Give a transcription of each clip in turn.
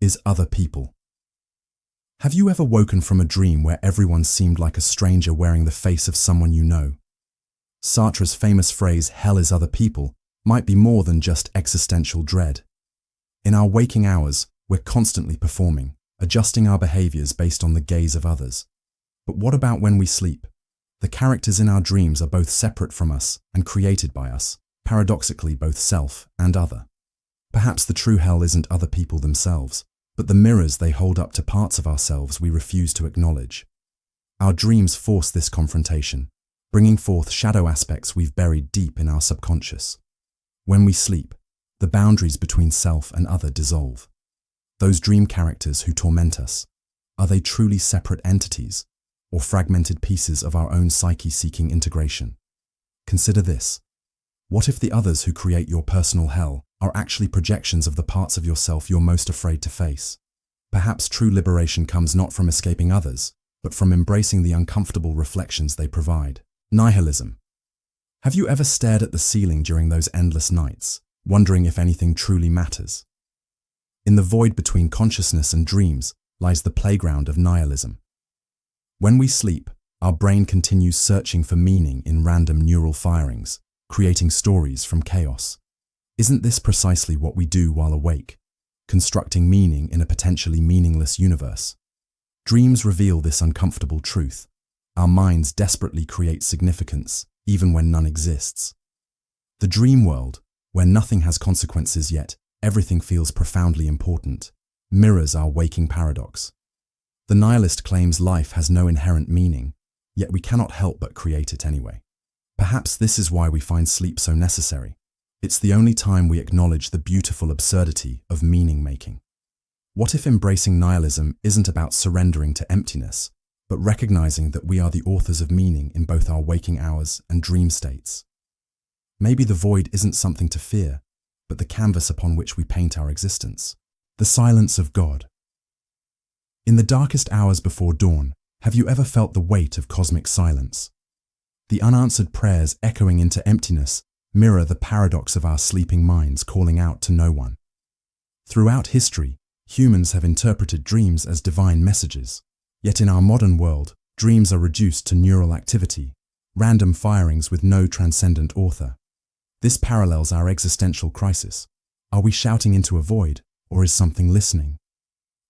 is other people. Have you ever woken from a dream where everyone seemed like a stranger wearing the face of someone you know? Sartre's famous phrase, "hell is other people," might be more than just existential dread. In our waking hours, we're constantly performing, adjusting our behaviors based on the gaze of others. But what about when we sleep? The characters in our dreams are both separate from us and created by us, paradoxically both self and other. Perhaps the true hell isn't other people themselves, but the mirrors they hold up to parts of ourselves we refuse to acknowledge. Our dreams force this confrontation, bringing forth shadow aspects we've buried deep in our subconscious. When we sleep, the boundaries between self and other dissolve. Those dream characters who torment us, are they truly separate entities, or fragmented pieces of our own psyche seeking integration? Consider this. What if the others who create your personal hell are actually projections of the parts of yourself you're most afraid to face? Perhaps true liberation comes not from escaping others, but from embracing the uncomfortable reflections they provide. Nihilism. Have you ever stared at the ceiling during those endless nights, wondering if anything truly matters? In the void between consciousness and dreams lies the playground of nihilism. When we sleep, our brain continues searching for meaning in random neural firings, creating stories from chaos. Isn't this precisely what we do while awake, constructing meaning in a potentially meaningless universe? Dreams reveal this uncomfortable truth. Our minds desperately create significance, even when none exists. The dream world, where nothing has consequences yet everything feels profoundly important, mirrors our waking paradox. The nihilist claims life has no inherent meaning, yet we cannot help but create it anyway. Perhaps this is why we find sleep so necessary. It's the only time we acknowledge the beautiful absurdity of meaning-making. What if embracing nihilism isn't about surrendering to emptiness, but recognizing that we are the authors of meaning in both our waking hours and dream states? Maybe the void isn't something to fear, but the canvas upon which we paint our existence. The silence of God. In the darkest hours before dawn, have you ever felt the weight of cosmic silence? The unanswered prayers echoing into emptiness mirror the paradox of our sleeping minds calling out to no one. Throughout history, humans have interpreted dreams as divine messages. Yet in our modern world, dreams are reduced to neural activity, random firings with no transcendent author. This parallels our existential crisis. Are we shouting into a void, or is something listening?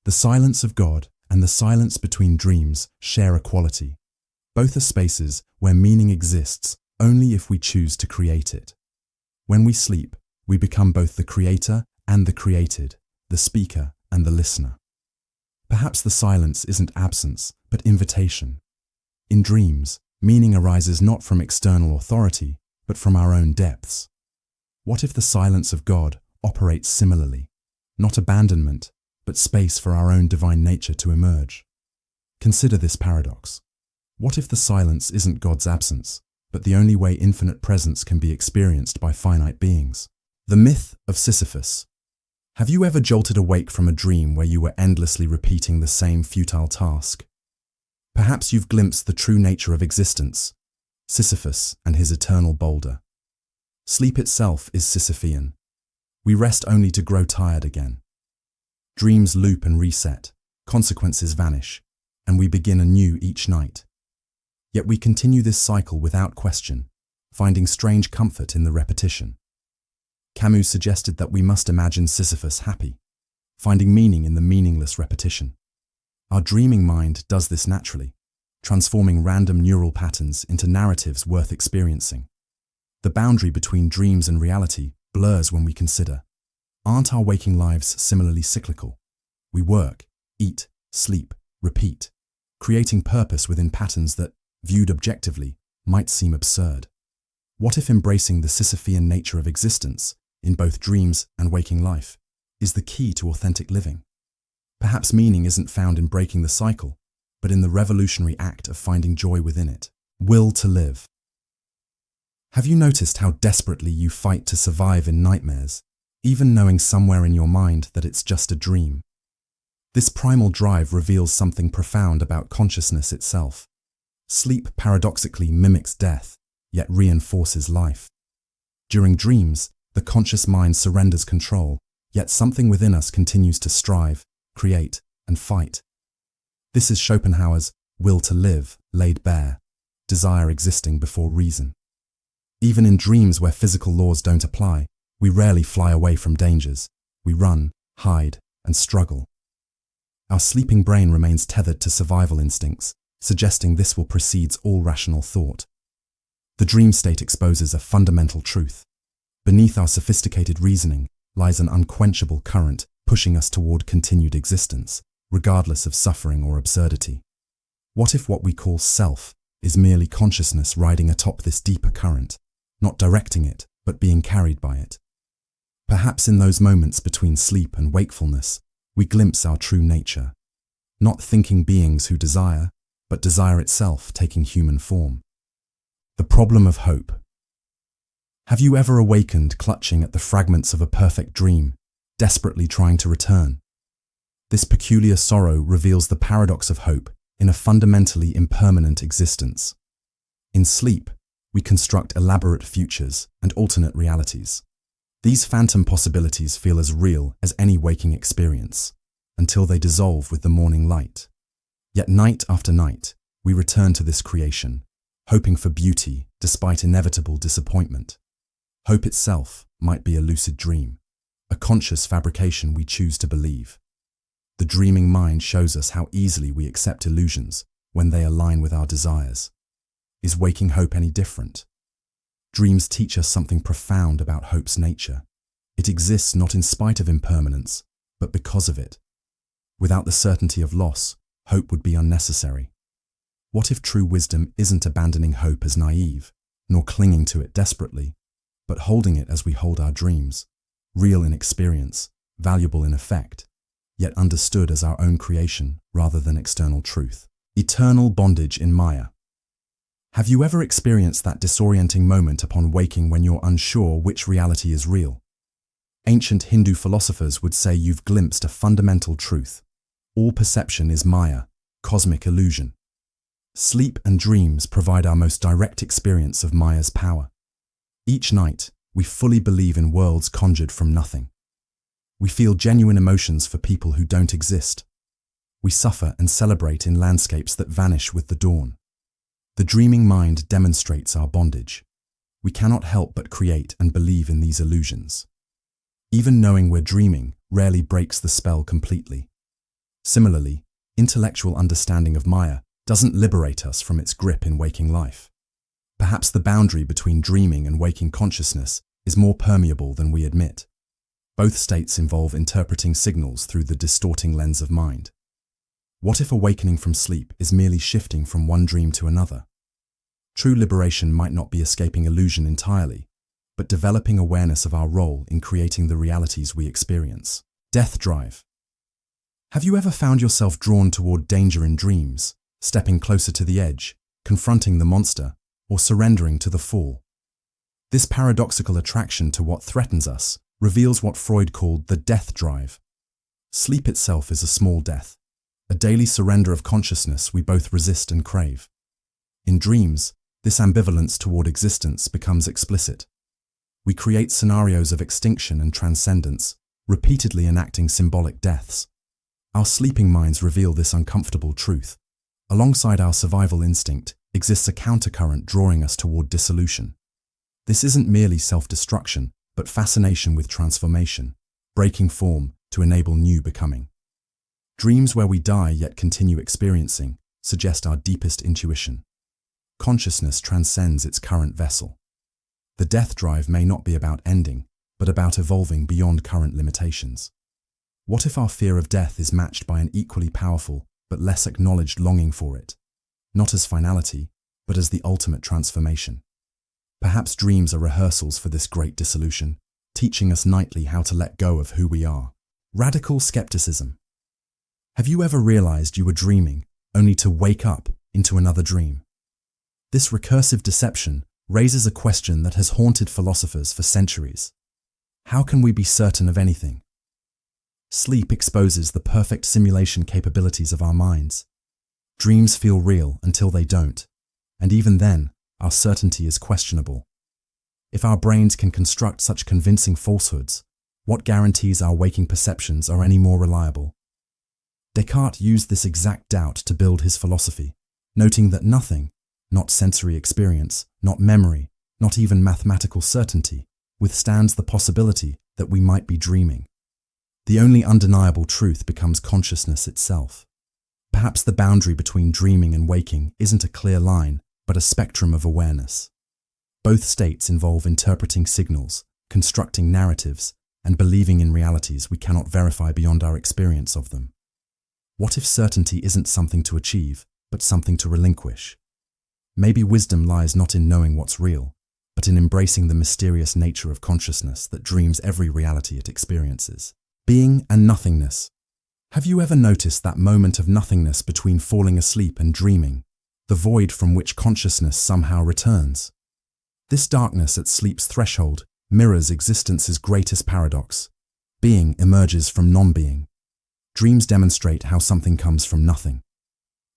The silence of God and the silence between dreams share a quality. Both are spaces where meaning exists only if we choose to create it. When we sleep, we become both the creator and the created, the speaker and the listener. Perhaps the silence isn't absence, but invitation. In dreams, meaning arises not from external authority, but from our own depths. What if the silence of God operates similarly? Not abandonment, but space for our own divine nature to emerge. Consider this paradox. What if the silence isn't God's absence, but the only way infinite presence can be experienced by finite beings? The myth of Sisyphus. Have you ever jolted awake from a dream where you were endlessly repeating the same futile task? Perhaps you've glimpsed the true nature of existence, Sisyphus and his eternal boulder. Sleep itself is Sisyphean. We rest only to grow tired again. Dreams loop and reset, consequences vanish, and we begin anew each night. Yet we continue this cycle without question, finding strange comfort in the repetition. Camus suggested that we must imagine Sisyphus happy, finding meaning in the meaningless repetition. Our dreaming mind does this naturally, transforming random neural patterns into narratives worth experiencing. The boundary between dreams and reality blurs when we consider, aren't our waking lives similarly cyclical? We work, eat, sleep, repeat, creating purpose within patterns that, viewed objectively, might seem absurd. What if embracing the Sisyphean nature of existence, in both dreams and waking life, is the key to authentic living? Perhaps meaning isn't found in breaking the cycle, but in the revolutionary act of finding joy within it. Will to live. Have you noticed how desperately you fight to survive in nightmares, even knowing somewhere in your mind that it's just a dream? This primal drive reveals something profound about consciousness itself. Sleep paradoxically mimics death, yet reinforces life. During dreams, the conscious mind surrenders control, yet something within us continues to strive, create, and fight. This is Schopenhauer's will to live laid bare, desire existing before reason. Even in dreams where physical laws don't apply, we rarely fly away from dangers. We run, hide, and struggle. Our sleeping brain remains tethered to survival instincts, suggesting this will precede all rational thought. The dream state exposes a fundamental truth. Beneath our sophisticated reasoning lies an unquenchable current pushing us toward continued existence, regardless of suffering or absurdity. What if what we call self is merely consciousness riding atop this deeper current, not directing it, but being carried by it? Perhaps in those moments between sleep and wakefulness, we glimpse our true nature, not thinking beings who desire, but desire itself taking human form. The problem of hope. Have you ever awakened clutching at the fragments of a perfect dream, desperately trying to return? This peculiar sorrow reveals the paradox of hope in a fundamentally impermanent existence. In sleep, we construct elaborate futures and alternate realities. These phantom possibilities feel as real as any waking experience, until they dissolve with the morning light. Yet night after night, we return to this creation, hoping for beauty despite inevitable disappointment. Hope itself might be a lucid dream, a conscious fabrication we choose to believe. The dreaming mind shows us how easily we accept illusions when they align with our desires. Is waking hope any different? Dreams teach us something profound about hope's nature. It exists not in spite of impermanence, but because of it. Without the certainty of loss, hope would be unnecessary. What if true wisdom isn't abandoning hope as naive, nor clinging to it desperately, but holding it as we hold our dreams, real in experience, valuable in effect, yet understood as our own creation rather than external truth? Eternal bondage in Maya. Have you ever experienced that disorienting moment upon waking when you're unsure which reality is real? Ancient Hindu philosophers would say you've glimpsed a fundamental truth. All perception is Maya, cosmic illusion. Sleep and dreams provide our most direct experience of Maya's power. Each night, we fully believe in worlds conjured from nothing. We feel genuine emotions for people who don't exist. We suffer and celebrate in landscapes that vanish with the dawn. The dreaming mind demonstrates our bondage. We cannot help but create and believe in these illusions. Even knowing we're dreaming rarely breaks the spell completely. Similarly, intellectual understanding of Maya doesn't liberate us from its grip in waking life. Perhaps the boundary between dreaming and waking consciousness is more permeable than we admit. Both states involve interpreting signals through the distorting lens of mind. What if awakening from sleep is merely shifting from one dream to another? True liberation might not be escaping illusion entirely, but developing awareness of our role in creating the realities we experience. Death drive. Have you ever found yourself drawn toward danger in dreams, stepping closer to the edge, confronting the monster, or surrendering to the fall? This paradoxical attraction to what threatens us reveals what Freud called the death drive. Sleep itself is a small death, a daily surrender of consciousness we both resist and crave. In dreams, this ambivalence toward existence becomes explicit. We create scenarios of extinction and transcendence, repeatedly enacting symbolic deaths. Our sleeping minds reveal this uncomfortable truth. Alongside our survival instinct exists a countercurrent drawing us toward dissolution. This isn't merely self-destruction, but fascination with transformation, breaking form to enable new becoming. Dreams where we die yet continue experiencing suggest our deepest intuition. Consciousness transcends its current vessel. The death drive may not be about ending, but about evolving beyond current limitations. What if our fear of death is matched by an equally powerful but less acknowledged longing for it, not as finality, but as the ultimate transformation? Perhaps dreams are rehearsals for this great dissolution, teaching us nightly how to let go of who we are. Radical skepticism. Have you ever realized you were dreaming, only to wake up into another dream? This recursive deception raises a question that has haunted philosophers for centuries. How can we be certain of anything? Sleep exposes the perfect simulation capabilities of our minds. Dreams feel real until they don't, and even then, our certainty is questionable. If our brains can construct such convincing falsehoods, what guarantees our waking perceptions are any more reliable? Descartes used this exact doubt to build his philosophy, noting that nothing, not sensory experience, not memory, not even mathematical certainty, withstands the possibility that we might be dreaming. The only undeniable truth becomes consciousness itself. Perhaps the boundary between dreaming and waking isn't a clear line, but a spectrum of awareness. Both states involve interpreting signals, constructing narratives, and believing in realities we cannot verify beyond our experience of them. What if certainty isn't something to achieve, but something to relinquish? Maybe wisdom lies not in knowing what's real, but in embracing the mysterious nature of consciousness that dreams every reality it experiences. Being and nothingness. Have you ever noticed that moment of nothingness between falling asleep and dreaming, the void from which consciousness somehow returns? This darkness at sleep's threshold mirrors existence's greatest paradox. Being emerges from non-being. Dreams demonstrate how something comes from nothing.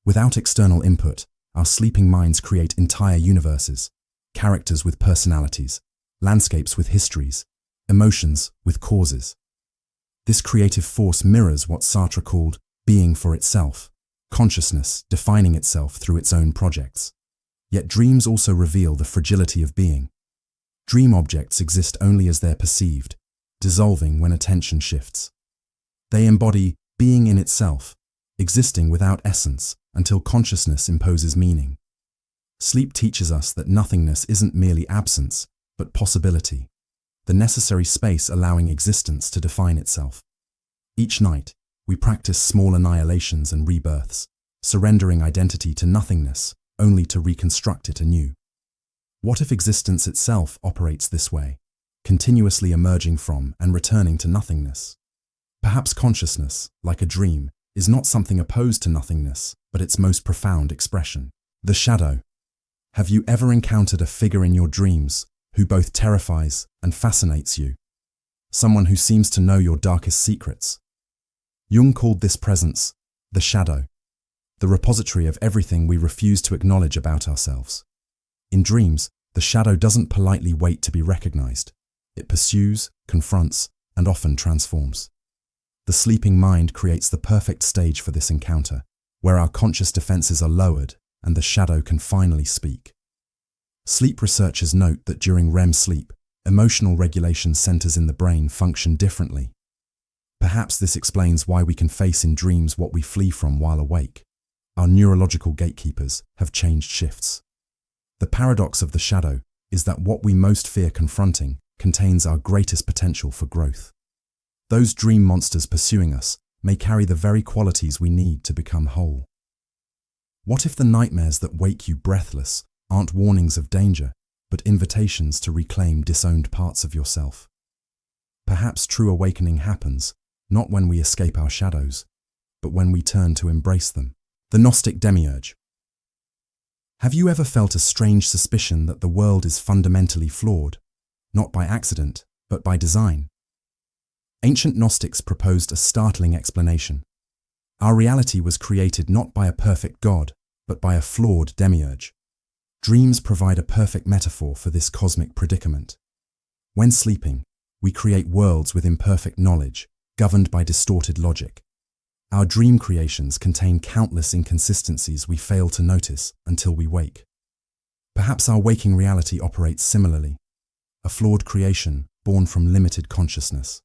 Without external input, our sleeping minds create entire universes, characters with personalities, landscapes with histories, emotions with causes. This creative force mirrors what Sartre called being for itself, consciousness defining itself through its own projects. Yet dreams also reveal the fragility of being. Dream objects exist only as they're perceived, dissolving when attention shifts. They embody being in itself, existing without essence until consciousness imposes meaning. Sleep teaches us that nothingness isn't merely absence, but possibility, the necessary space allowing existence to define itself. Each night, we practice small annihilations and rebirths, surrendering identity to nothingness only to reconstruct it anew. What if existence itself operates this way, continuously emerging from and returning to nothingness? Perhaps consciousness, like a dream, is not something opposed to nothingness, but its most profound expression. The shadow. Have you ever encountered a figure in your dreams who both terrifies and fascinates you? Someone who seems to know your darkest secrets? Jung called this presence the shadow, the repository of everything we refuse to acknowledge about ourselves. In dreams, the shadow doesn't politely wait to be recognized. It pursues, confronts, and often transforms. The sleeping mind creates the perfect stage for this encounter, where our conscious defenses are lowered and the shadow can finally speak. Sleep researchers note that during REM sleep, emotional regulation centers in the brain function differently. Perhaps this explains why we can face in dreams what we flee from while awake. Our neurological gatekeepers have changed shifts. The paradox of the shadow is that what we most fear confronting contains our greatest potential for growth. Those dream monsters pursuing us may carry the very qualities we need to become whole. What if the nightmares that wake you breathless aren't warnings of danger, but invitations to reclaim disowned parts of yourself? Perhaps true awakening happens not when we escape our shadows, but when we turn to embrace them. The Gnostic Demiurge. Have you ever felt a strange suspicion that the world is fundamentally flawed, not by accident, but by design? Ancient Gnostics proposed a startling explanation. Our reality was created not by a perfect God, but by a flawed demiurge. Dreams provide a perfect metaphor for this cosmic predicament. When sleeping, we create worlds with imperfect knowledge, governed by distorted logic. Our dream creations contain countless inconsistencies we fail to notice until we wake. Perhaps our waking reality operates similarly, a flawed creation born from limited consciousness.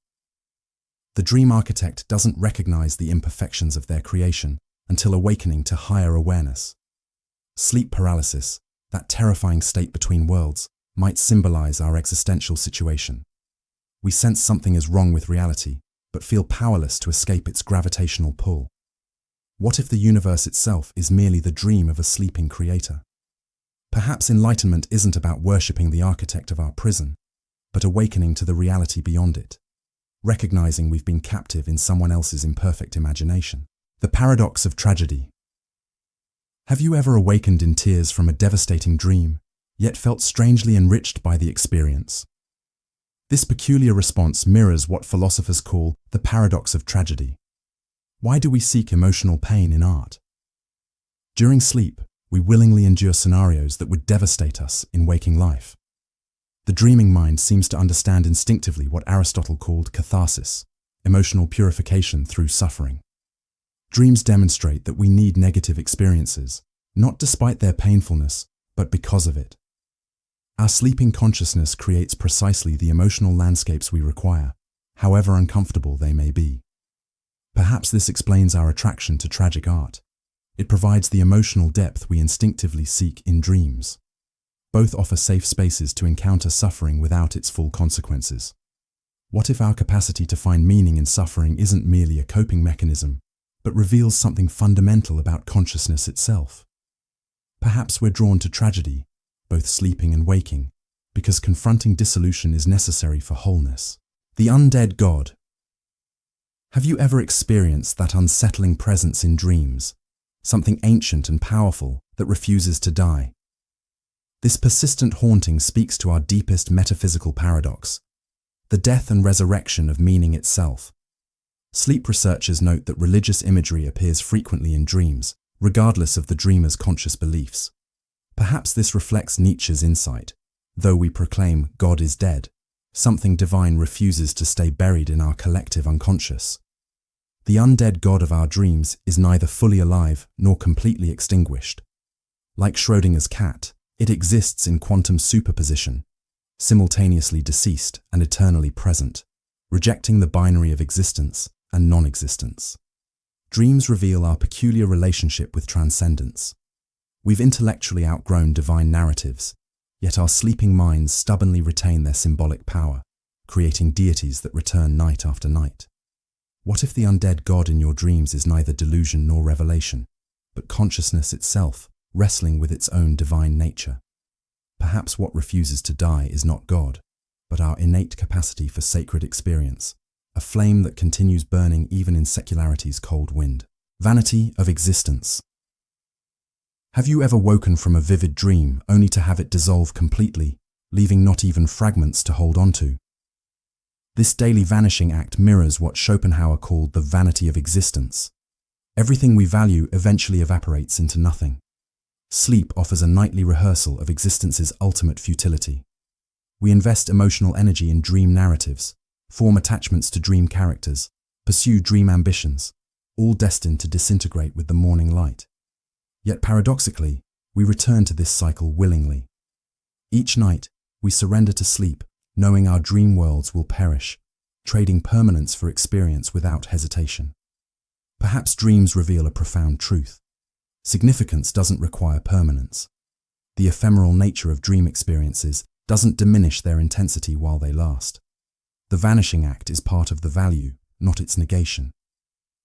The dream architect doesn't recognize the imperfections of their creation until awakening to higher awareness. Sleep paralysis, that terrifying state between worlds, might symbolize our existential situation. We sense something is wrong with reality, but feel powerless to escape its gravitational pull. What if the universe itself is merely the dream of a sleeping creator? Perhaps enlightenment isn't about worshipping the architect of our prison, but awakening to the reality beyond it, recognizing we've been captive in someone else's imperfect imagination. The paradox of tragedy. Have you ever awakened in tears from a devastating dream, yet felt strangely enriched by the experience? This peculiar response mirrors what philosophers call the paradox of tragedy. Why do we seek emotional pain in art? During sleep, we willingly endure scenarios that would devastate us in waking life. The dreaming mind seems to understand instinctively what Aristotle called catharsis, emotional purification through suffering. Dreams demonstrate that we need negative experiences, not despite their painfulness, but because of it. Our sleeping consciousness creates precisely the emotional landscapes we require, however uncomfortable they may be. Perhaps this explains our attraction to tragic art. It provides the emotional depth we instinctively seek in dreams. Both offer safe spaces to encounter suffering without its full consequences. What if our capacity to find meaning in suffering isn't merely a coping mechanism, but reveals something fundamental about consciousness itself? Perhaps we're drawn to tragedy, both sleeping and waking, because confronting dissolution is necessary for wholeness. The Undead God. Have you ever experienced that unsettling presence in dreams, something ancient and powerful that refuses to die? This persistent haunting speaks to our deepest metaphysical paradox, the death and resurrection of meaning itself. Sleep researchers note that religious imagery appears frequently in dreams, regardless of the dreamer's conscious beliefs. Perhaps this reflects Nietzsche's insight. Though we proclaim God is dead, something divine refuses to stay buried in our collective unconscious. The undead God of our dreams is neither fully alive nor completely extinguished. Like Schrödinger's cat, it exists in quantum superposition, simultaneously deceased and eternally present, rejecting the binary of existence and non-existence. Dreams reveal our peculiar relationship with transcendence. We've intellectually outgrown divine narratives, yet our sleeping minds stubbornly retain their symbolic power, creating deities that return night after night. What if the undead God in your dreams is neither delusion nor revelation, but consciousness itself, wrestling with its own divine nature? Perhaps what refuses to die is not God, but our innate capacity for sacred experience, a flame that continues burning even in secularity's cold wind. Vanity of Existence. Have you ever woken from a vivid dream only to have it dissolve completely, leaving not even fragments to hold on to? This daily vanishing act mirrors what Schopenhauer called the vanity of existence. Everything we value eventually evaporates into nothing. Sleep offers a nightly rehearsal of existence's ultimate futility. We invest emotional energy in dream narratives, form attachments to dream characters, pursue dream ambitions, all destined to disintegrate with the morning light. Yet paradoxically, we return to this cycle willingly. Each night, we surrender to sleep, knowing our dream worlds will perish, trading permanence for experience without hesitation. Perhaps dreams reveal a profound truth. Significance doesn't require permanence. The ephemeral nature of dream experiences doesn't diminish their intensity while they last. The vanishing act is part of the value, not its negation.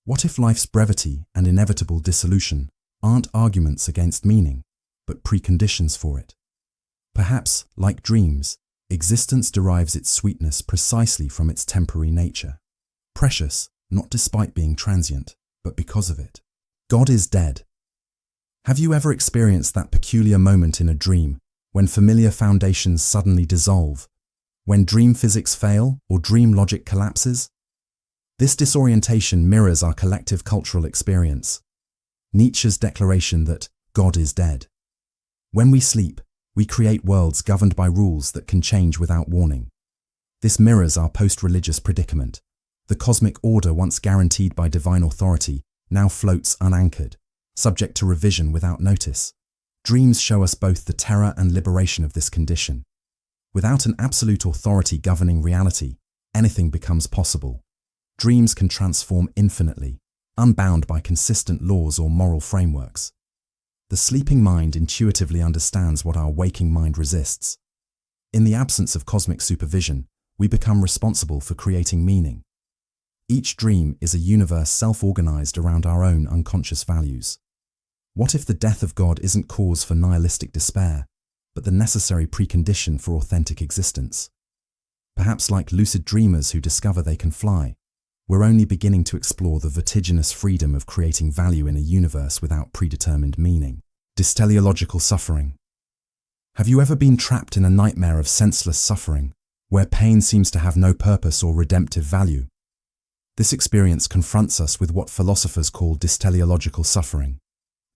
What if life's brevity and inevitable dissolution aren't arguments against meaning, but preconditions for it? Perhaps, like dreams, existence derives its sweetness precisely from its temporary nature. Precious, not despite being transient, but because of it. God is dead. Have you ever experienced that peculiar moment in a dream when familiar foundations suddenly dissolve, when dream physics fail or dream logic collapses? This disorientation mirrors our collective cultural experience. Nietzsche's declaration that God is dead. When we sleep, we create worlds governed by rules that can change without warning. This mirrors our post-religious predicament. The cosmic order once guaranteed by divine authority now floats unanchored, subject to revision without notice. Dreams show us both the terror and liberation of this condition. Without an absolute authority governing reality, anything becomes possible. Dreams can transform infinitely, unbound by consistent laws or moral frameworks. The sleeping mind intuitively understands what our waking mind resists. In the absence of cosmic supervision, we become responsible for creating meaning. Each dream is a universe self-organized around our own unconscious values. What if the death of God isn't cause for nihilistic despair, but the necessary precondition for authentic existence? Perhaps like lucid dreamers who discover they can fly, we're only beginning to explore the vertiginous freedom of creating value in a universe without predetermined meaning. Dysteleological Suffering. Have you ever been trapped in a nightmare of senseless suffering, where pain seems to have no purpose or redemptive value? This experience confronts us with what philosophers call dysteleological suffering,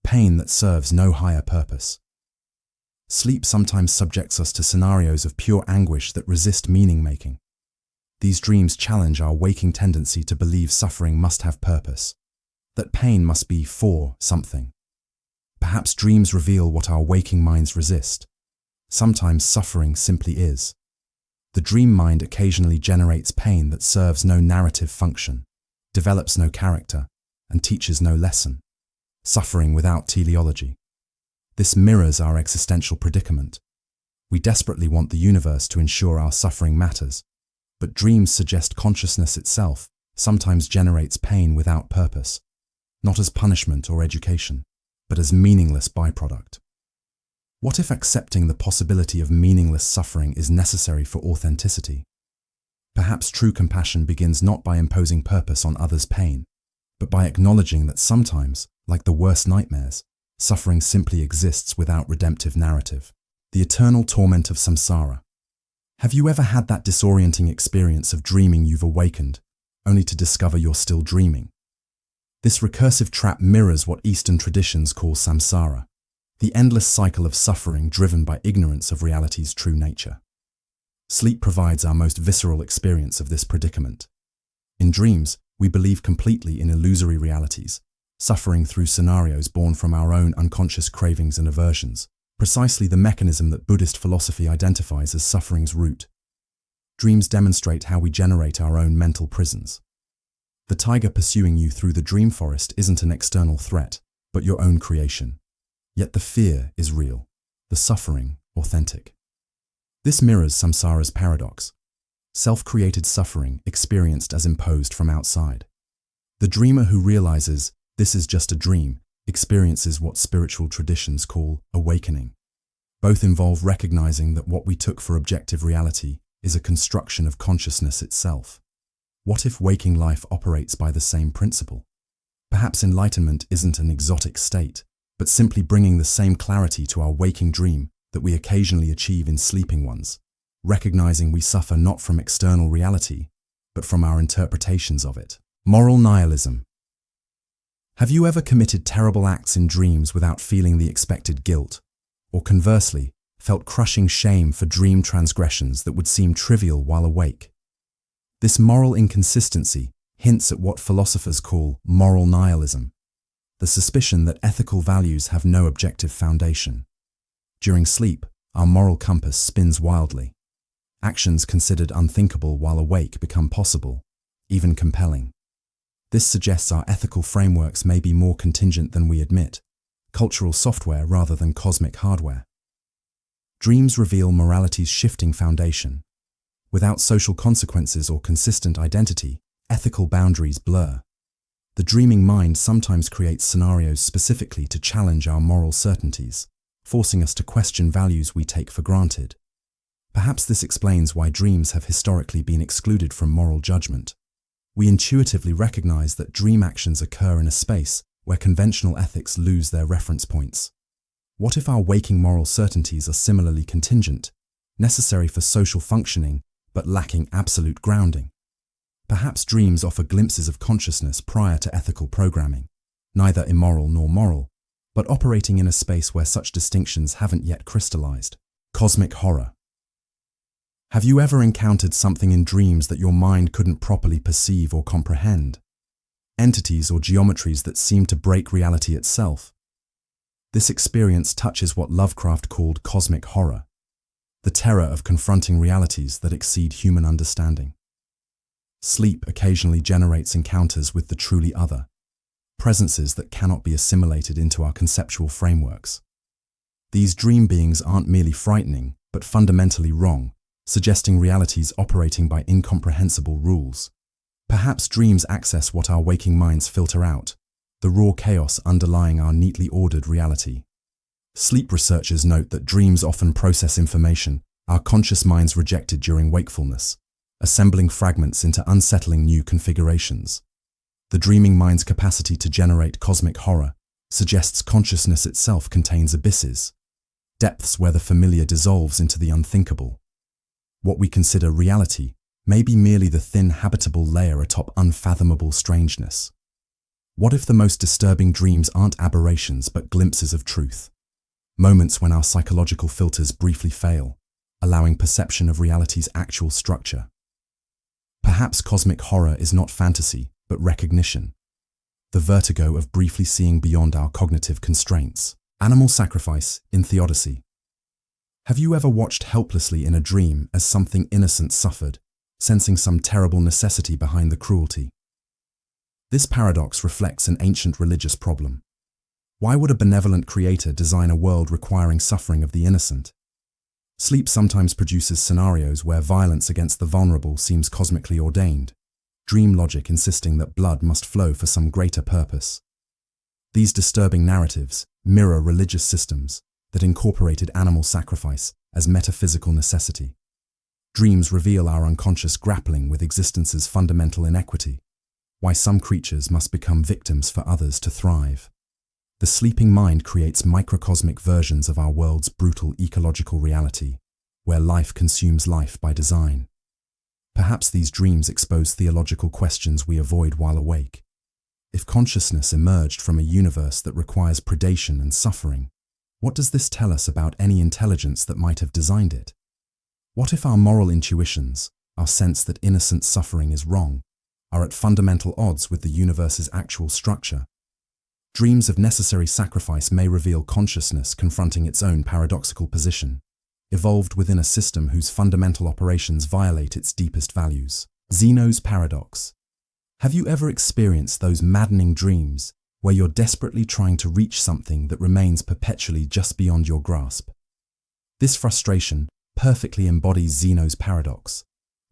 pain that serves no higher purpose. Sleep sometimes subjects us to scenarios of pure anguish that resist meaning-making. These dreams challenge our waking tendency to believe suffering must have purpose. that pain must be for something. Perhaps dreams reveal what our waking minds resist. Sometimes suffering simply is. The dream mind occasionally generates pain that serves no narrative function, develops no character, and teaches no lesson. Suffering without teleology. This mirrors our existential predicament. We desperately want the universe to ensure our suffering matters, but dreams suggest consciousness itself sometimes generates pain without purpose, not as punishment or education, but as meaningless byproduct. What if accepting the possibility of meaningless suffering is necessary for authenticity? Perhaps true compassion begins not by imposing purpose on others' pain, but by acknowledging that sometimes, like the worst nightmares, suffering simply exists without redemptive narrative. The eternal torment of samsara. Have you ever had that disorienting experience of dreaming you've awakened, only to discover you're still dreaming? This recursive trap mirrors what Eastern traditions call samsara, the endless cycle of suffering driven by ignorance of reality's true nature. Sleep provides our most visceral experience of this predicament. In dreams, we believe completely in illusory realities, suffering through scenarios born from our own unconscious cravings and aversions, precisely the mechanism that Buddhist philosophy identifies as suffering's root. Dreams demonstrate how we generate our own mental prisons. The tiger pursuing you through the dream forest isn't an external threat, but your own creation. Yet the fear is real, the suffering authentic. This mirrors samsara's paradox, self-created suffering experienced as imposed from outside. The dreamer who realizes this is just a dream experiences what spiritual traditions call awakening. Both involve recognizing that what we took for objective reality is a construction of consciousness itself. What if waking life operates by the same principle? Perhaps enlightenment isn't an exotic state, but simply bringing the same clarity to our waking dream that we occasionally achieve in sleeping ones, recognizing we suffer not from external reality, but from our interpretations of it. Moral nihilism. Have you ever committed terrible acts in dreams without feeling the expected guilt, or conversely, felt crushing shame for dream transgressions that would seem trivial while awake? This moral inconsistency hints at what philosophers call moral nihilism, the suspicion that ethical values have no objective foundation. During sleep, our moral compass spins wildly. Actions considered unthinkable while awake become possible, even compelling. This suggests our ethical frameworks may be more contingent than we admit, cultural software rather than cosmic hardware. Dreams reveal morality's shifting foundation. Without social consequences or consistent identity, ethical boundaries blur. The dreaming mind sometimes creates scenarios specifically to challenge our moral certainties, forcing us to question values we take for granted. Perhaps this explains why dreams have historically been excluded from moral judgment. We intuitively recognize that dream actions occur in a space where conventional ethics lose their reference points. What if our waking moral certainties are similarly contingent, necessary for social functioning, but lacking absolute grounding? Perhaps dreams offer glimpses of consciousness prior to ethical programming, neither immoral nor moral, but operating in a space where such distinctions haven't yet crystallized. Cosmic horror. Have you ever encountered something in dreams that your mind couldn't properly perceive or comprehend? Entities or geometries that seem to break reality itself? This experience touches what Lovecraft called cosmic horror, the terror of confronting realities that exceed human understanding. Sleep occasionally generates encounters with the truly other, presences that cannot be assimilated into our conceptual frameworks. These dream beings aren't merely frightening, but fundamentally wrong, suggesting realities operating by incomprehensible rules. Perhaps dreams access what our waking minds filter out, the raw chaos underlying our neatly ordered reality. Sleep researchers note that dreams often process information our conscious minds rejected during wakefulness, assembling fragments into unsettling new configurations. The dreaming mind's capacity to generate cosmic horror suggests consciousness itself contains abysses, depths where the familiar dissolves into the unthinkable. What we consider reality may be merely the thin habitable layer atop unfathomable strangeness. What if the most disturbing dreams aren't aberrations but glimpses of truth? Moments when our psychological filters briefly fail, allowing perception of reality's actual structure. Perhaps cosmic horror is not fantasy, but recognition. the vertigo of briefly seeing beyond our cognitive constraints. Animal sacrifice in Theodicy. Have you ever watched helplessly in a dream as something innocent suffered, sensing some terrible necessity behind the cruelty? This paradox reflects an ancient religious problem. Why would a benevolent creator design a world requiring suffering of the innocent? Sleep sometimes produces scenarios where violence against the vulnerable seems cosmically ordained, dream logic insisting that blood must flow for some greater purpose. These disturbing narratives mirror religious systems that incorporated animal sacrifice as metaphysical necessity. Dreams reveal our unconscious grappling with existence's fundamental inequity, why some creatures must become victims for others to thrive. The sleeping mind creates microcosmic versions of our world's brutal ecological reality, where life consumes life by design. Perhaps these dreams expose theological questions we avoid while awake. If consciousness emerged from a universe that requires predation and suffering, what does this tell us about any intelligence that might have designed it? What if our moral intuitions, our sense that innocent suffering is wrong, are at fundamental odds with the universe's actual structure? Dreams of necessary sacrifice may reveal consciousness confronting its own paradoxical position, evolved within a system whose fundamental operations violate its deepest values. Zeno's paradox. Have you ever experienced those maddening dreams where you're desperately trying to reach something that remains perpetually just beyond your grasp? This frustration perfectly embodies Zeno's paradox,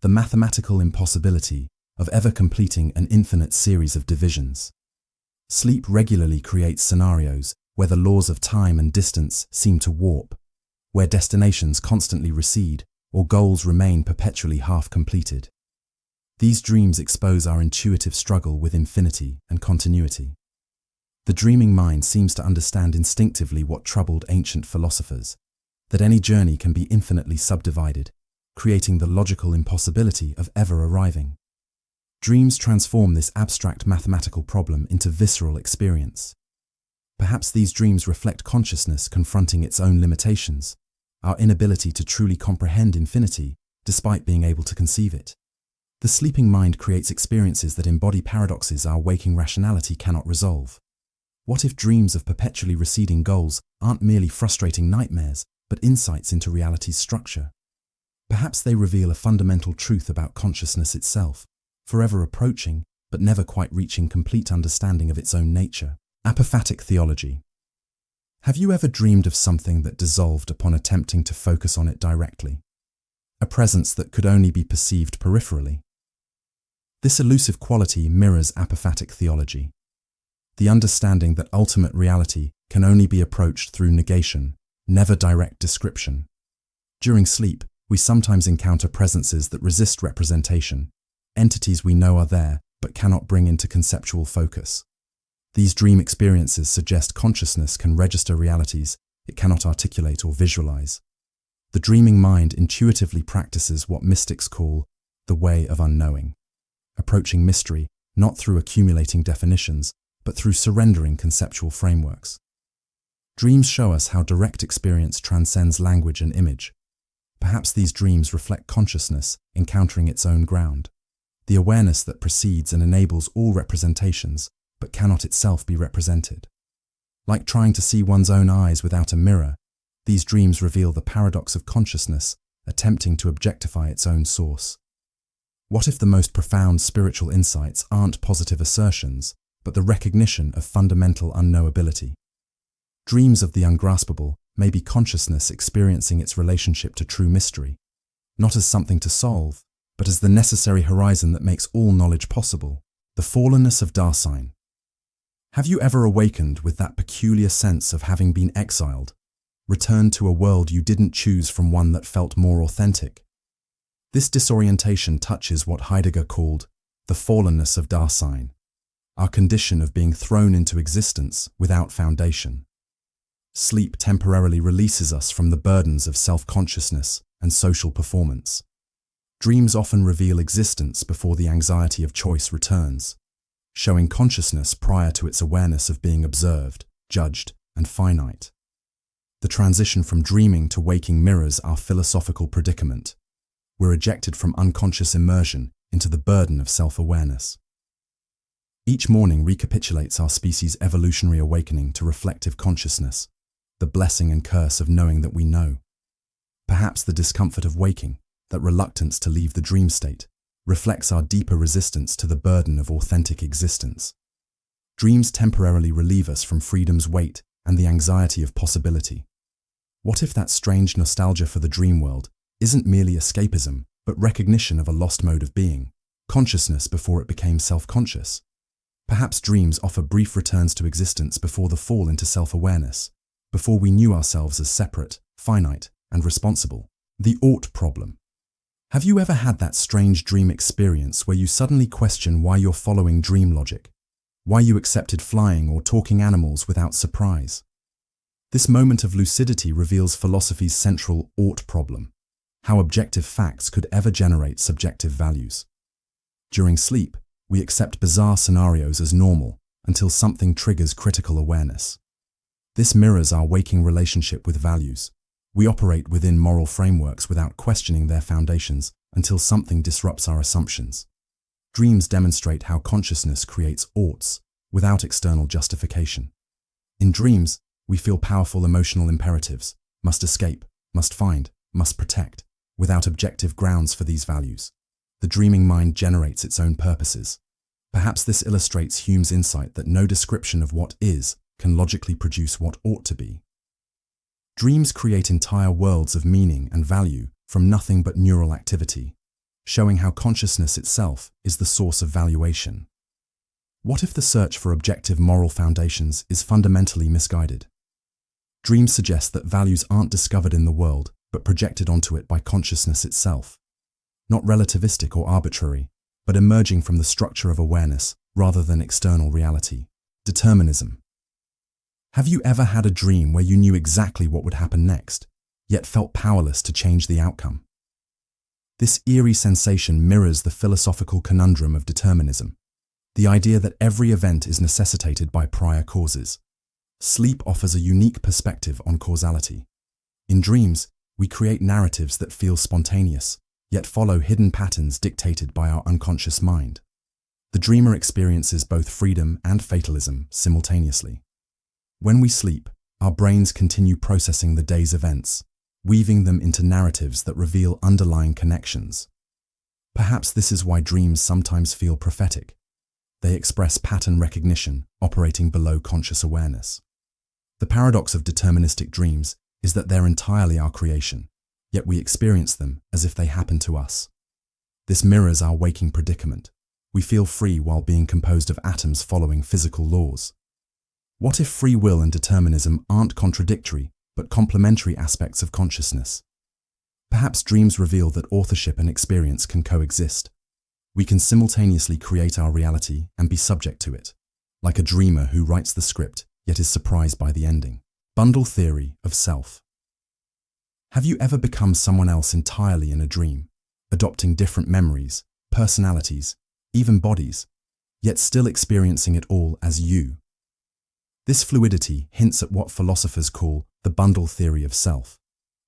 the mathematical impossibility of ever completing an infinite series of divisions. Sleep regularly creates scenarios where the laws of time and distance seem to warp, where destinations constantly recede or goals remain perpetually half-completed. These dreams expose our intuitive struggle with infinity and continuity. The dreaming mind seems to understand instinctively what troubled ancient philosophers, that any journey can be infinitely subdivided, creating the logical impossibility of ever arriving. Dreams transform this abstract mathematical problem into visceral experience. Perhaps these dreams reflect consciousness confronting its own limitations, our inability to truly comprehend infinity despite being able to conceive it. The sleeping mind creates experiences that embody paradoxes our waking rationality cannot resolve. What if dreams of perpetually receding goals aren't merely frustrating nightmares, but insights into reality's structure? Perhaps they reveal a fundamental truth about consciousness itself, forever approaching, but never quite reaching complete understanding of its own nature. Apophatic Theology. Have you ever dreamed of something that dissolved upon attempting to focus on it directly? A presence that could only be perceived peripherally? This elusive quality mirrors apophatic theology, the understanding that ultimate reality can only be approached through negation, never direct description. During sleep, we sometimes encounter presences that resist representation, entities we know are there but cannot bring into conceptual focus. These dream experiences suggest consciousness can register realities it cannot articulate or visualize. The dreaming mind intuitively practices what mystics call the way of unknowing, approaching mystery not through accumulating definitions, but through surrendering conceptual frameworks. Dreams show us how direct experience transcends language and image. Perhaps these dreams reflect consciousness encountering its own ground, the awareness that precedes and enables all representations, but cannot itself be represented. Like trying to see one's own eyes without a mirror, these dreams reveal the paradox of consciousness attempting to objectify its own source. What if the most profound spiritual insights aren't positive assertions, but the recognition of fundamental unknowability? Dreams of the ungraspable may be consciousness experiencing its relationship to true mystery, not as something to solve, but as the necessary horizon that makes all knowledge possible. The Fallenness of Dasein. Have you ever awakened with that peculiar sense of having been exiled, returned to a world you didn't choose from one that felt more authentic? This disorientation touches what Heidegger called the fallenness of Dasein, our condition of being thrown into existence without foundation. Sleep temporarily releases us from the burdens of self-consciousness and social performance. Dreams often reveal existence before the anxiety of choice returns, showing consciousness prior to its awareness of being observed, judged, and finite. The transition from dreaming to waking mirrors our philosophical predicament. We're ejected from unconscious immersion into the burden of self-awareness. Each morning recapitulates our species' evolutionary awakening to reflective consciousness, the blessing and curse of knowing that we know. Perhaps the discomfort of waking, that reluctance to leave the dream state, reflects our deeper resistance to the burden of authentic existence. Dreams temporarily relieve us from freedom's weight and the anxiety of possibility. What if that strange nostalgia for the dream world isn't merely escapism, but recognition of a lost mode of being, consciousness before it became self-conscious? Perhaps dreams offer brief returns to existence before the fall into self-awareness, before we knew ourselves as separate, finite, and responsible. The ought problem. Have you ever had that strange dream experience where you suddenly question why you're following dream logic? Why you accepted flying or talking animals without surprise? This moment of lucidity reveals philosophy's central ought problem, how objective facts could ever generate subjective values. During sleep, we accept bizarre scenarios as normal until something triggers critical awareness. This mirrors our waking relationship with values. We operate within moral frameworks without questioning their foundations until something disrupts our assumptions. Dreams demonstrate how consciousness creates oughts without external justification. In dreams, we feel powerful emotional imperatives, must escape, must find, must protect, without objective grounds for these values. The dreaming mind generates its own purposes. Perhaps this illustrates Hume's insight that no description of what is can logically produce what ought to be. Dreams create entire worlds of meaning and value from nothing but neural activity, showing how consciousness itself is the source of valuation. What if the search for objective moral foundations is fundamentally misguided? Dreams suggest that values aren't discovered in the world, but projected onto it by consciousness itself. Not relativistic or arbitrary, but emerging from the structure of awareness rather than external reality. Determinism. Have you ever had a dream where you knew exactly what would happen next, yet felt powerless to change the outcome? This eerie sensation mirrors the philosophical conundrum of determinism, the idea that every event is necessitated by prior causes. Sleep offers a unique perspective on causality. In dreams, we create narratives that feel spontaneous, yet follow hidden patterns dictated by our unconscious mind. The dreamer experiences both freedom and fatalism simultaneously. When we sleep, our brains continue processing the day's events, weaving them into narratives that reveal underlying connections. Perhaps this is why dreams sometimes feel prophetic. They express pattern recognition operating below conscious awareness. The paradox of deterministic dreams is that they're entirely our creation, yet we experience them as if they happen to us. This mirrors our waking predicament. We feel free while being composed of atoms following physical laws. What if free will and determinism aren't contradictory, but complementary aspects of consciousness? Perhaps dreams reveal that authorship and experience can coexist. We can simultaneously create our reality and be subject to it, like a dreamer who writes the script yet is surprised by the ending. Bundle theory of self. Have you ever become someone else entirely in a dream, adopting different memories, personalities, even bodies, yet still experiencing it all as you? This fluidity hints at what philosophers call the bundle theory of self,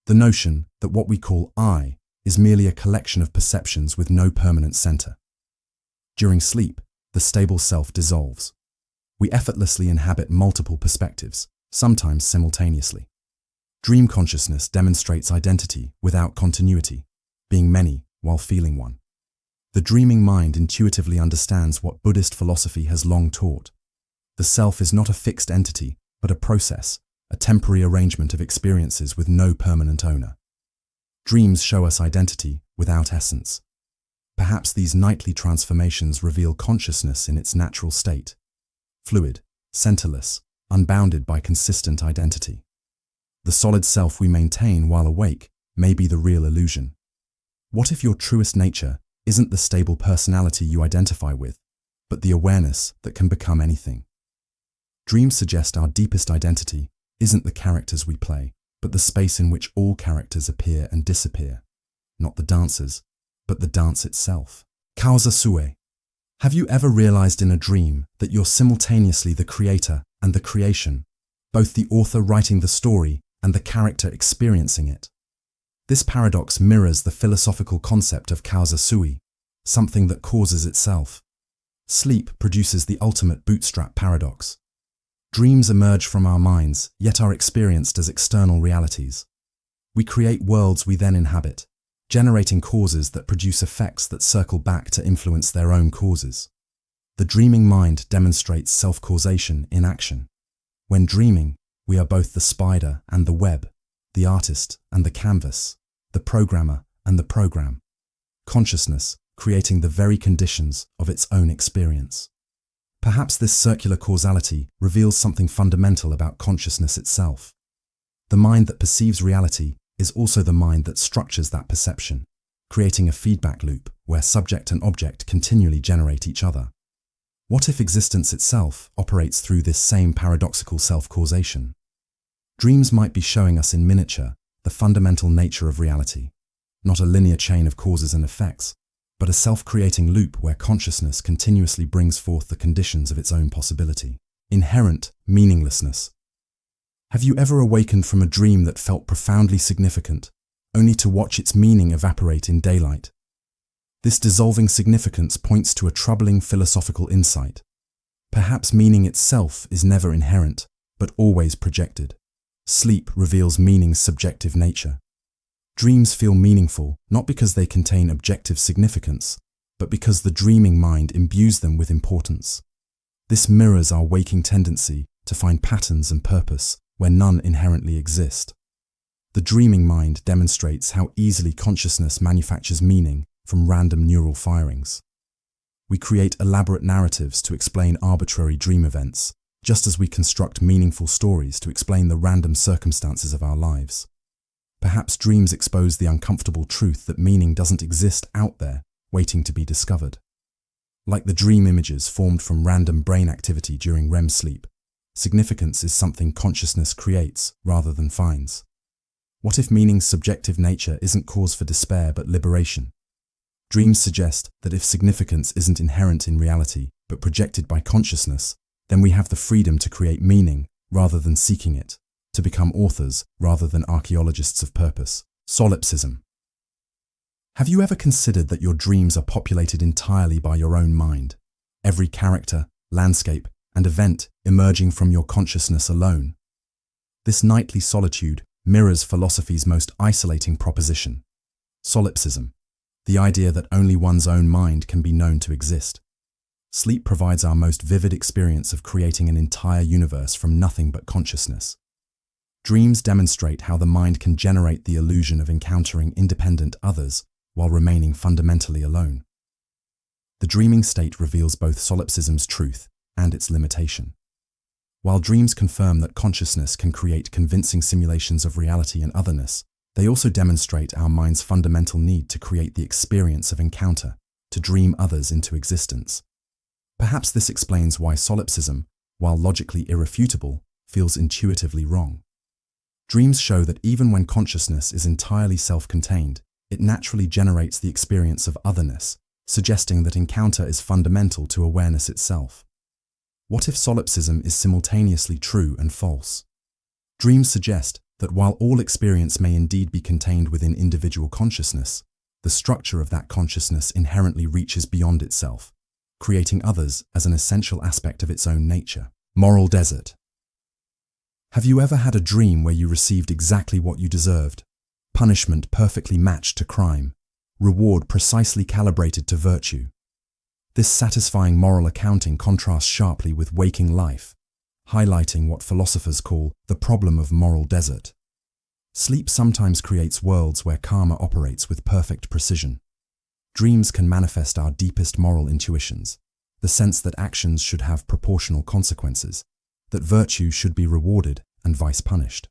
the notion that what we call I is merely a collection of perceptions with no permanent center. During sleep, the stable self dissolves. We effortlessly inhabit multiple perspectives, sometimes simultaneously. Dream consciousness demonstrates identity without continuity, being many while feeling one. The dreaming mind intuitively understands what Buddhist philosophy has long taught. The self is not a fixed entity, but a process, a temporary arrangement of experiences with no permanent owner. Dreams show us identity without essence. Perhaps these nightly transformations reveal consciousness in its natural state, fluid, centerless, unbounded by consistent identity. The solid self we maintain while awake may be the real illusion. What if your truest nature isn't the stable personality you identify with, but the awareness that can become anything? Dreams suggest our deepest identity isn't the characters we play, but the space in which all characters appear and disappear. Not the dancers, but the dance itself. Causa Sui. Have you ever realized in a dream that you're simultaneously the creator and the creation, both the author writing the story and the character experiencing it? This paradox mirrors the philosophical concept of Causa Sui, something that causes itself. Sleep produces the ultimate bootstrap paradox. Dreams emerge from our minds, yet are experienced as external realities. We create worlds we then inhabit, generating causes that produce effects that circle back to influence their own causes. The dreaming mind demonstrates self-causation in action. When dreaming, we are both the spider and the web, the artist and the canvas, the programmer and the program. Consciousness creating the very conditions of its own experience. Perhaps this circular causality reveals something fundamental about consciousness itself. The mind that perceives reality is also the mind that structures that perception, creating a feedback loop where subject and object continually generate each other. What if existence itself operates through this same paradoxical self-causation? Dreams might be showing us in miniature the fundamental nature of reality, not a linear chain of causes and effects, but a self-creating loop where consciousness continuously brings forth the conditions of its own possibility. Inherent meaninglessness. Have you ever awakened from a dream that felt profoundly significant, only to watch its meaning evaporate in daylight? This dissolving significance points to a troubling philosophical insight. Perhaps meaning itself is never inherent, but always projected. Sleep reveals meaning's subjective nature. Dreams feel meaningful not because they contain objective significance, but because the dreaming mind imbues them with importance. This mirrors our waking tendency to find patterns and purpose where none inherently exist. The dreaming mind demonstrates how easily consciousness manufactures meaning from random neural firings. We create elaborate narratives to explain arbitrary dream events, just as we construct meaningful stories to explain the random circumstances of our lives. Perhaps dreams expose the uncomfortable truth that meaning doesn't exist out there, waiting to be discovered. Like the dream images formed from random brain activity during REM sleep, significance is something consciousness creates rather than finds. What if meaning's subjective nature isn't cause for despair but liberation? Dreams suggest that if significance isn't inherent in reality but projected by consciousness, then we have the freedom to create meaning rather than seeking it, to become authors rather than archaeologists of purpose. Solipsism. Have you ever considered that your dreams are populated entirely by your own mind, every character, landscape, and event emerging from your consciousness alone? This nightly solitude mirrors philosophy's most isolating proposition, solipsism, the idea that only one's own mind can be known to exist. Sleep provides our most vivid experience of creating an entire universe from nothing but consciousness. Dreams demonstrate how the mind can generate the illusion of encountering independent others while remaining fundamentally alone. The dreaming state reveals both solipsism's truth and its limitation. While dreams confirm that consciousness can create convincing simulations of reality and otherness, they also demonstrate our mind's fundamental need to create the experience of encounter, to dream others into existence. Perhaps this explains why solipsism, while logically irrefutable, feels intuitively wrong. Dreams show that even when consciousness is entirely self-contained, it naturally generates the experience of otherness, suggesting that encounter is fundamental to awareness itself. What if solipsism is simultaneously true and false? Dreams suggest that while all experience may indeed be contained within individual consciousness, the structure of that consciousness inherently reaches beyond itself, creating others as an essential aspect of its own nature. Moral desert. Have you ever had a dream where you received exactly what you deserved? Punishment perfectly matched to crime, reward precisely calibrated to virtue. This satisfying moral accounting contrasts sharply with waking life, highlighting what philosophers call the problem of moral desert. Sleep sometimes creates worlds where karma operates with perfect precision. Dreams can manifest our deepest moral intuitions, the sense that actions should have proportional consequences, that virtue should be rewarded and vice punished.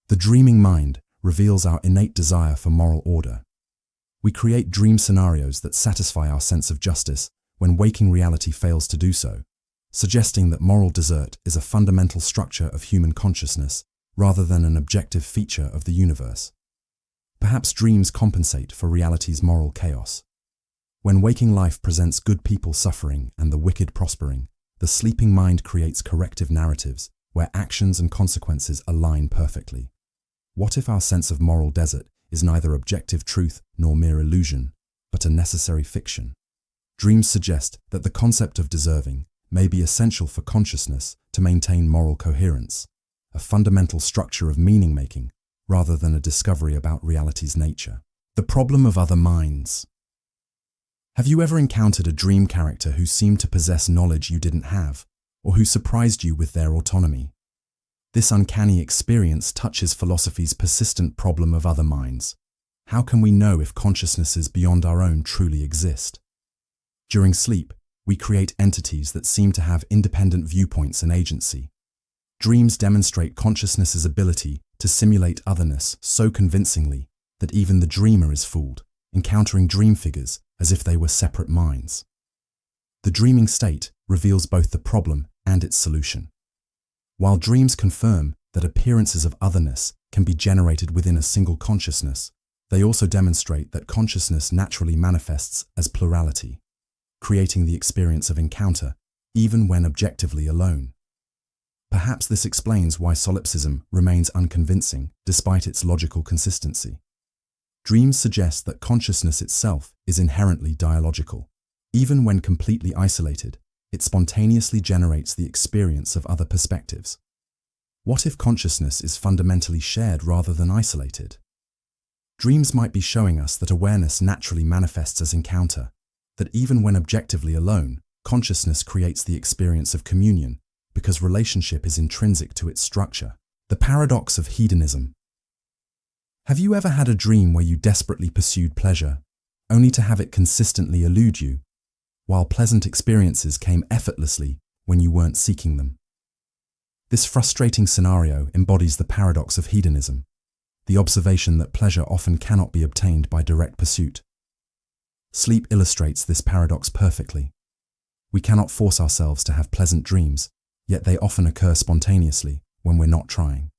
The dreaming mind reveals our innate desire for moral order. We create dream scenarios that satisfy our sense of justice when waking reality fails to do so, suggesting that moral desert is a fundamental structure of human consciousness rather than an objective feature of the universe. Perhaps dreams compensate for reality's moral chaos. When waking life presents good people suffering and the wicked prospering, the sleeping mind creates corrective narratives where actions and consequences align perfectly. What if our sense of moral desert is neither objective truth nor mere illusion, but a necessary fiction? Dreams suggest that the concept of deserving may be essential for consciousness to maintain moral coherence, a fundamental structure of meaning-making rather than a discovery about reality's nature. The problem of other minds. Have you ever encountered a dream character who seemed to possess knowledge you didn't have, or who surprised you with their autonomy? This uncanny experience touches philosophy's persistent problem of other minds. How can we know if consciousnesses beyond our own truly exist? During sleep, we create entities that seem to have independent viewpoints and agency. Dreams demonstrate consciousness's ability to simulate otherness so convincingly that even the dreamer is fooled, encountering dream figures as if they were separate minds. The dreaming state reveals both the problem and its solution. While dreams confirm that appearances of otherness can be generated within a single consciousness, they also demonstrate that consciousness naturally manifests as plurality, creating the experience of encounter even when objectively alone. Perhaps this explains why solipsism remains unconvincing despite its logical consistency. Dreams suggest that consciousness itself is inherently dialogical. Even when completely isolated, it spontaneously generates the experience of other perspectives. What if consciousness is fundamentally shared rather than isolated? Dreams might be showing us that awareness naturally manifests as encounter, that even when objectively alone, consciousness creates the experience of communion because relationship is intrinsic to its structure. The paradox of hedonism. Have you ever had a dream where you desperately pursued pleasure, only to have it consistently elude you, while pleasant experiences came effortlessly when you weren't seeking them? This frustrating scenario embodies the paradox of hedonism, the observation that pleasure often cannot be obtained by direct pursuit. Sleep illustrates this paradox perfectly. We cannot force ourselves to have pleasant dreams, yet they often occur spontaneously when we're not trying.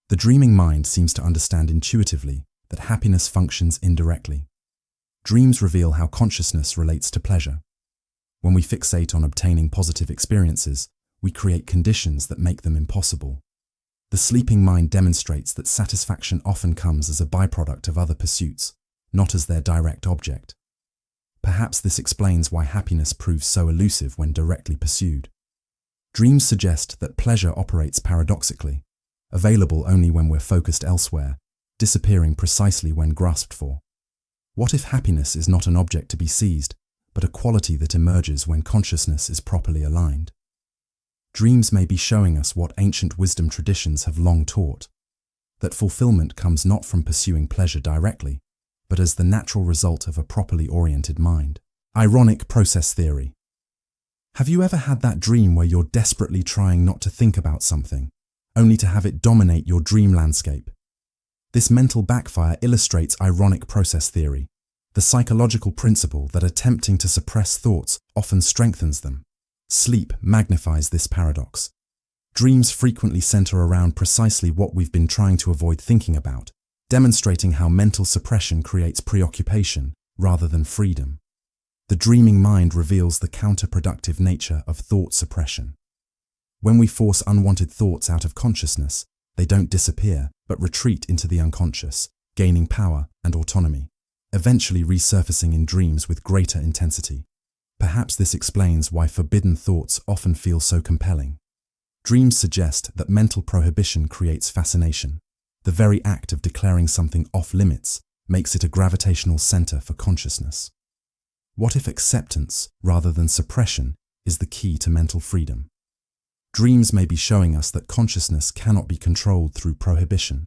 The dreaming mind seems to understand intuitively that happiness functions indirectly. Dreams reveal how consciousness relates to pleasure. When we fixate on obtaining positive experiences, we create conditions that make them impossible. The sleeping mind demonstrates that satisfaction often comes as a byproduct of other pursuits, not as their direct object. Perhaps this explains why happiness proves so elusive when directly pursued. Dreams suggest that pleasure operates paradoxically, available only when we're focused elsewhere, disappearing precisely when grasped for. What if happiness is not an object to be seized, but a quality that emerges when consciousness is properly aligned? Dreams may be showing us what ancient wisdom traditions have long taught, that fulfillment comes not from pursuing pleasure directly, but as the natural result of a properly oriented mind. Ironic process theory. Have you ever had that dream where you're desperately trying not to think about something, only to have it dominate your dream landscape? This mental backfire illustrates ironic process theory, the psychological principle that attempting to suppress thoughts often strengthens them. Sleep magnifies this paradox. Dreams frequently center around precisely what we've been trying to avoid thinking about, demonstrating how mental suppression creates preoccupation rather than freedom. The dreaming mind reveals the counterproductive nature of thought suppression. When we force unwanted thoughts out of consciousness, they don't disappear, but retreat into the unconscious, gaining power and autonomy, eventually resurfacing in dreams with greater intensity. Perhaps this explains why forbidden thoughts often feel so compelling. Dreams suggest that mental prohibition creates fascination. The very act of declaring something off-limits makes it a gravitational center for consciousness. What if acceptance, rather than suppression, is the key to mental freedom? Dreams may be showing us that consciousness cannot be controlled through prohibition,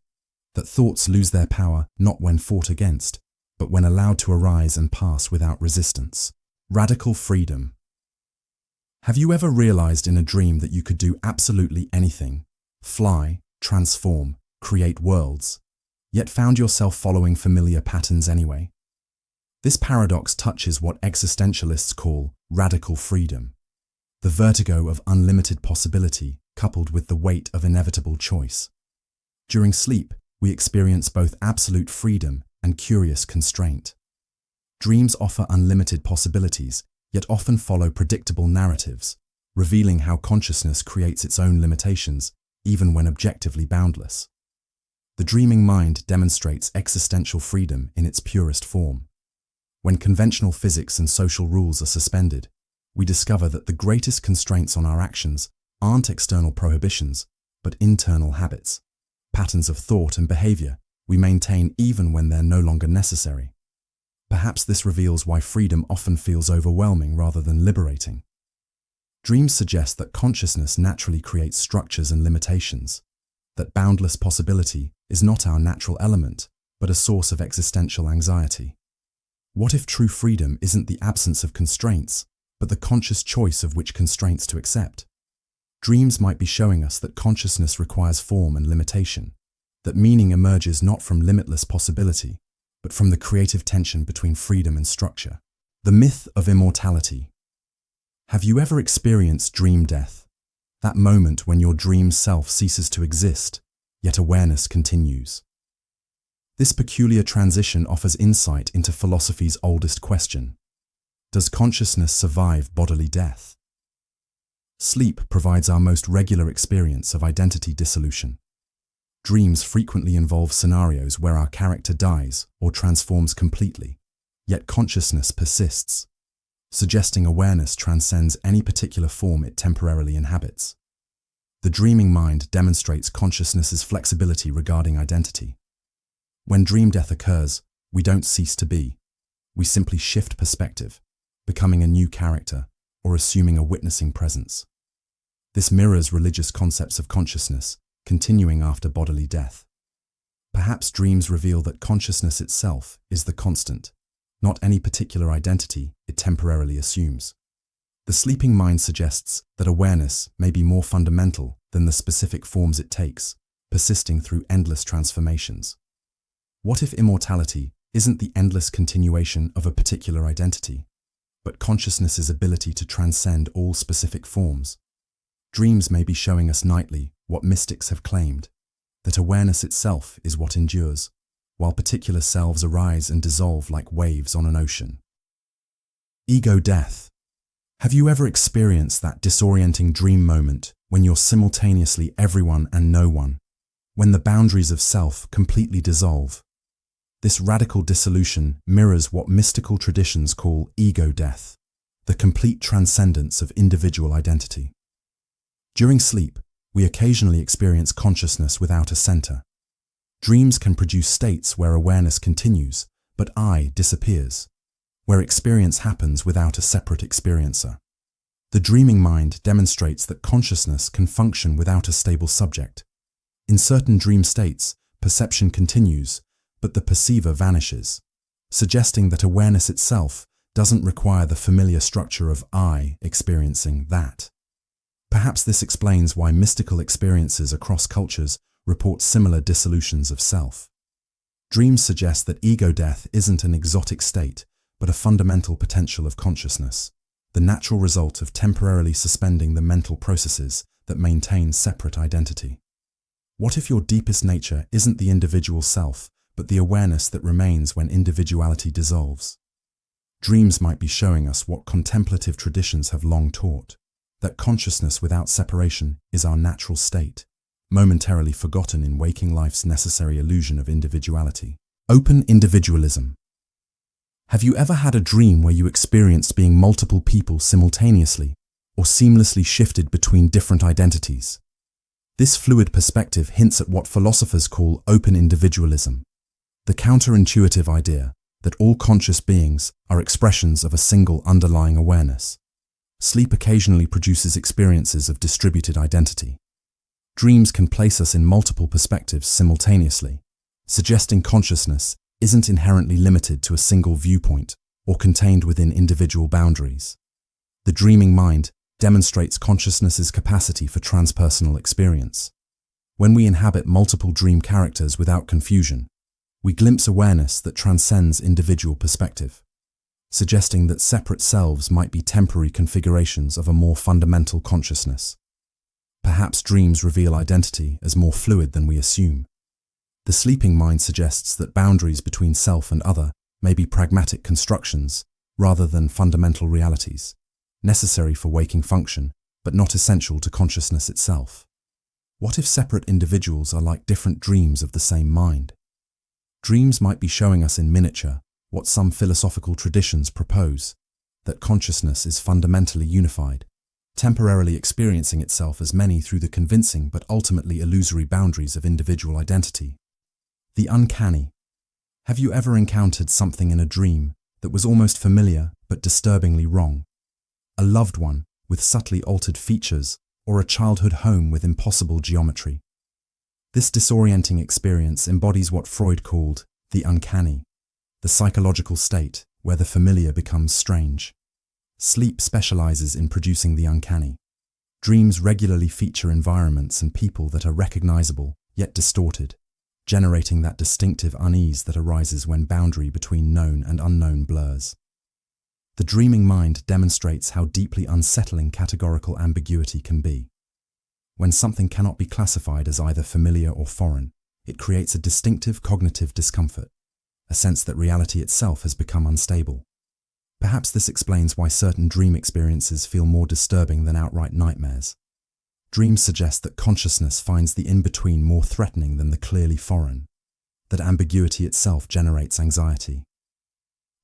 that thoughts lose their power not when fought against, but when allowed to arise and pass without resistance. Radical freedom. Have you ever realized in a dream that you could do absolutely anything, fly, transform, create worlds, yet found yourself following familiar patterns anyway? This paradox touches what existentialists call radical freedom, the vertigo of unlimited possibility coupled with the weight of inevitable choice. During sleep, we experience both absolute freedom and curious constraint. Dreams offer unlimited possibilities, yet often follow predictable narratives, revealing how consciousness creates its own limitations, even when objectively boundless. The dreaming mind demonstrates existential freedom in its purest form. When conventional physics and social rules are suspended, we discover that the greatest constraints on our actions aren't external prohibitions, but internal habits, patterns of thought and behavior we maintain even when they're no longer necessary. Perhaps this reveals why freedom often feels overwhelming rather than liberating. Dreams suggest that consciousness naturally creates structures and limitations, that boundless possibility is not our natural element, but a source of existential anxiety. What if true freedom isn't the absence of constraints, but the conscious choice of which constraints to accept? Dreams might be showing us that consciousness requires form and limitation, that meaning emerges not from limitless possibility, but from the creative tension between freedom and structure. The myth of immortality. Have you ever experienced dream death? That moment when your dream self ceases to exist, yet awareness continues. This peculiar transition offers insight into philosophy's oldest question: does consciousness survive bodily death? Sleep provides our most regular experience of identity dissolution. Dreams frequently involve scenarios where our character dies or transforms completely, yet consciousness persists, suggesting awareness transcends any particular form it temporarily inhabits. The dreaming mind demonstrates consciousness's flexibility regarding identity. When dream death occurs, we don't cease to be. We simply shift perspective, becoming a new character or assuming a witnessing presence. This mirrors religious concepts of consciousness continuing after bodily death. Perhaps dreams reveal that consciousness itself is the constant, not any particular identity it temporarily assumes. The sleeping mind suggests that awareness may be more fundamental than the specific forms it takes, persisting through endless transformations. What if immortality isn't the endless continuation of a particular identity, but consciousness's ability to transcend all specific forms? Dreams may be showing us nightly what mystics have claimed, that awareness itself is what endures, while particular selves arise and dissolve like waves on an ocean. Ego death. Have you ever experienced that disorienting dream moment when you're simultaneously everyone and no one, when the boundaries of self completely dissolve? This radical dissolution mirrors what mystical traditions call ego death, the complete transcendence of individual identity. During sleep, we occasionally experience consciousness without a center. Dreams can produce states where awareness continues, but I disappears, where experience happens without a separate experiencer. The dreaming mind demonstrates that consciousness can function without a stable subject. In certain dream states, perception continues, but the perceiver vanishes, suggesting that awareness itself doesn't require the familiar structure of I experiencing that. Perhaps this explains why mystical experiences across cultures report similar dissolutions of self. Dreams suggest that ego death isn't an exotic state, but a fundamental potential of consciousness, the natural result of temporarily suspending the mental processes that maintain separate identity. What if your deepest nature isn't the individual self, but the awareness that remains when individuality dissolves? Dreams might be showing us what contemplative traditions have long taught, that consciousness without separation is our natural state, momentarily forgotten in waking life's necessary illusion of individuality. Open individualism. Have you ever had a dream where you experienced being multiple people simultaneously, or seamlessly shifted between different identities? This fluid perspective hints at what philosophers call open individualism, the counterintuitive idea that all conscious beings are expressions of a single underlying awareness. Sleep occasionally produces experiences of distributed identity. Dreams can place us in multiple perspectives simultaneously, suggesting consciousness isn't inherently limited to a single viewpoint or contained within individual boundaries. The dreaming mind demonstrates consciousness's capacity for transpersonal experience. When we inhabit multiple dream characters without confusion, we glimpse awareness that transcends individual perspective, suggesting that separate selves might be temporary configurations of a more fundamental consciousness. Perhaps dreams reveal identity as more fluid than we assume. The sleeping mind suggests that boundaries between self and other may be pragmatic constructions rather than fundamental realities, necessary for waking function, but not essential to consciousness itself. What if separate individuals are like different dreams of the same mind? Dreams might be showing us in miniature what some philosophical traditions propose, that consciousness is fundamentally unified, temporarily experiencing itself as many through the convincing but ultimately illusory boundaries of individual identity. The uncanny. Have you ever encountered something in a dream that was almost familiar but disturbingly wrong? A loved one with subtly altered features, or a childhood home with impossible geometry? This disorienting experience embodies what Freud called the uncanny, the psychological state where the familiar becomes strange. Sleep specializes in producing the uncanny. Dreams regularly feature environments and people that are recognizable yet distorted, generating that distinctive unease that arises when boundary between known and unknown blurs. The dreaming mind demonstrates how deeply unsettling categorical ambiguity can be. When something cannot be classified as either familiar or foreign, it creates a distinctive cognitive discomfort, a sense that reality itself has become unstable. Perhaps this explains why certain dream experiences feel more disturbing than outright nightmares. Dreams suggest that consciousness finds the in-between more threatening than the clearly foreign, that ambiguity itself generates anxiety.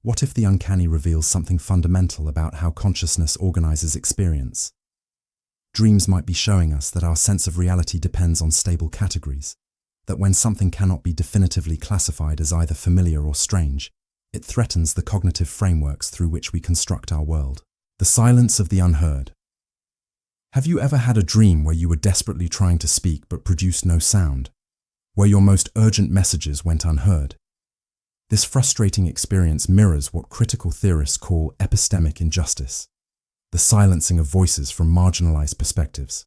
What if the uncanny reveals something fundamental about how consciousness organizes experience? Dreams might be showing us that our sense of reality depends on stable categories, that when something cannot be definitively classified as either familiar or strange, it threatens the cognitive frameworks through which we construct our world. The silence of the unheard. Have you ever had a dream where you were desperately trying to speak but produced no sound? Where your most urgent messages went unheard? This frustrating experience mirrors what critical theorists call epistemic injustice, the silencing of voices from marginalized perspectives.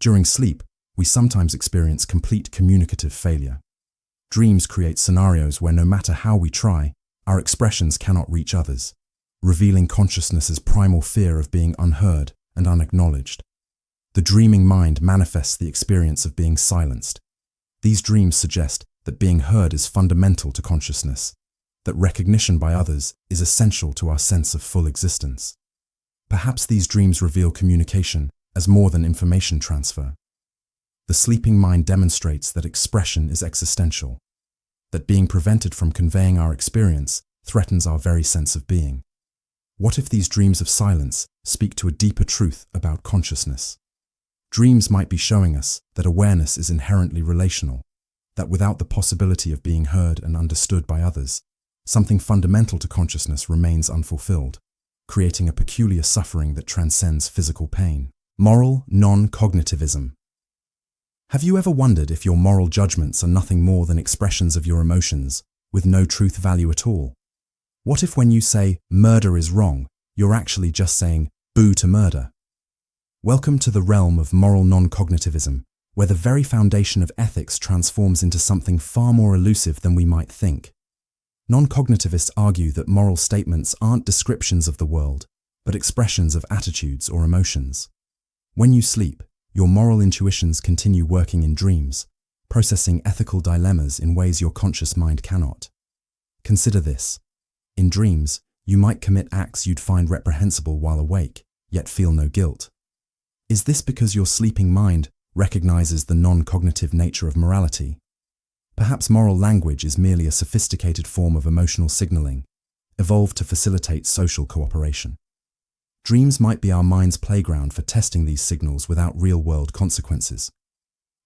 During sleep, we sometimes experience complete communicative failure. Dreams create scenarios where no matter how we try, our expressions cannot reach others, revealing consciousness's primal fear of being unheard and unacknowledged. The dreaming mind manifests the experience of being silenced. These dreams suggest that being heard is fundamental to consciousness, that recognition by others is essential to our sense of full existence. Perhaps these dreams reveal communication as more than information transfer. The sleeping mind demonstrates that expression is existential, that being prevented from conveying our experience threatens our very sense of being. What if these dreams of silence speak to a deeper truth about consciousness? Dreams might be showing us that awareness is inherently relational, that without the possibility of being heard and understood by others, something fundamental to consciousness remains unfulfilled, creating a peculiar suffering that transcends physical pain. Moral non-cognitivism. Have you ever wondered if your moral judgments are nothing more than expressions of your emotions, with no truth value at all? What if when you say, murder is wrong, you're actually just saying, boo to murder? Welcome to the realm of moral non-cognitivism, where the very foundation of ethics transforms into something far more elusive than we might think. Non-cognitivists argue that moral statements aren't descriptions of the world, but expressions of attitudes or emotions. When you sleep, your moral intuitions continue working in dreams, processing ethical dilemmas in ways your conscious mind cannot. Consider this. In dreams, you might commit acts you'd find reprehensible while awake, yet feel no guilt. Is this because your sleeping mind recognizes the non-cognitive nature of morality? Perhaps moral language is merely a sophisticated form of emotional signaling, evolved to facilitate social cooperation. Dreams might be our mind's playground for testing these signals without real-world consequences.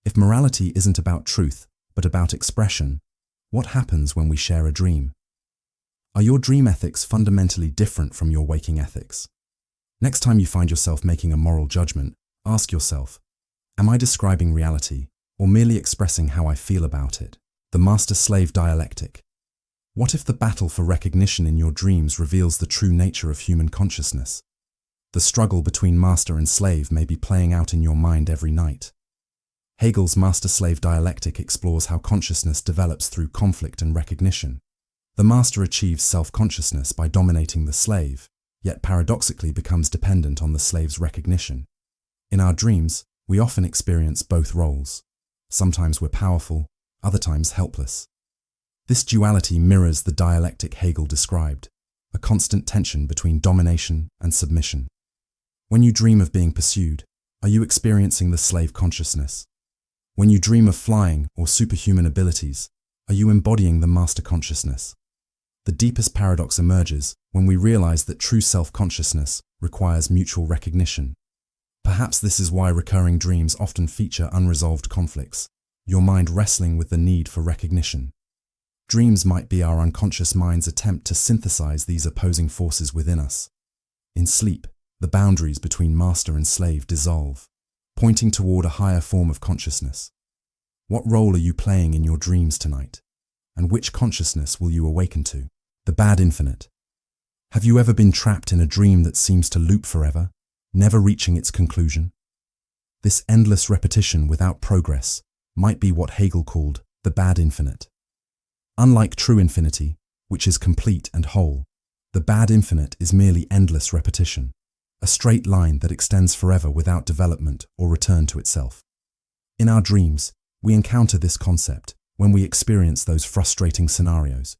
If morality isn't about truth, but about expression, what happens when we share a dream? Are your dream ethics fundamentally different from your waking ethics? Next time you find yourself making a moral judgment, ask yourself, am I describing reality, or merely expressing how I feel about it? The master-slave dialectic. What if the battle for recognition in your dreams reveals the true nature of human consciousness? The struggle between master and slave may be playing out in your mind every night. Hegel's master-slave dialectic explores how consciousness develops through conflict and recognition. The master achieves self-consciousness by dominating the slave, yet paradoxically becomes dependent on the slave's recognition. In our dreams, we often experience both roles. Sometimes we're powerful, other times helpless. This duality mirrors the dialectic Hegel described, a constant tension between domination and submission. When you dream of being pursued, are you experiencing the slave consciousness? When you dream of flying or superhuman abilities, are you embodying the master consciousness? The deepest paradox emerges when we realize that true self-consciousness requires mutual recognition. Perhaps this is why recurring dreams often feature unresolved conflicts, your mind wrestling with the need for recognition. Dreams might be our unconscious mind's attempt to synthesize these opposing forces within us. In sleep, the boundaries between master and slave dissolve, pointing toward a higher form of consciousness. What role are you playing in your dreams tonight? And which consciousness will you awaken to? The bad infinite. Have you ever been trapped in a dream that seems to loop forever, never reaching its conclusion? This endless repetition without progress might be what Hegel called the bad infinite. Unlike true infinity, which is complete and whole, the bad infinite is merely endless repetition, a straight line that extends forever without development or return to itself. In our dreams, we encounter this concept when we experience those frustrating scenarios,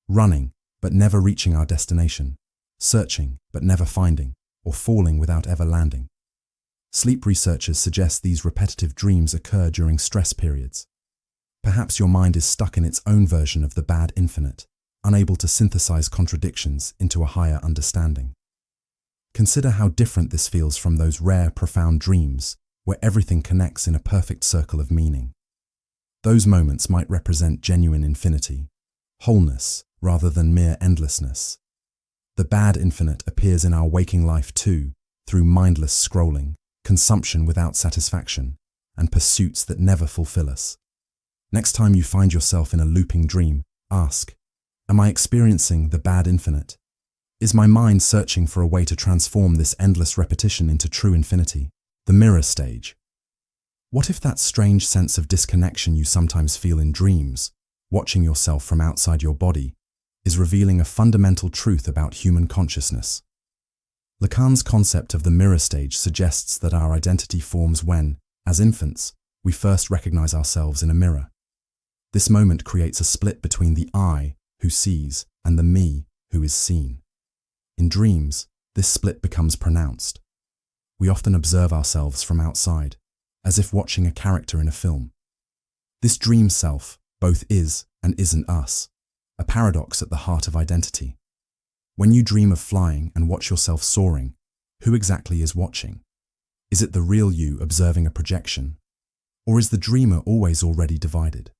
running but never reaching our destination, searching but never finding, or falling without ever landing. Sleep researchers suggest these repetitive dreams occur during stress periods. Perhaps your mind is stuck in its own version of the bad infinite, unable to synthesize contradictions into a higher understanding. Consider how different this feels from those rare, profound dreams where everything connects in a perfect circle of meaning. Those moments might represent genuine infinity, wholeness, rather than mere endlessness. The bad infinite appears in our waking life too, through mindless scrolling, consumption without satisfaction, and pursuits that never fulfill us. Next time you find yourself in a looping dream, ask, am I experiencing the bad infinite? Is my mind searching for a way to transform this endless repetition into true infinity? The mirror stage. What if that strange sense of disconnection you sometimes feel in dreams, watching yourself from outside your body, is revealing a fundamental truth about human consciousness? Lacan's concept of the mirror stage suggests that our identity forms when, as infants, we first recognize ourselves in a mirror. This moment creates a split between the I, who sees, and the me, who is seen. In dreams, this split becomes pronounced. We often observe ourselves from outside, as if watching a character in a film. This dream self both is and isn't us, a paradox at the heart of identity. When you dream of flying and watch yourself soaring, who exactly is watching? Is it the real you observing a projection? Or is the dreamer always already divided?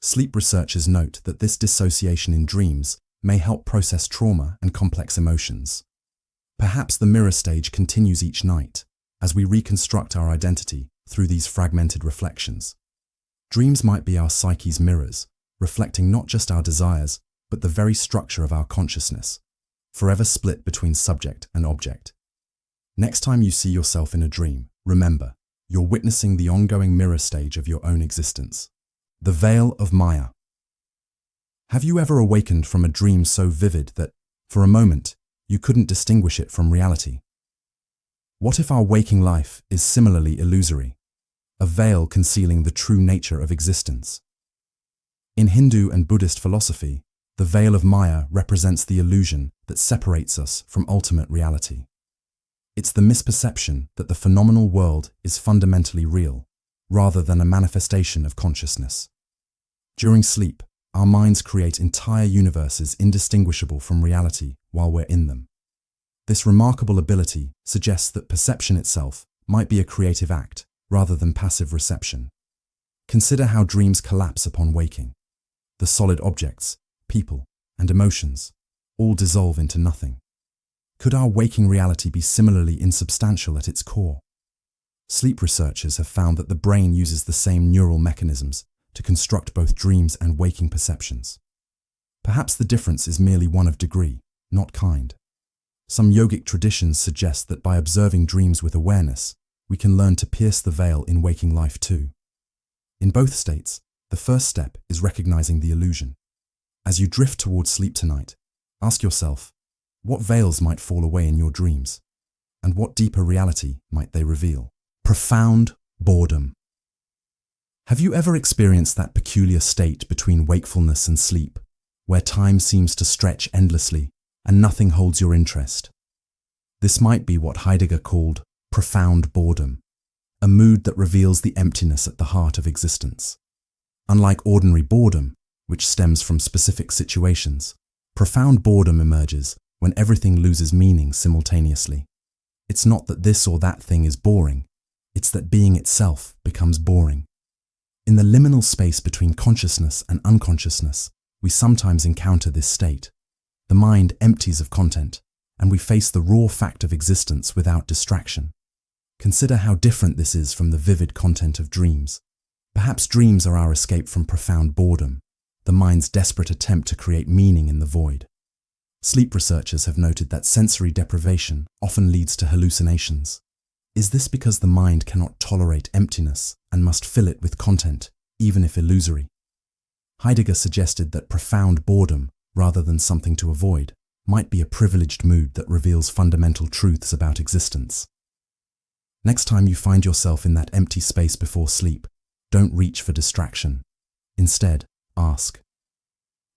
Sleep researchers note that this dissociation in dreams may help process trauma and complex emotions. Perhaps the mirror stage continues each night, as we reconstruct our identity through these fragmented reflections. Dreams might be our psyche's mirrors, reflecting not just our desires, but the very structure of our consciousness, forever split between subject and object. Next time you see yourself in a dream, remember, you're witnessing the ongoing mirror stage of your own existence. The veil of Maya. Have you ever awakened from a dream so vivid that, for a moment, you couldn't distinguish it from reality? What if our waking life is similarly illusory, a veil concealing the true nature of existence? In Hindu and Buddhist philosophy, the veil of Maya represents the illusion that separates us from ultimate reality. It's the misperception that the phenomenal world is fundamentally real, rather than a manifestation of consciousness. During sleep, our minds create entire universes indistinguishable from reality while we're in them. This remarkable ability suggests that perception itself might be a creative act rather than passive reception. Consider how dreams collapse upon waking. The solid objects, people, and emotions all dissolve into nothing. Could our waking reality be similarly insubstantial at its core? Sleep researchers have found that the brain uses the same neural mechanisms to construct both dreams and waking perceptions. Perhaps the difference is merely one of degree, not kind. Some yogic traditions suggest that by observing dreams with awareness, we can learn to pierce the veil in waking life too. In both states, the first step is recognizing the illusion. As you drift towards sleep tonight, ask yourself, what veils might fall away in your dreams? And what deeper reality might they reveal? Profound boredom. Have you ever experienced that peculiar state between wakefulness and sleep, where time seems to stretch endlessly and nothing holds your interest? This might be what Heidegger called profound boredom, a mood that reveals the emptiness at the heart of existence. Unlike ordinary boredom, which stems from specific situations, Profound boredom emerges when everything loses meaning simultaneously. It's not that this or that thing is boring, it's that being itself becomes boring. In the liminal space between consciousness and unconsciousness, we sometimes encounter this state. The mind empties of content, and we face the raw fact of existence without distraction. Consider how different this is from the vivid content of dreams. Perhaps dreams are our escape from profound boredom, the mind's desperate attempt to create meaning in the void. Sleep researchers have noted that sensory deprivation often leads to hallucinations. Is this because the mind cannot tolerate emptiness and must fill it with content, even if illusory? Heidegger suggested that profound boredom, rather than something to avoid, might be a privileged mood that reveals fundamental truths about existence. Next time you find yourself in that empty space before sleep, don't reach for distraction. Instead, ask,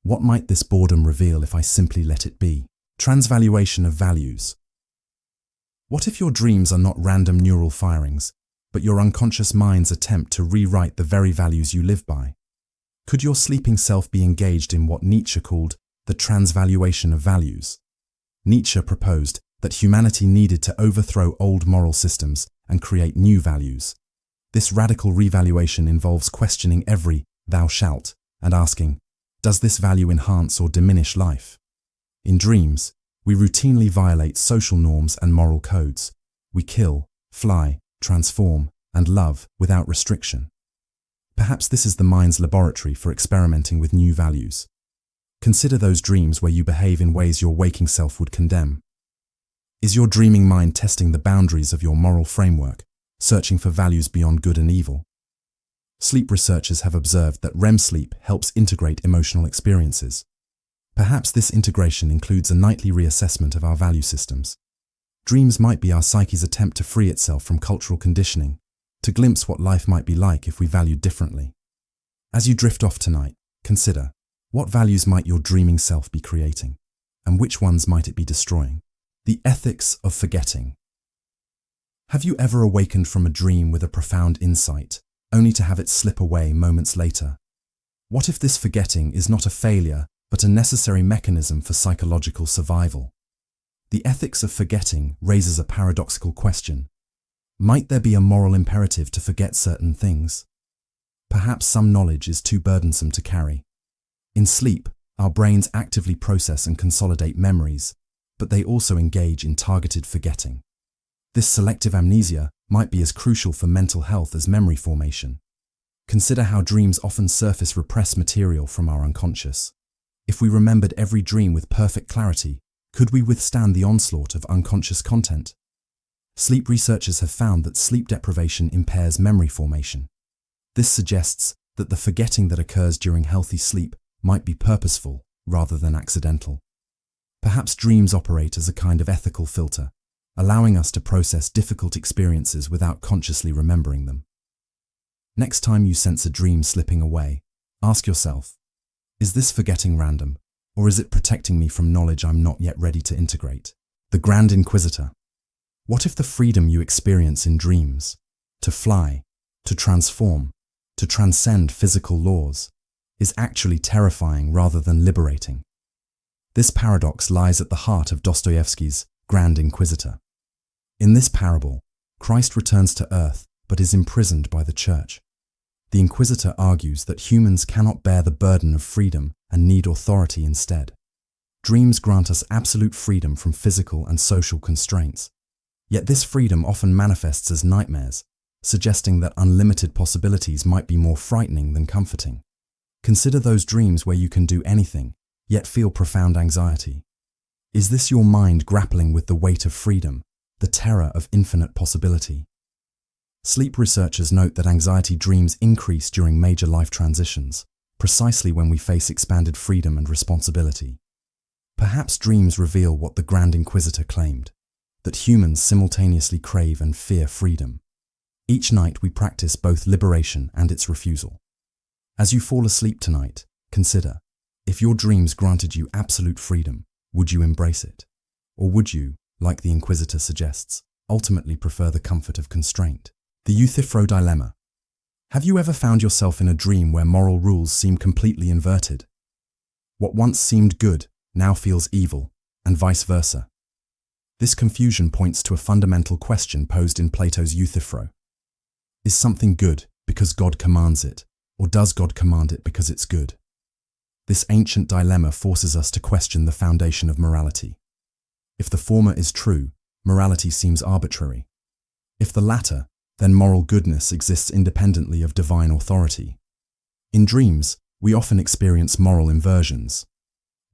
what might this boredom reveal if I simply let it be? Transvaluation of values. What if your dreams are not random neural firings, but your unconscious mind's attempt to rewrite the very values you live by? Could your sleeping self be engaged in what Nietzsche called the transvaluation of values? Nietzsche proposed that humanity needed to overthrow old moral systems and create new values. This radical revaluation involves questioning every "thou shalt" and asking, does this value enhance or diminish life? In dreams, we routinely violate social norms and moral codes. We kill, fly, transform, and love without restriction. Perhaps this is the mind's laboratory for experimenting with new values. Consider those dreams where you behave in ways your waking self would condemn. Is your dreaming mind testing the boundaries of your moral framework, searching for values beyond good and evil? Sleep researchers have observed that REM sleep helps integrate emotional experiences. Perhaps this integration includes a nightly reassessment of our value systems. Dreams might be our psyche's attempt to free itself from cultural conditioning, to glimpse what life might be like if we valued differently. As you drift off tonight, consider, what values might your dreaming self be creating, and which ones might it be destroying? The ethics of forgetting. Have you ever awakened from a dream with a profound insight, only to have it slip away moments later? What if this forgetting is not a failure, but a necessary mechanism for psychological survival? The ethics of forgetting raises a paradoxical question. Might there be a moral imperative to forget certain things? Perhaps some knowledge is too burdensome to carry. In sleep, our brains actively process and consolidate memories, but they also engage in targeted forgetting. This selective amnesia might be as crucial for mental health as memory formation. Consider how dreams often surface repressed material from our unconscious. If we remembered every dream with perfect clarity, could we withstand the onslaught of unconscious content? Sleep researchers have found that sleep deprivation impairs memory formation. This suggests that the forgetting that occurs during healthy sleep might be purposeful rather than accidental. Perhaps dreams operate as a kind of ethical filter, allowing us to process difficult experiences without consciously remembering them. Next time you sense a dream slipping away, ask yourself, is this forgetting random, or is it protecting me from knowledge I'm not yet ready to integrate? The Grand Inquisitor. What if the freedom you experience in dreams, to fly, to transform, to transcend physical laws, is actually terrifying rather than liberating? This paradox lies at the heart of Dostoevsky's Grand Inquisitor. In this parable, Christ returns to earth but is imprisoned by the church. The Inquisitor argues that humans cannot bear the burden of freedom and need authority instead. Dreams grant us absolute freedom from physical and social constraints. Yet this freedom often manifests as nightmares, suggesting that unlimited possibilities might be more frightening than comforting. Consider those dreams where you can do anything, yet feel profound anxiety. Is this your mind grappling with the weight of freedom, the terror of infinite possibility? Sleep researchers note that anxiety dreams increase during major life transitions, precisely when we face expanded freedom and responsibility. Perhaps dreams reveal what the Grand Inquisitor claimed, that humans simultaneously crave and fear freedom. Each night we practice both liberation and its refusal. As you fall asleep tonight, consider, if your dreams granted you absolute freedom, would you embrace it? Or would you, like the Inquisitor suggests, ultimately prefer the comfort of constraint? The Euthyphro Dilemma. Have you ever found yourself in a dream where moral rules seem completely inverted? What once seemed good now feels evil, and vice versa. This confusion points to a fundamental question posed in Plato's Euthyphro. Is something good because God commands it, or does God command it because it's good? This ancient dilemma forces us to question the foundation of morality. If the former is true, morality seems arbitrary. If the latter, then moral goodness exists independently of divine authority. In dreams, we often experience moral inversions.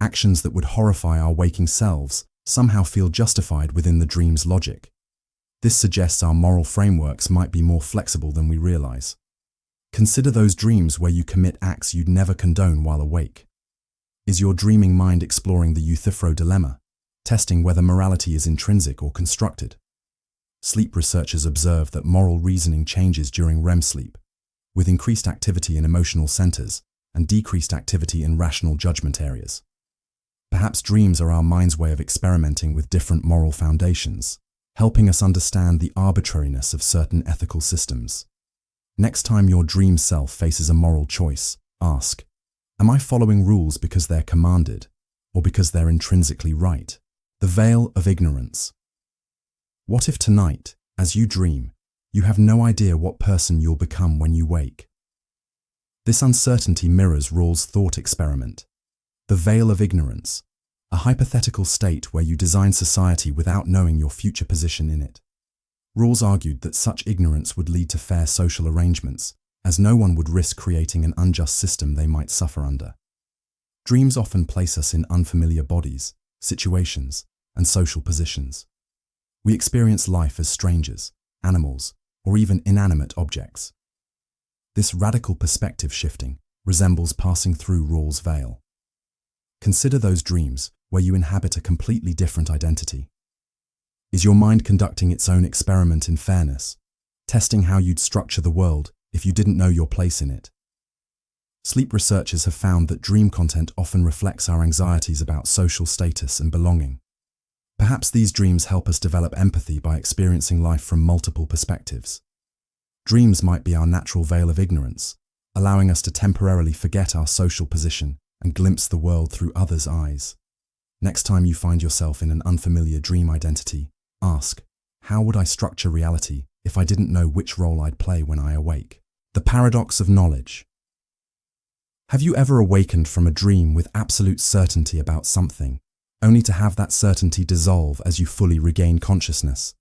Actions that would horrify our waking selves somehow feel justified within the dream's logic. This suggests our moral frameworks might be more flexible than we realize. Consider those dreams where you commit acts you'd never condone while awake. Is your dreaming mind exploring the Euthyphro Dilemma, testing whether morality is intrinsic or constructed? Sleep researchers observe that moral reasoning changes during REM sleep, with increased activity in emotional centers and decreased activity in rational judgment areas. Perhaps dreams are our mind's way of experimenting with different moral foundations, helping us understand the arbitrariness of certain ethical systems. Next time your dream self faces a moral choice, ask, am I following rules because they're commanded, or because they're intrinsically right? The veil of ignorance. What if tonight, as you dream, you have no idea what person you'll become when you wake? This uncertainty mirrors Rawls' thought experiment, the veil of ignorance, a hypothetical state where you design society without knowing your future position in it. Rawls argued that such ignorance would lead to fair social arrangements, as no one would risk creating an unjust system they might suffer under. Dreams often place us in unfamiliar bodies, situations, and social positions. We experience life as strangers, animals, or even inanimate objects. This radical perspective shifting resembles passing through Rawls' veil. Consider those dreams where you inhabit a completely different identity. Is your mind conducting its own experiment in fairness, testing how you'd structure the world if you didn't know your place in it? Sleep researchers have found that dream content often reflects our anxieties about social status and belonging. Perhaps these dreams help us develop empathy by experiencing life from multiple perspectives. Dreams might be our natural veil of ignorance, allowing us to temporarily forget our social position and glimpse the world through others' eyes. Next time you find yourself in an unfamiliar dream identity, ask, how would I structure reality if I didn't know which role I'd play when I awake? The paradox of knowledge. Have you ever awakened from a dream with absolute certainty about something, only to have that certainty dissolve as you fully regain consciousness?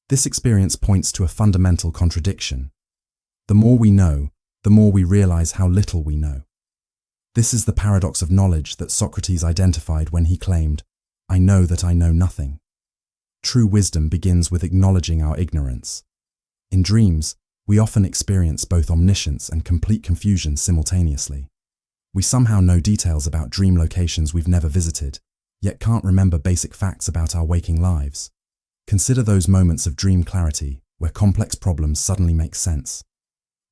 This experience points to a fundamental contradiction. The more we know, the more we realize how little we know. This is the paradox of knowledge that Socrates identified when he claimed, I know that I know nothing. True wisdom begins with acknowledging our ignorance. In dreams, we often experience both omniscience and complete confusion simultaneously. We somehow know details about dream locations we've never visited, yet can't remember basic facts about our waking lives. Consider those moments of dream clarity where complex problems suddenly make sense.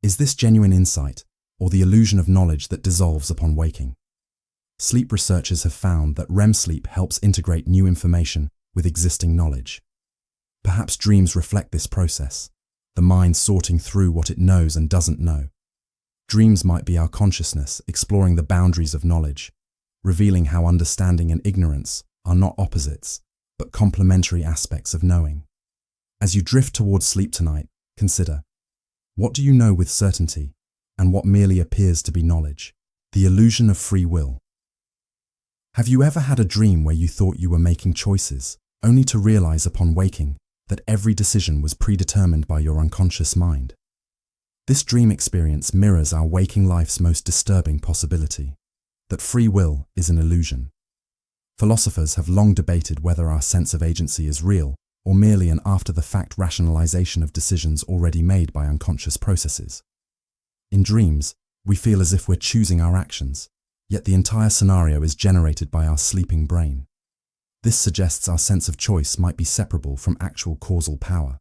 Is this genuine insight, or the illusion of knowledge that dissolves upon waking? Sleep researchers have found that REM sleep helps integrate new information with existing knowledge. Perhaps dreams reflect this process, the mind sorting through what it knows and doesn't know. Dreams might be our consciousness exploring the boundaries of knowledge, revealing how understanding and ignorance are not opposites, but complementary aspects of knowing. As you drift towards sleep tonight, consider, what do you know with certainty, and what merely appears to be knowledge? The illusion of free will. Have you ever had a dream where you thought you were making choices, only to realize upon waking that every decision was predetermined by your unconscious mind? This dream experience mirrors our waking life's most disturbing possibility, that free will is an illusion. Philosophers have long debated whether our sense of agency is real or merely an after-the-fact rationalization of decisions already made by unconscious processes. In dreams, we feel as if we're choosing our actions, yet the entire scenario is generated by our sleeping brain. This suggests our sense of choice might be separable from actual causal power.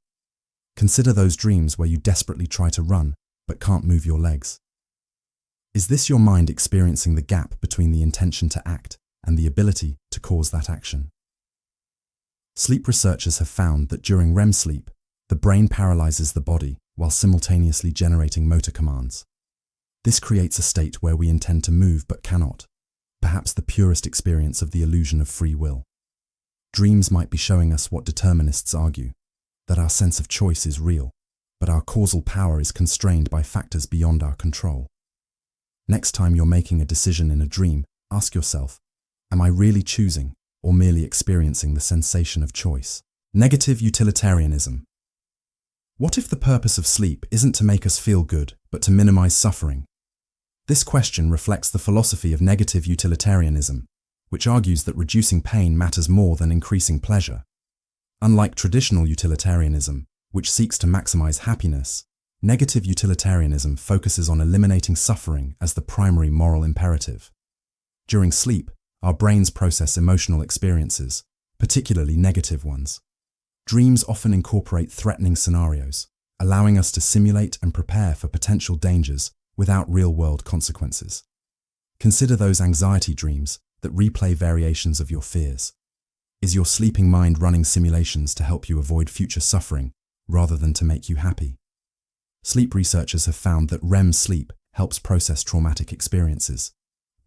Consider those dreams where you desperately try to run but can't move your legs. Is this your mind experiencing the gap between the intention to act and the ability to cause that action? Sleep researchers have found that during REM sleep, the brain paralyzes the body while simultaneously generating motor commands. This creates a state where we intend to move but cannot, perhaps the purest experience of the illusion of free will. Dreams might be showing us what determinists argue, that our sense of choice is real, but our causal power is constrained by factors beyond our control. Next time you're making a decision in a dream, ask yourself, am I really choosing or merely experiencing the sensation of choice? Negative utilitarianism. What if the purpose of sleep isn't to make us feel good, but to minimize suffering? This question reflects the philosophy of negative utilitarianism, which argues that reducing pain matters more than increasing pleasure. Unlike traditional utilitarianism, which seeks to maximize happiness, negative utilitarianism focuses on eliminating suffering as the primary moral imperative. During sleep, our brains process emotional experiences, particularly negative ones. Dreams often incorporate threatening scenarios, allowing us to simulate and prepare for potential dangers without real-world consequences. Consider those anxiety dreams that replay variations of your fears. Is your sleeping mind running simulations to help you avoid future suffering rather than to make you happy? Sleep researchers have found that REM sleep helps process traumatic experiences.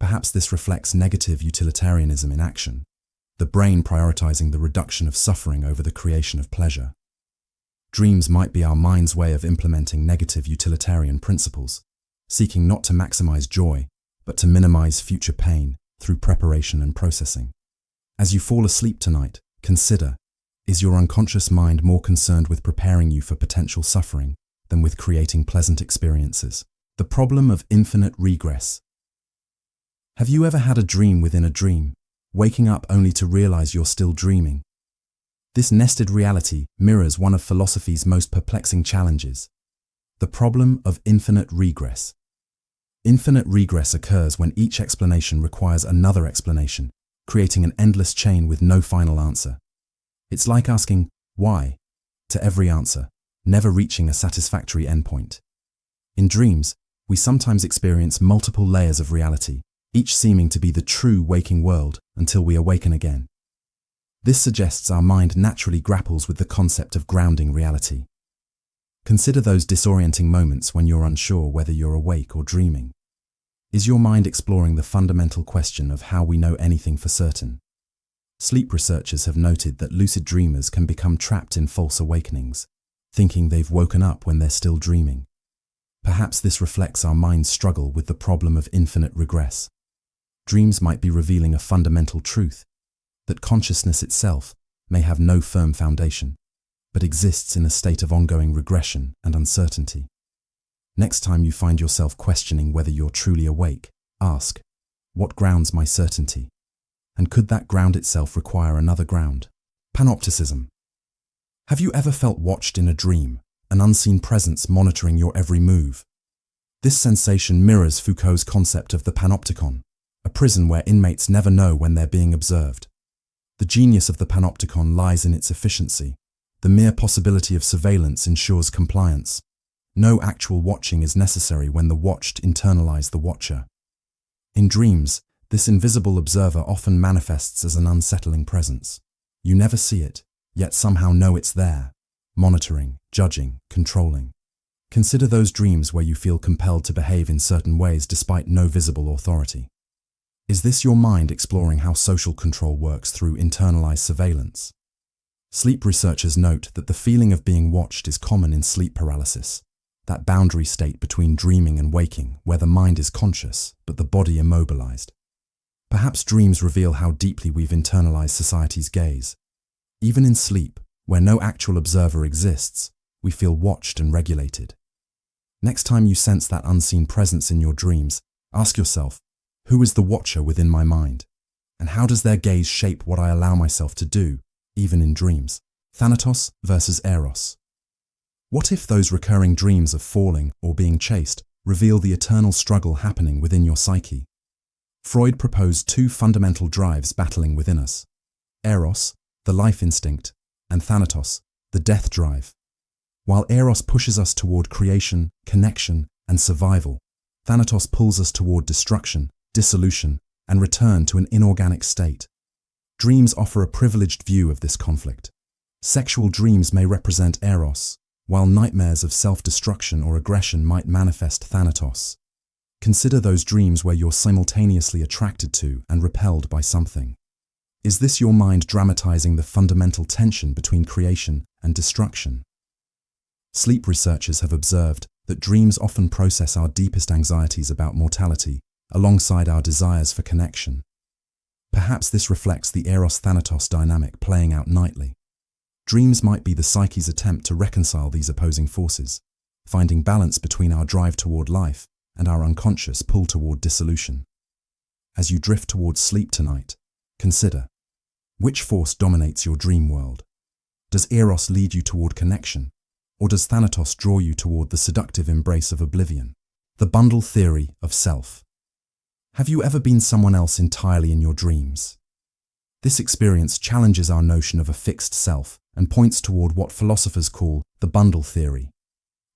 Perhaps this reflects negative utilitarianism in action, the brain prioritizing the reduction of suffering over the creation of pleasure. Dreams might be our mind's way of implementing negative utilitarian principles, seeking not to maximize joy, but to minimize future pain through preparation and processing. As you fall asleep tonight, consider, is your unconscious mind more concerned with preparing you for potential suffering than with creating pleasant experiences? The problem of infinite regress. Have you ever had a dream within a dream, waking up only to realize you're still dreaming? This nested reality mirrors one of philosophy's most perplexing challenges, the problem of infinite regress. Infinite regress occurs when each explanation requires another explanation, creating an endless chain with no final answer. It's like asking, why, to every answer, never reaching a satisfactory endpoint. In dreams, we sometimes experience multiple layers of reality, each seeming to be the true waking world until we awaken again. This suggests our mind naturally grapples with the concept of grounding reality. Consider those disorienting moments when you're unsure whether you're awake or dreaming. Is your mind exploring the fundamental question of how we know anything for certain? Sleep researchers have noted that lucid dreamers can become trapped in false awakenings, thinking they've woken up when they're still dreaming. Perhaps this reflects our mind's struggle with the problem of infinite regress. Dreams might be revealing a fundamental truth, that consciousness itself may have no firm foundation, but exists in a state of ongoing regression and uncertainty. Next time you find yourself questioning whether you're truly awake, ask, what grounds my certainty? And could that ground itself require another ground? Panopticism. Have you ever felt watched in a dream, an unseen presence monitoring your every move? This sensation mirrors Foucault's concept of the panopticon, a prison where inmates never know when they're being observed. The genius of the panopticon lies in its efficiency. The mere possibility of surveillance ensures compliance. No actual watching is necessary when the watched internalize the watcher. In dreams, this invisible observer often manifests as an unsettling presence. You never see it, yet somehow know it's there, monitoring, judging, controlling. Consider those dreams where you feel compelled to behave in certain ways despite no visible authority. Is this your mind exploring how social control works through internalized surveillance? Sleep researchers note that the feeling of being watched is common in sleep paralysis, that boundary state between dreaming and waking where the mind is conscious but the body immobilized. Perhaps dreams reveal how deeply we've internalized society's gaze. Even in sleep, where no actual observer exists, we feel watched and regulated. Next time you sense that unseen presence in your dreams, ask yourself, who is the watcher within my mind? And how does their gaze shape what I allow myself to do, even in dreams? Thanatos versus Eros. What if those recurring dreams of falling or being chased reveal the eternal struggle happening within your psyche? Freud proposed two fundamental drives battling within us: Eros, the life instinct, and Thanatos, the death drive. While Eros pushes us toward creation, connection, and survival, Thanatos pulls us toward destruction, dissolution, and return to an inorganic state. Dreams offer a privileged view of this conflict. Sexual dreams may represent Eros, while nightmares of self-destruction or aggression might manifest Thanatos. Consider those dreams where you're simultaneously attracted to and repelled by something. Is this your mind dramatizing the fundamental tension between creation and destruction? Sleep researchers have observed that dreams often process our deepest anxieties about mortality alongside our desires for connection. Perhaps this reflects the Eros-Thanatos dynamic playing out nightly. Dreams might be the psyche's attempt to reconcile these opposing forces, finding balance between our drive toward life and our unconscious pull toward dissolution. As you drift towards sleep tonight, consider, which force dominates your dream world? Does Eros lead you toward connection, or does Thanatos draw you toward the seductive embrace of oblivion? The bundle theory of self. Have you ever been someone else entirely in your dreams? This experience challenges our notion of a fixed self and points toward what philosophers call the bundle theory,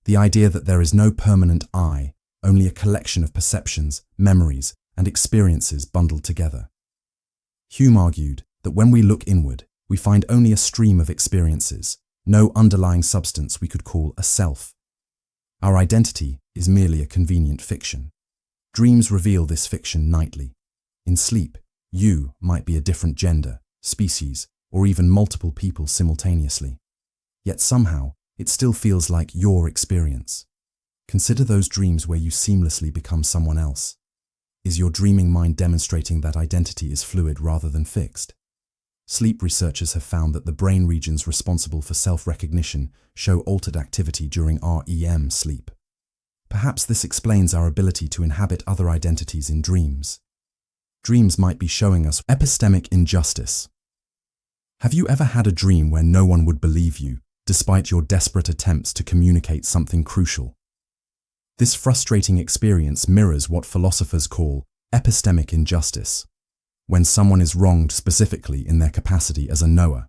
the idea that there is no permanent I, only a collection of perceptions, memories, and experiences bundled together. Hume argued that when we look inward, we find only a stream of experiences, no underlying substance we could call a self. Our identity is merely a convenient fiction. Dreams reveal this fiction nightly. In sleep, you might be a different gender, species, or even multiple people simultaneously. Yet somehow, it still feels like your experience. Consider those dreams where you seamlessly become someone else. Is your dreaming mind demonstrating that identity is fluid rather than fixed? Sleep researchers have found that the brain regions responsible for self-recognition show altered activity during REM sleep. Perhaps this explains our ability to inhabit other identities in dreams. Dreams might be showing us epistemic injustice. Have you ever had a dream where no one would believe you, despite your desperate attempts to communicate something crucial? This frustrating experience mirrors what philosophers call epistemic injustice, when someone is wronged specifically in their capacity as a knower.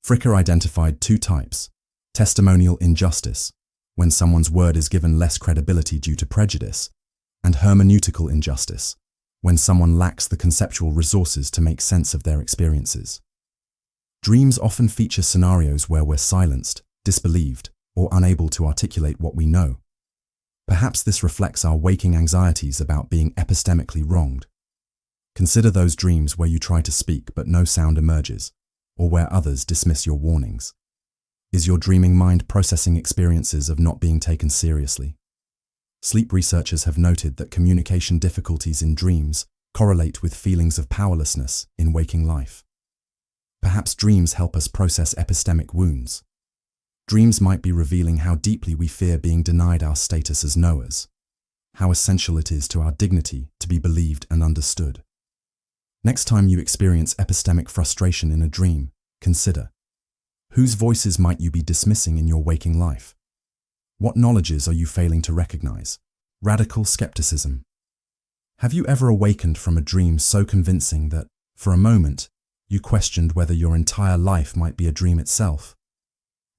Fricker identified two types: testimonial injustice, when someone's word is given less credibility due to prejudice, and hermeneutical injustice, when someone lacks the conceptual resources to make sense of their experiences. Dreams often feature scenarios where we're silenced, disbelieved, or unable to articulate what we know. Perhaps this reflects our waking anxieties about being epistemically wronged. Consider those dreams where you try to speak but no sound emerges, or where others dismiss your warnings. Is your dreaming mind processing experiences of not being taken seriously? Sleep researchers have noted that communication difficulties in dreams correlate with feelings of powerlessness in waking life. Perhaps dreams help us process epistemic wounds. Dreams might be revealing how deeply we fear being denied our status as knowers, how essential it is to our dignity to be believed and understood. Next time you experience epistemic frustration in a dream, consider, whose voices might you be dismissing in your waking life? What knowledges are you failing to recognize? Radical skepticism. Have you ever awakened from a dream so convincing that, for a moment, you questioned whether your entire life might be a dream itself?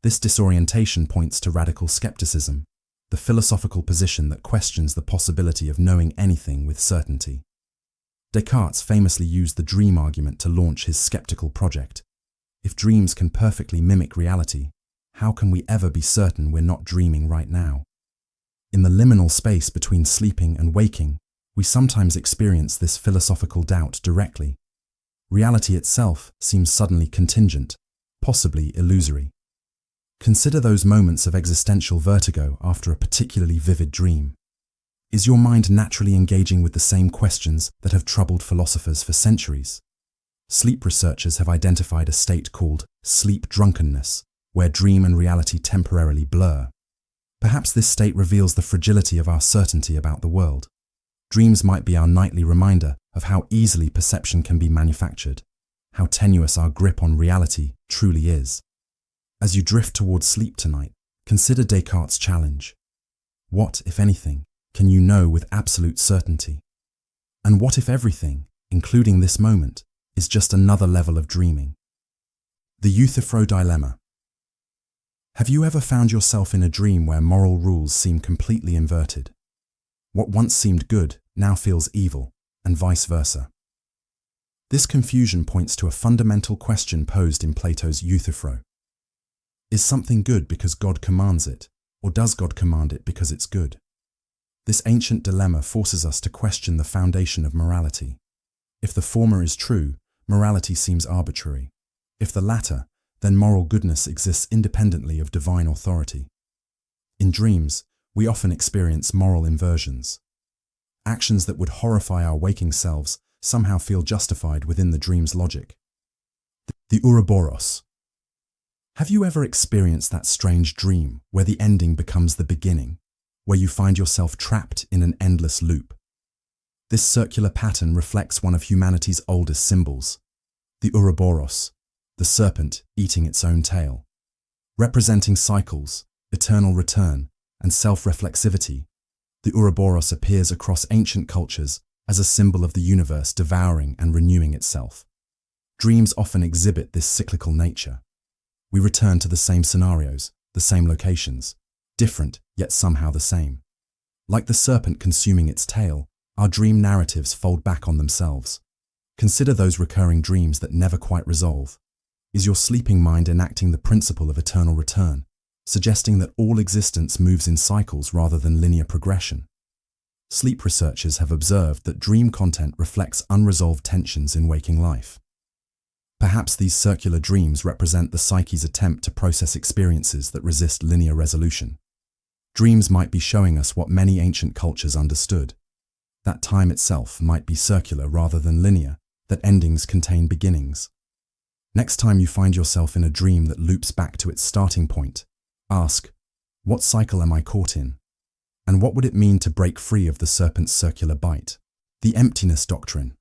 This disorientation points to radical skepticism, the philosophical position that questions the possibility of knowing anything with certainty. Descartes famously used the dream argument to launch his skeptical project. If dreams can perfectly mimic reality, how can we ever be certain we're not dreaming right now? In the liminal space between sleeping and waking, we sometimes experience this philosophical doubt directly. Reality itself seems suddenly contingent, possibly illusory. Consider those moments of existential vertigo after a particularly vivid dream. Is your mind naturally engaging with the same questions that have troubled philosophers for centuries? Sleep researchers have identified a state called sleep drunkenness, where dream and reality temporarily blur. Perhaps this state reveals the fragility of our certainty about the world. Dreams might be our nightly reminder of how easily perception can be manufactured, how tenuous our grip on reality truly is. As you drift towards sleep tonight, consider Descartes' challenge. What, if anything, can you know with absolute certainty? And what if everything, including this moment, is just another level of dreaming? The Euthyphro Dilemma. Have you ever found yourself in a dream where moral rules seem completely inverted? What once seemed good now feels evil, and vice versa. This confusion points to a fundamental question posed in Plato's Euthyphro. Is something good because God commands it, or does God command it because it's good? This ancient dilemma forces us to question the foundation of morality. If the former is true, morality seems arbitrary. If the latter, then moral goodness exists independently of divine authority. In dreams, we often experience moral inversions. Actions that would horrify our waking selves somehow feel justified within the dream's logic. The Ouroboros. Have you ever experienced that strange dream where the ending becomes the beginning, where you find yourself trapped in an endless loop? This circular pattern reflects one of humanity's oldest symbols, the Ouroboros, the serpent eating its own tail. Representing cycles, eternal return, and self-reflexivity, the Ouroboros appears across ancient cultures as a symbol of the universe devouring and renewing itself. Dreams often exhibit this cyclical nature. We return to the same scenarios, the same locations, different yet somehow the same. Like the serpent consuming its tail, our dream narratives fold back on themselves. Consider those recurring dreams that never quite resolve. Is your sleeping mind enacting the principle of eternal return, suggesting that all existence moves in cycles rather than linear progression? Sleep researchers have observed that dream content reflects unresolved tensions in waking life. Perhaps these circular dreams represent the psyche's attempt to process experiences that resist linear resolution. Dreams might be showing us what many ancient cultures understood. That time itself might be circular rather than linear, that endings contain beginnings. Next time you find yourself in a dream that loops back to its starting point, ask, what cycle am I caught in? And what would it mean to break free of the serpent's circular bite? The Emptiness Doctrine.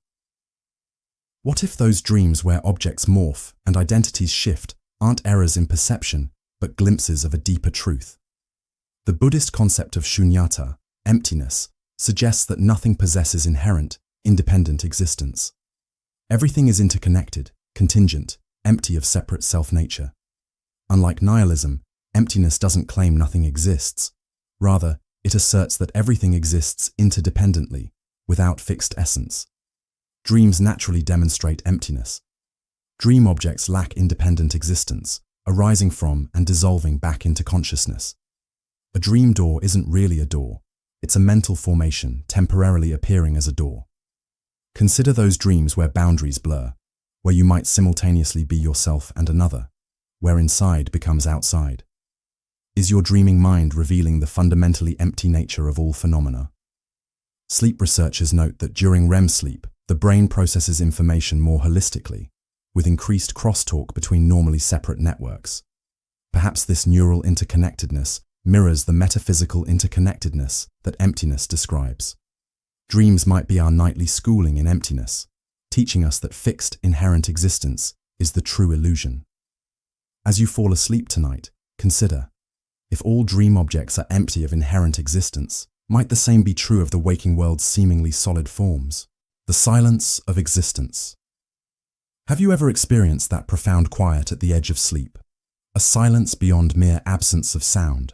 What if those dreams where objects morph and identities shift aren't errors in perception, but glimpses of a deeper truth? The Buddhist concept of shunyata, emptiness, suggests that nothing possesses inherent, independent existence. Everything is interconnected, contingent, empty of separate self-nature. Unlike nihilism, emptiness doesn't claim nothing exists. Rather, it asserts that everything exists interdependently, without fixed essence. Dreams naturally demonstrate emptiness. Dream objects lack independent existence, arising from and dissolving back into consciousness. A dream door isn't really a door. It's a mental formation temporarily appearing as a door. Consider those dreams where boundaries blur, where you might simultaneously be yourself and another, where inside becomes outside. Is your dreaming mind revealing the fundamentally empty nature of all phenomena? Sleep researchers note that during REM sleep, the brain processes information more holistically, with increased crosstalk between normally separate networks. Perhaps this neural interconnectedness mirrors the metaphysical interconnectedness that emptiness describes. Dreams might be our nightly schooling in emptiness, teaching us that fixed, inherent existence is the true illusion. As you fall asleep tonight, consider, if all dream objects are empty of inherent existence, might the same be true of the waking world's seemingly solid forms? The silence of existence. Have you ever experienced that profound quiet at the edge of sleep? A silence beyond mere absence of sound.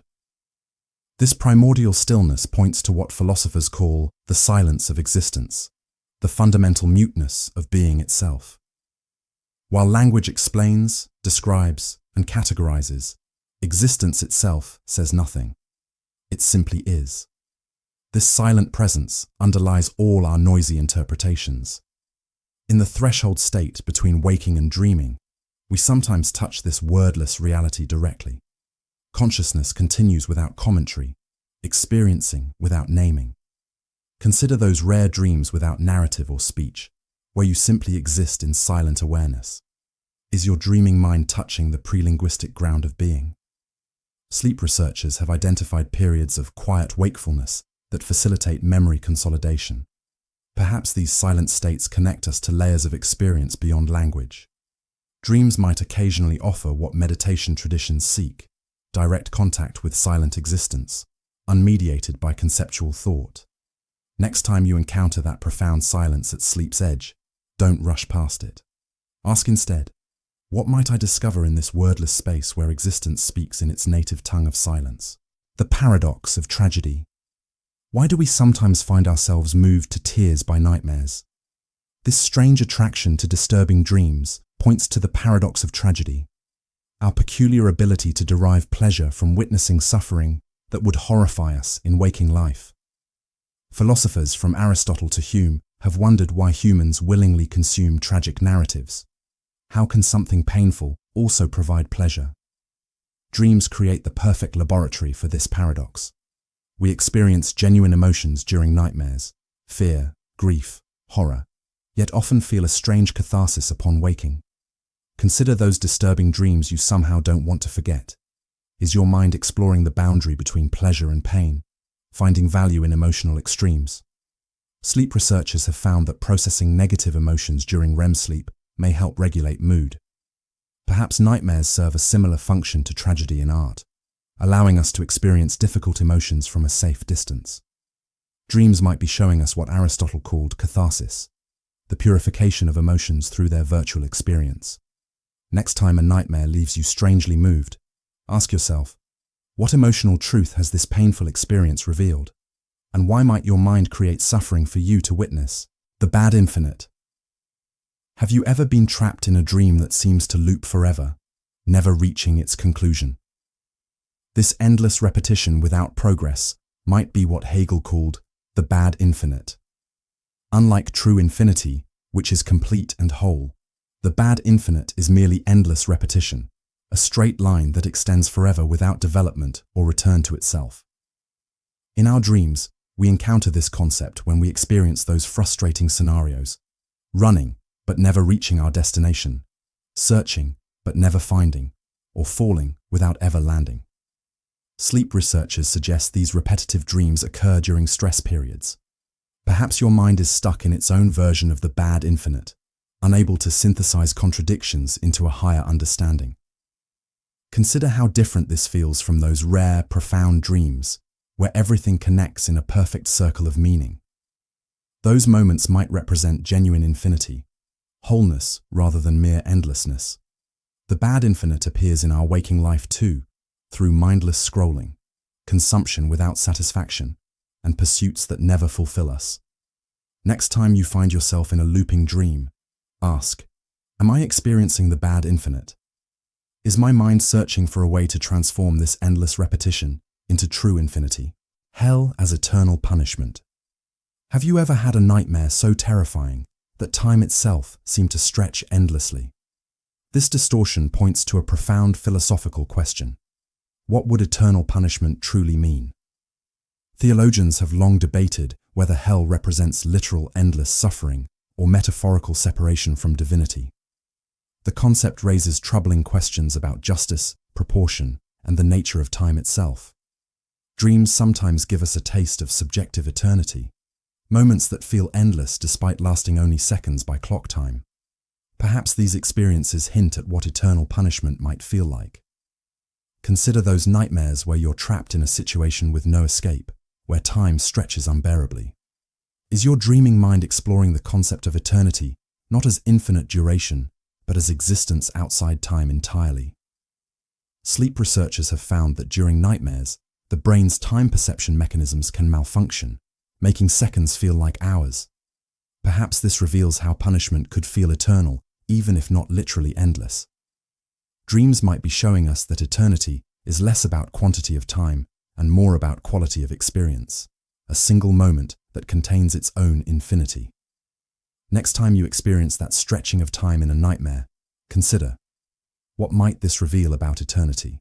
This primordial stillness points to what philosophers call the silence of existence, the fundamental muteness of being itself. While language explains, describes, and categorizes, existence itself says nothing. It simply is. This silent presence underlies all our noisy interpretations. In the threshold state between waking and dreaming, we sometimes touch this wordless reality directly. Consciousness continues without commentary, experiencing without naming. Consider those rare dreams without narrative or speech, where you simply exist in silent awareness. Is your dreaming mind touching the pre-linguistic ground of being? Sleep researchers have identified periods of quiet wakefulness that facilitate memory consolidation. Perhaps these silent states connect us to layers of experience beyond language. Dreams might occasionally offer what meditation traditions seek, direct contact with silent existence, unmediated by conceptual thought. Next time you encounter that profound silence at sleep's edge, don't rush past it. Ask instead, what might I discover in this wordless space where existence speaks in its native tongue of silence? The paradox of tragedy. Why do we sometimes find ourselves moved to tears by nightmares? This strange attraction to disturbing dreams points to the paradox of tragedy, our peculiar ability to derive pleasure from witnessing suffering that would horrify us in waking life. Philosophers from Aristotle to Hume have wondered why humans willingly consume tragic narratives. How can something painful also provide pleasure? Dreams create the perfect laboratory for this paradox. We experience genuine emotions during nightmares, fear, grief, horror, yet often feel a strange catharsis upon waking. Consider those disturbing dreams you somehow don't want to forget. Is your mind exploring the boundary between pleasure and pain, finding value in emotional extremes? Sleep researchers have found that processing negative emotions during REM sleep may help regulate mood. Perhaps nightmares serve a similar function to tragedy in art, allowing us to experience difficult emotions from a safe distance. Dreams might be showing us what Aristotle called catharsis, the purification of emotions through their virtual experience. Next time a nightmare leaves you strangely moved, ask yourself, what emotional truth has this painful experience revealed? And why might your mind create suffering for you to witness? The bad infinite. Have you ever been trapped in a dream that seems to loop forever, never reaching its conclusion? This endless repetition without progress might be what Hegel called the bad infinite. Unlike true infinity, which is complete and whole, the bad infinite is merely endless repetition, a straight line that extends forever without development or return to itself. In our dreams, we encounter this concept when we experience those frustrating scenarios, running but never reaching our destination, searching but never finding, or falling without ever landing. Sleep researchers suggest these repetitive dreams occur during stress periods. Perhaps your mind is stuck in its own version of the bad infinite, unable to synthesize contradictions into a higher understanding. Consider how different this feels from those rare, profound dreams, where everything connects in a perfect circle of meaning. Those moments might represent genuine infinity, wholeness rather than mere endlessness. The bad infinite appears in our waking life too, through mindless scrolling, consumption without satisfaction, and pursuits that never fulfill us. Next time you find yourself in a looping dream, ask, am I experiencing the bad infinite? Is my mind searching for a way to transform this endless repetition into true infinity? Hell as eternal punishment. Have you ever had a nightmare so terrifying that time itself seemed to stretch endlessly? This distortion points to a profound philosophical question. What would eternal punishment truly mean? Theologians have long debated whether hell represents literal endless suffering or metaphorical separation from divinity. The concept raises troubling questions about justice, proportion, and the nature of time itself. Dreams sometimes give us a taste of subjective eternity, moments that feel endless despite lasting only seconds by clock time. Perhaps these experiences hint at what eternal punishment might feel like. Consider those nightmares where you're trapped in a situation with no escape, where time stretches unbearably. Is your dreaming mind exploring the concept of eternity, not as infinite duration, but as existence outside time entirely? Sleep researchers have found that during nightmares, the brain's time perception mechanisms can malfunction, making seconds feel like hours. Perhaps this reveals how punishment could feel eternal, even if not literally endless. Dreams might be showing us that eternity is less about quantity of time and more about quality of experience, a single moment that contains its own infinity. Next time you experience that stretching of time in a nightmare, consider, what might this reveal about eternity?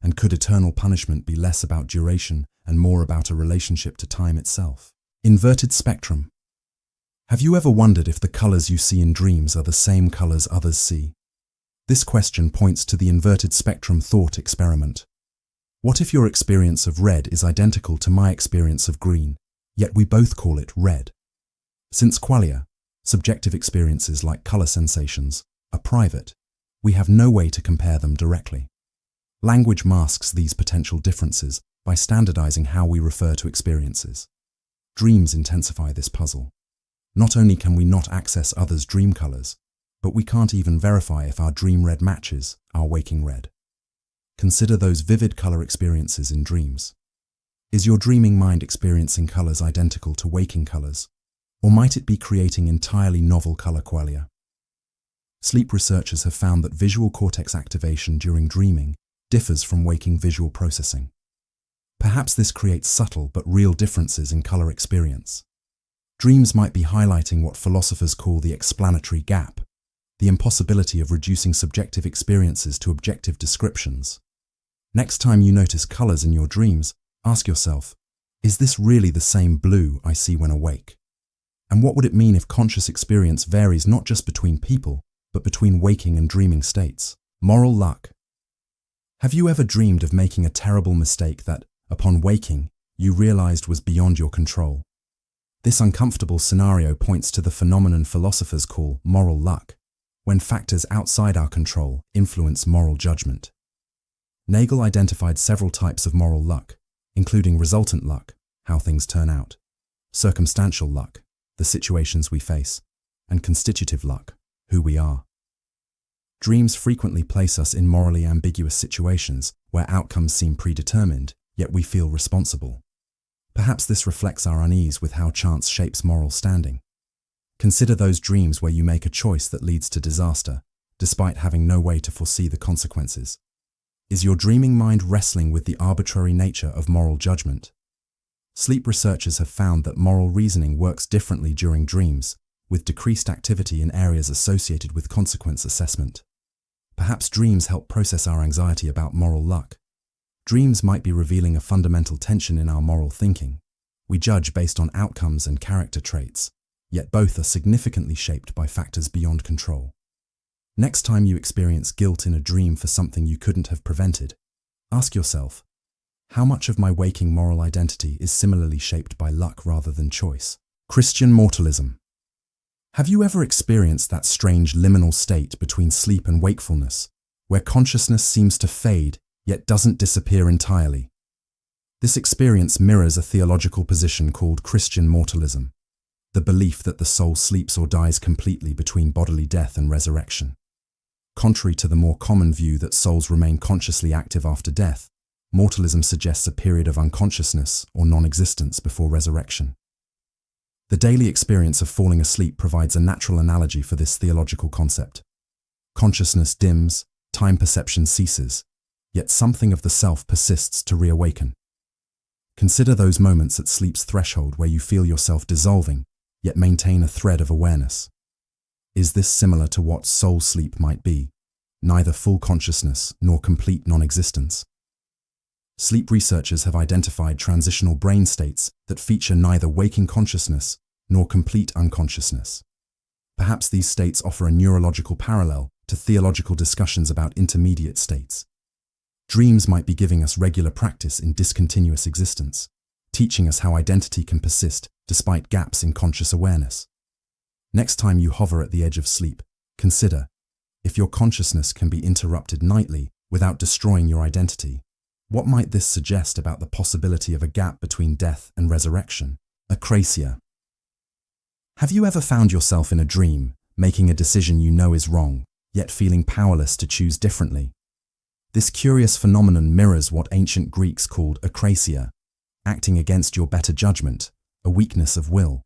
And could eternal punishment be less about duration and more about a relationship to time itself? Inverted spectrum. Have you ever wondered if the colors you see in dreams are the same colors others see? This question points to the inverted spectrum thought experiment. What if your experience of red is identical to my experience of green, yet we both call it red? Since qualia, subjective experiences like color sensations, are private, we have no way to compare them directly. Language masks these potential differences by standardizing how we refer to experiences. Dreams intensify this puzzle. Not only can we not access others' dream colors, but we can't even verify if our dream red matches our waking red. Consider those vivid color experiences in dreams. Is your dreaming mind experiencing colors identical to waking colors, or might it be creating entirely novel color qualia? Sleep researchers have found that visual cortex activation during dreaming differs from waking visual processing. Perhaps this creates subtle but real differences in color experience. Dreams might be highlighting what philosophers call the explanatory gap, the impossibility of reducing subjective experiences to objective descriptions. Next time you notice colors in your dreams, ask yourself, is this really the same blue I see when awake? And what would it mean if conscious experience varies not just between people, but between waking and dreaming states? Moral luck. Have you ever dreamed of making a terrible mistake that, upon waking, you realized was beyond your control? This uncomfortable scenario points to the phenomenon philosophers call moral luck, when factors outside our control influence moral judgment. Nagel identified several types of moral luck, including resultant luck, how things turn out, circumstantial luck, the situations we face, and constitutive luck, who we are. Dreams frequently place us in morally ambiguous situations where outcomes seem predetermined, yet we feel responsible. Perhaps this reflects our unease with how chance shapes moral standing. Consider those dreams where you make a choice that leads to disaster, despite having no way to foresee the consequences. Is your dreaming mind wrestling with the arbitrary nature of moral judgment? Sleep researchers have found that moral reasoning works differently during dreams, with decreased activity in areas associated with consequence assessment. Perhaps dreams help process our anxiety about moral luck. Dreams might be revealing a fundamental tension in our moral thinking. We judge based on outcomes and character traits, yet both are significantly shaped by factors beyond control. Next time you experience guilt in a dream for something you couldn't have prevented, ask yourself, how much of my waking moral identity is similarly shaped by luck rather than choice? Christian mortalism. Have you ever experienced that strange liminal state between sleep and wakefulness, where consciousness seems to fade yet doesn't disappear entirely? This experience mirrors a theological position called Christian mortalism, the belief that the soul sleeps or dies completely between bodily death and resurrection. Contrary to the more common view that souls remain consciously active after death, mortalism suggests a period of unconsciousness or non-existence before resurrection. The daily experience of falling asleep provides a natural analogy for this theological concept. Consciousness dims, time perception ceases, yet something of the self persists to reawaken. Consider those moments at sleep's threshold where you feel yourself dissolving, yet maintain a thread of awareness. Is this similar to what soul sleep might be? Neither full consciousness nor complete non-existence. Sleep researchers have identified transitional brain states that feature neither waking consciousness nor complete unconsciousness. Perhaps these states offer a neurological parallel to theological discussions about intermediate states. Dreams might be giving us regular practice in discontinuous existence, teaching us how identity can persist despite gaps in conscious awareness. Next time you hover at the edge of sleep, consider, if your consciousness can be interrupted nightly without destroying your identity, what might this suggest about the possibility of a gap between death and resurrection? Acrasia. Have you ever found yourself in a dream, making a decision you know is wrong, yet feeling powerless to choose differently? This curious phenomenon mirrors what ancient Greeks called acrasia, acting against your better judgment, a weakness of will.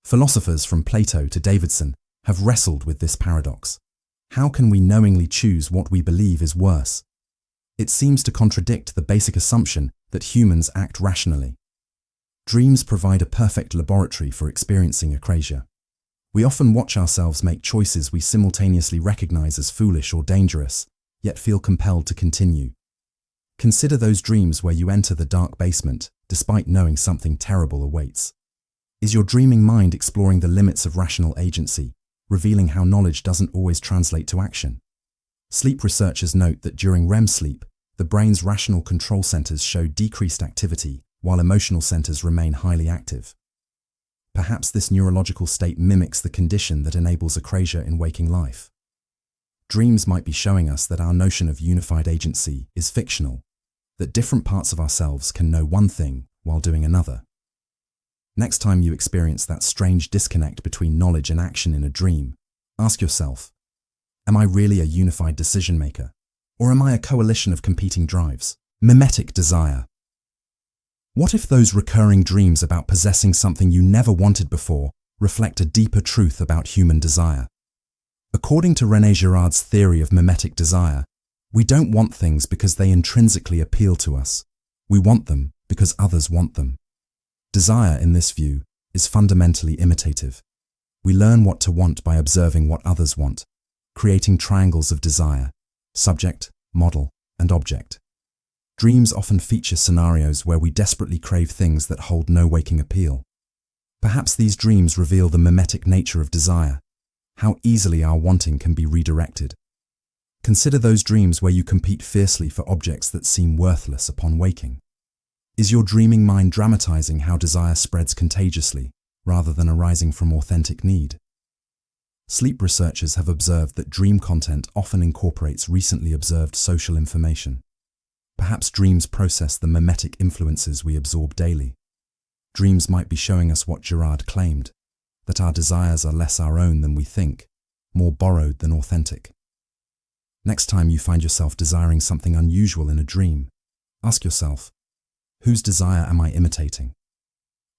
Philosophers from Plato to Davidson have wrestled with this paradox. How can we knowingly choose what we believe is worse? It seems to contradict the basic assumption that humans act rationally. Dreams provide a perfect laboratory for experiencing acrasia. We often watch ourselves make choices we simultaneously recognize as foolish or dangerous, yet feel compelled to continue. Consider those dreams where you enter the dark basement, despite knowing something terrible awaits. Is your dreaming mind exploring the limits of rational agency, revealing how knowledge doesn't always translate to action? Sleep researchers note that during REM sleep, the brain's rational control centers show decreased activity, while emotional centers remain highly active. Perhaps this neurological state mimics the condition that enables acrasia in waking life. Dreams might be showing us that our notion of unified agency is fictional, that different parts of ourselves can know one thing while doing another. Next time you experience that strange disconnect between knowledge and action in a dream, ask yourself, am I really a unified decision maker? Or am I a coalition of competing drives? Mimetic desire. What if those recurring dreams about possessing something you never wanted before reflect a deeper truth about human desire? According to René Girard's theory of mimetic desire, we don't want things because they intrinsically appeal to us. We want them because others want them. Desire, in this view, is fundamentally imitative. We learn what to want by observing what others want, creating triangles of desire: subject, model, and object. Dreams often feature scenarios where we desperately crave things that hold no waking appeal. Perhaps these dreams reveal the mimetic nature of desire, how easily our wanting can be redirected. Consider those dreams where you compete fiercely for objects that seem worthless upon waking. Is your dreaming mind dramatizing how desire spreads contagiously, rather than arising from authentic need? Sleep researchers have observed that dream content often incorporates recently observed social information. Perhaps dreams process the mimetic influences we absorb daily. Dreams might be showing us what Girard claimed, that our desires are less our own than we think, more borrowed than authentic. Next time you find yourself desiring something unusual in a dream, ask yourself, whose desire am I imitating?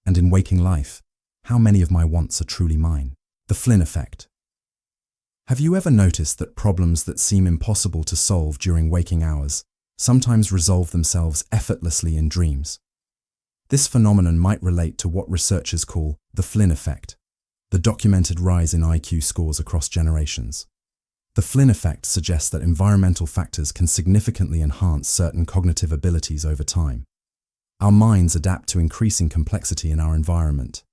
And in waking life, how many of my wants are truly mine? The Flynn Effect. Have you ever noticed that problems that seem impossible to solve during waking hours sometimes resolve themselves effortlessly in dreams? This phenomenon might relate to what researchers call the Flynn Effect, the documented rise in IQ scores across generations. The Flynn Effect suggests that environmental factors can significantly enhance certain cognitive abilities over time. Our minds adapt to increasing complexity in our environment.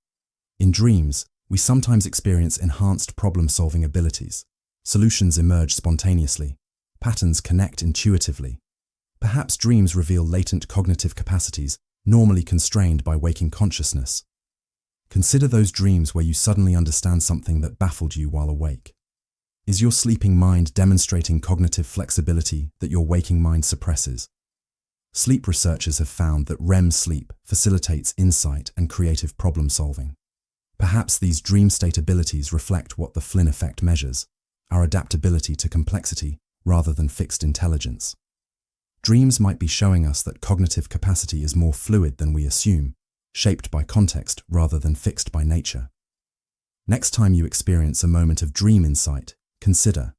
In dreams, we sometimes experience enhanced problem-solving abilities. Solutions emerge spontaneously. Patterns connect intuitively. Perhaps dreams reveal latent cognitive capacities normally constrained by waking consciousness. Consider those dreams where you suddenly understand something that baffled you while awake. Is your sleeping mind demonstrating cognitive flexibility that your waking mind suppresses? Sleep researchers have found that REM sleep facilitates insight and creative problem-solving. Perhaps these dream state abilities reflect what the Flynn Effect measures: our adaptability to complexity rather than fixed intelligence. Dreams might be showing us that cognitive capacity is more fluid than we assume, shaped by context rather than fixed by nature. Next time you experience a moment of dream insight, consider,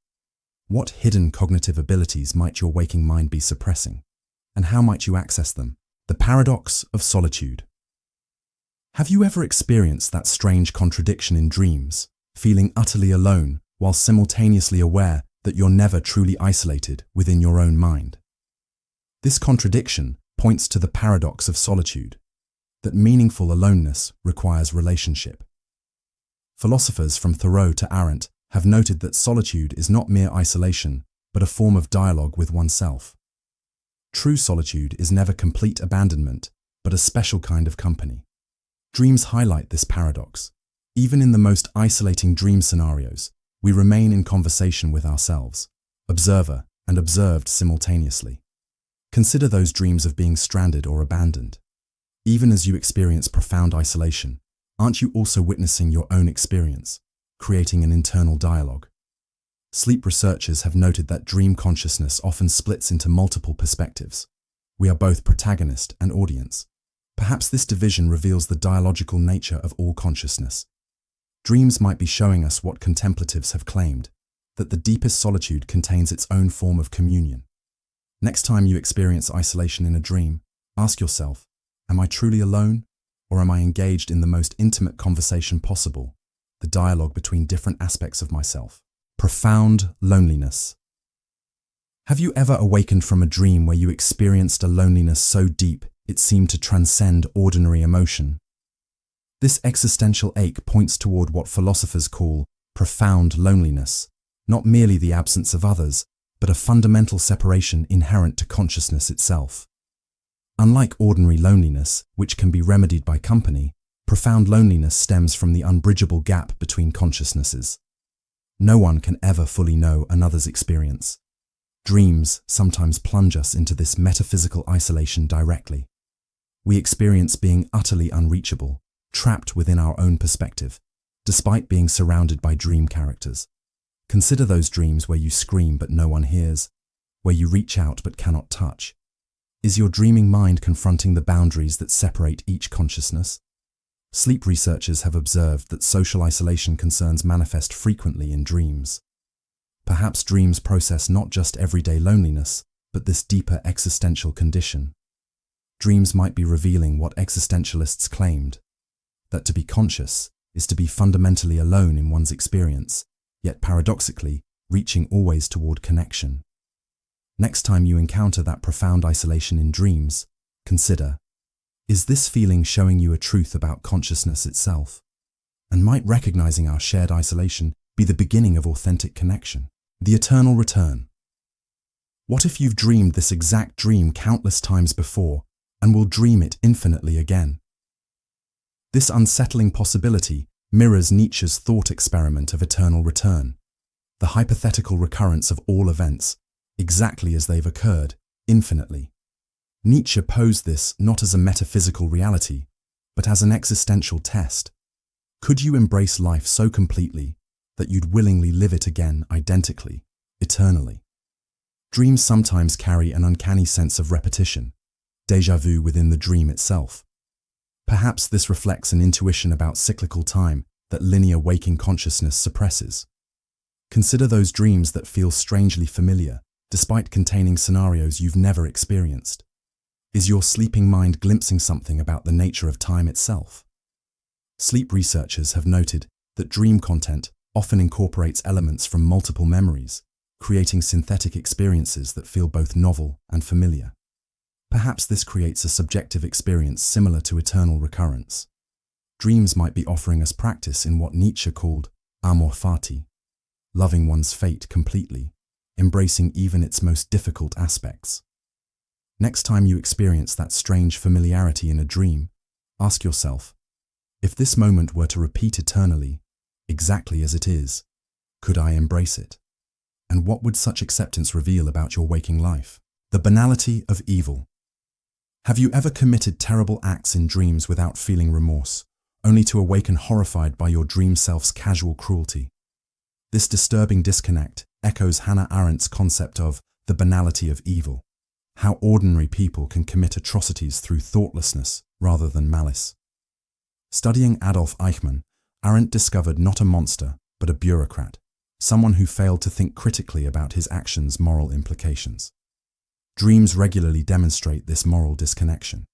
what hidden cognitive abilities might your waking mind be suppressing, and how might you access them? The Paradox of Solitude. Have you ever experienced that strange contradiction in dreams, feeling utterly alone while simultaneously aware that you're never truly isolated within your own mind? This contradiction points to the paradox of solitude, that meaningful aloneness requires relationship. Philosophers from Thoreau to Arendt have noted that solitude is not mere isolation, but a form of dialogue with oneself. True solitude is never complete abandonment, but a special kind of company. Dreams highlight this paradox. Even in the most isolating dream scenarios, we remain in conversation with ourselves, observer and observed simultaneously. Consider those dreams of being stranded or abandoned. Even as you experience profound isolation, aren't you also witnessing your own experience, creating an internal dialogue? Sleep researchers have noted that dream consciousness often splits into multiple perspectives. We are both protagonist and audience. Perhaps this division reveals the dialogical nature of all consciousness. Dreams might be showing us what contemplatives have claimed, that the deepest solitude contains its own form of communion. Next time you experience isolation in a dream, ask yourself, am I truly alone, or am I engaged in the most intimate conversation possible, the dialogue between different aspects of myself? Profound loneliness. Have you ever awakened from a dream where you experienced a loneliness so deep it seemed to transcend ordinary emotion? This existential ache points toward what philosophers call profound loneliness, not merely the absence of others, but a fundamental separation inherent to consciousness itself. Unlike ordinary loneliness, which can be remedied by company, profound loneliness stems from the unbridgeable gap between consciousnesses. No one can ever fully know another's experience. Dreams sometimes plunge us into this metaphysical isolation directly. We experience being utterly unreachable, trapped within our own perspective, despite being surrounded by dream characters. Consider those dreams where you scream but no one hears, where you reach out but cannot touch. Is your dreaming mind confronting the boundaries that separate each consciousness? Sleep researchers have observed that social isolation concerns manifest frequently in dreams. Perhaps dreams process not just everyday loneliness, but this deeper existential condition. Dreams might be revealing what existentialists claimed, that to be conscious is to be fundamentally alone in one's experience, yet paradoxically reaching always toward connection. Next time you encounter that profound isolation in dreams, consider, is this feeling showing you a truth about consciousness itself? And might recognizing our shared isolation be the beginning of authentic connection? The eternal return. What if you've dreamed this exact dream countless times before and will dream it infinitely again? This unsettling possibility mirrors Nietzsche's thought experiment of eternal return, the hypothetical recurrence of all events, exactly as they've occurred, infinitely. Nietzsche posed this not as a metaphysical reality, but as an existential test. Could you embrace life so completely that you'd willingly live it again identically, eternally? Dreams sometimes carry an uncanny sense of repetition, déjà vu within the dream itself. Perhaps this reflects an intuition about cyclical time that linear waking consciousness suppresses. Consider those dreams that feel strangely familiar, despite containing scenarios you've never experienced. Is your sleeping mind glimpsing something about the nature of time itself? Sleep researchers have noted that dream content often incorporates elements from multiple memories, creating synthetic experiences that feel both novel and familiar. Perhaps this creates a subjective experience similar to eternal recurrence. Dreams might be offering us practice in what Nietzsche called amor fati, loving one's fate completely, embracing even its most difficult aspects. Next time you experience that strange familiarity in a dream, ask yourself, if this moment were to repeat eternally, exactly as it is, could I embrace it? And what would such acceptance reveal about your waking life? The banality of evil. Have you ever committed terrible acts in dreams without feeling remorse, only to awaken horrified by your dream self's casual cruelty? This disturbing disconnect echoes Hannah Arendt's concept of the banality of evil, how ordinary people can commit atrocities through thoughtlessness rather than malice. Studying Adolf Eichmann, Arendt discovered not a monster, but a bureaucrat, someone who failed to think critically about his actions' moral implications. Dreams regularly demonstrate this moral disconnection.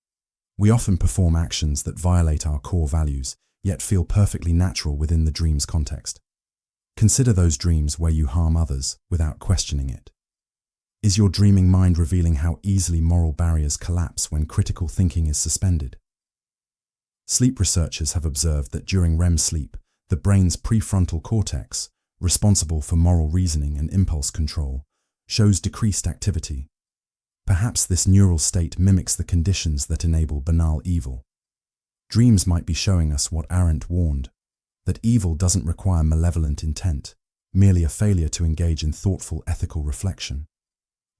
We often perform actions that violate our core values, yet feel perfectly natural within the dream's context. Consider those dreams where you harm others without questioning it. Is your dreaming mind revealing how easily moral barriers collapse when critical thinking is suspended? Sleep researchers have observed that during REM sleep, the brain's prefrontal cortex, responsible for moral reasoning and impulse control, shows decreased activity. Perhaps this neural state mimics the conditions that enable banal evil. Dreams might be showing us what Arendt warned, that evil doesn't require malevolent intent, merely a failure to engage in thoughtful ethical reflection.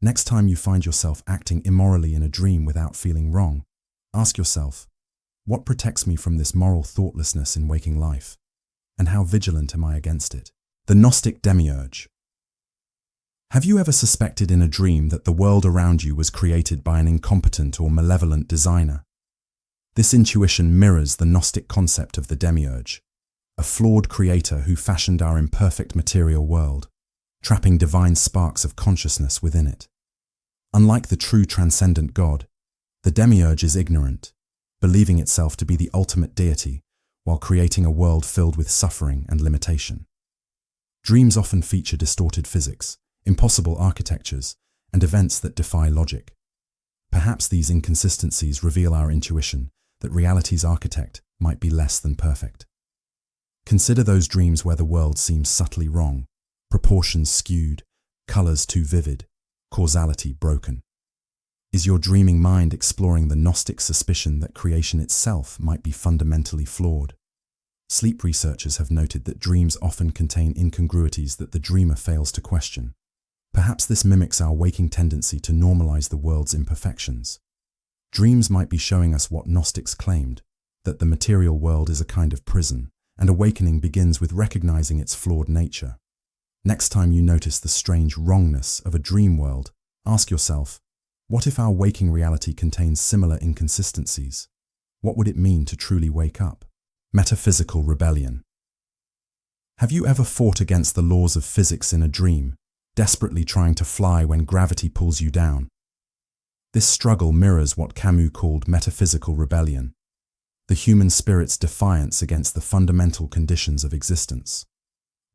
Next time you find yourself acting immorally in a dream without feeling wrong, ask yourself, what protects me from this moral thoughtlessness in waking life? And how vigilant am I against it? The Gnostic Demiurge. Have you ever suspected in a dream that the world around you was created by an incompetent or malevolent designer? This intuition mirrors the Gnostic concept of the Demiurge, a flawed creator who fashioned our imperfect material world, trapping divine sparks of consciousness within it. Unlike the true transcendent God, the Demiurge is ignorant, believing itself to be the ultimate deity while creating a world filled with suffering and limitation. Dreams often feature distorted physics, impossible architectures, and events that defy logic. Perhaps these inconsistencies reveal our intuition that reality's architect might be less than perfect. Consider those dreams where the world seems subtly wrong, proportions skewed, colors too vivid, causality broken. Is your dreaming mind exploring the Gnostic suspicion that creation itself might be fundamentally flawed? Sleep researchers have noted that dreams often contain incongruities that the dreamer fails to question. Perhaps this mimics our waking tendency to normalize the world's imperfections. Dreams might be showing us what Gnostics claimed, that the material world is a kind of prison, and awakening begins with recognizing its flawed nature. Next time you notice the strange wrongness of a dream world, ask yourself, what if our waking reality contains similar inconsistencies? What would it mean to truly wake up? Metaphysical Rebellion. Have you ever fought against the laws of physics in a dream, desperately trying to fly when gravity pulls you down? This struggle mirrors what Camus called metaphysical rebellion, the human spirit's defiance against the fundamental conditions of existence.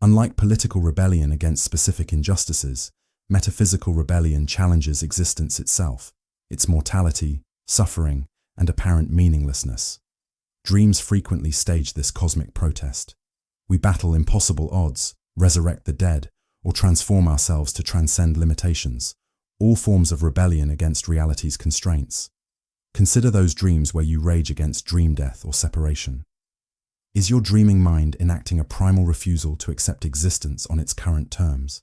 Unlike political rebellion against specific injustices, metaphysical rebellion challenges existence itself, its mortality, suffering, and apparent meaninglessness. Dreams frequently stage this cosmic protest. We battle impossible odds, resurrect the dead, or transform ourselves to transcend limitations, all forms of rebellion against reality's constraints. Consider those dreams where you rage against dream death or separation. Is your dreaming mind enacting a primal refusal to accept existence on its current terms?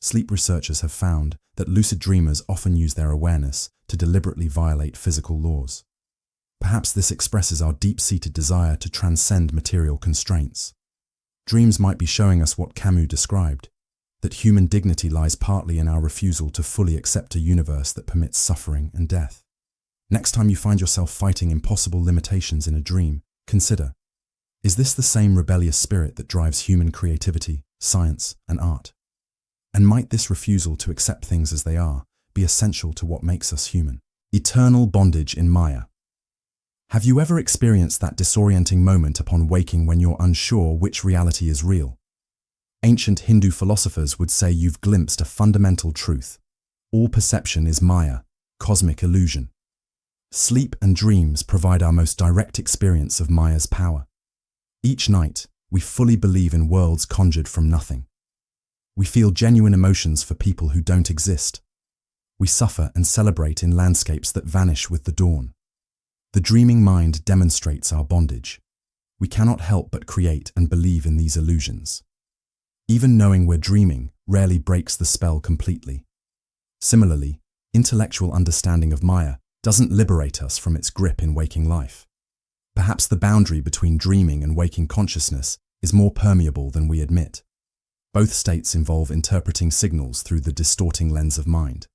Sleep researchers have found that lucid dreamers often use their awareness to deliberately violate physical laws. Perhaps this expresses our deep-seated desire to transcend material constraints. Dreams might be showing us what Camus described, that human dignity lies partly in our refusal to fully accept a universe that permits suffering and death. Next time you find yourself fighting impossible limitations in a dream, consider, is this the same rebellious spirit that drives human creativity, science, and art? And might this refusal to accept things as they are be essential to what makes us human? Eternal bondage in Maya. Have you ever experienced that disorienting moment upon waking when you're unsure which reality is real? Ancient Hindu philosophers would say you've glimpsed a fundamental truth. All perception is Maya, cosmic illusion. Sleep and dreams provide our most direct experience of Maya's power. Each night, we fully believe in worlds conjured from nothing. We feel genuine emotions for people who don't exist. We suffer and celebrate in landscapes that vanish with the dawn. The dreaming mind demonstrates our bondage. We cannot help but create and believe in these illusions. Even knowing we're dreaming rarely breaks the spell completely. Similarly, intellectual understanding of Maya doesn't liberate us from its grip in waking life. Perhaps the boundary between dreaming and waking consciousness is more permeable than we admit. Both states involve interpreting signals through the distorting lens of mind.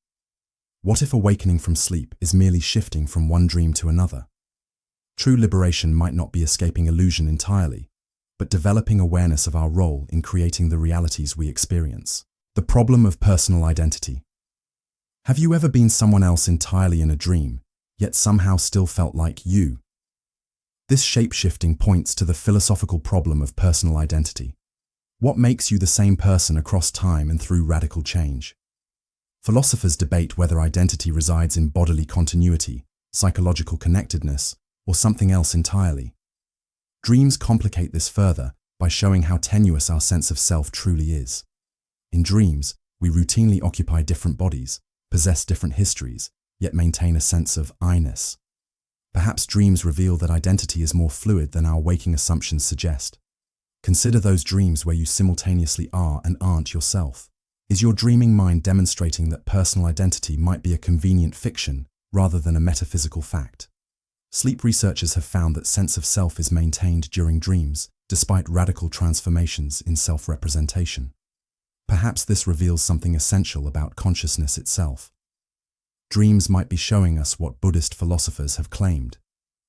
What if awakening from sleep is merely shifting from one dream to another? True liberation might not be escaping illusion entirely, but developing awareness of our role in creating the realities we experience. The problem of personal identity. Have you ever been someone else entirely in a dream, yet somehow still felt like you? This shape-shifting points to the philosophical problem of personal identity. What makes you the same person across time and through radical change? Philosophers debate whether identity resides in bodily continuity, psychological connectedness, or something else entirely. Dreams complicate this further by showing how tenuous our sense of self truly is. In dreams, we routinely occupy different bodies, possess different histories, yet maintain a sense of I-ness. Perhaps dreams reveal that identity is more fluid than our waking assumptions suggest. Consider those dreams where you simultaneously are and aren't yourself. Is your dreaming mind demonstrating that personal identity might be a convenient fiction rather than a metaphysical fact? Sleep researchers have found that sense of self is maintained during dreams, despite radical transformations in self-representation. Perhaps this reveals something essential about consciousness itself. Dreams might be showing us what Buddhist philosophers have claimed,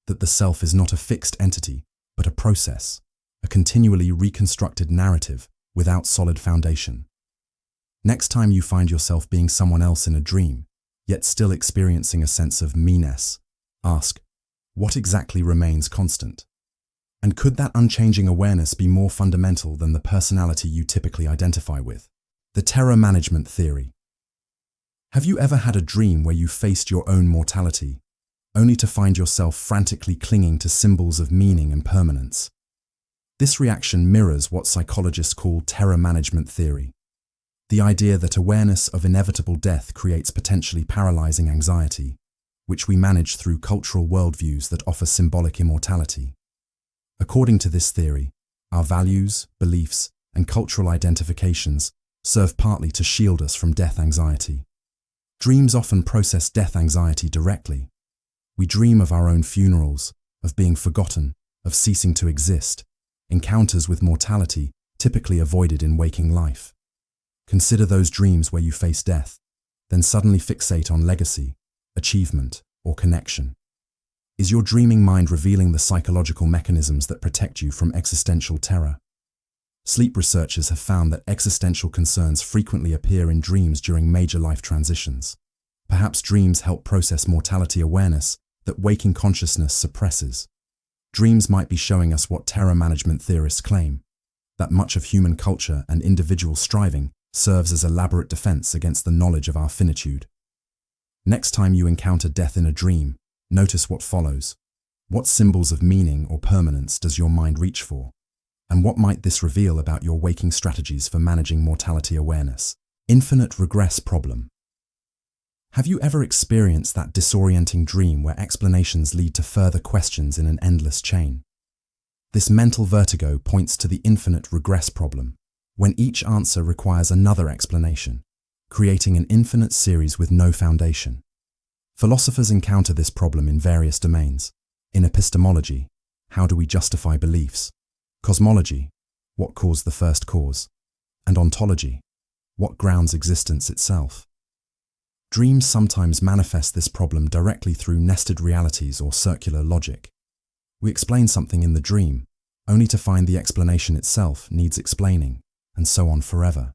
that the self is not a fixed entity, but a process, a continually reconstructed narrative without solid foundation. Next time you find yourself being someone else in a dream, yet still experiencing a sense of me-ness, ask, what exactly remains constant? And could that unchanging awareness be more fundamental than the personality you typically identify with? The terror management theory. Have you ever had a dream where you faced your own mortality, only to find yourself frantically clinging to symbols of meaning and permanence? This reaction mirrors what psychologists call terror management theory. The idea that awareness of inevitable death creates potentially paralyzing anxiety, which we manage through cultural worldviews that offer symbolic immortality. According to this theory, our values, beliefs, and cultural identifications serve partly to shield us from death anxiety. Dreams often process death anxiety directly. We dream of our own funerals, of being forgotten, of ceasing to exist, encounters with mortality typically avoided in waking life. Consider those dreams where you face death, then suddenly fixate on legacy, achievement, or connection. Is your dreaming mind revealing the psychological mechanisms that protect you from existential terror? Sleep researchers have found that existential concerns frequently appear in dreams during major life transitions. Perhaps dreams help process mortality awareness that waking consciousness suppresses. Dreams might be showing us what terror management theorists claim, that much of human culture and individual striving serves as elaborate defense against the knowledge of our finitude. Next time you encounter death in a dream, notice what follows. What symbols of meaning or permanence does your mind reach for? And what might this reveal about your waking strategies for managing mortality awareness? Infinite regress problem. Have you ever experienced that disorienting dream where explanations lead to further questions in an endless chain? This mental vertigo points to the infinite regress problem, when each answer requires another explanation, creating an infinite series with no foundation. Philosophers encounter this problem in various domains. In epistemology, how do we justify beliefs? Cosmology, what caused the first cause? And ontology, what grounds existence itself? Dreams sometimes manifest this problem directly through nested realities or circular logic. We explain something in the dream, only to find the explanation itself needs explaining, and so on forever.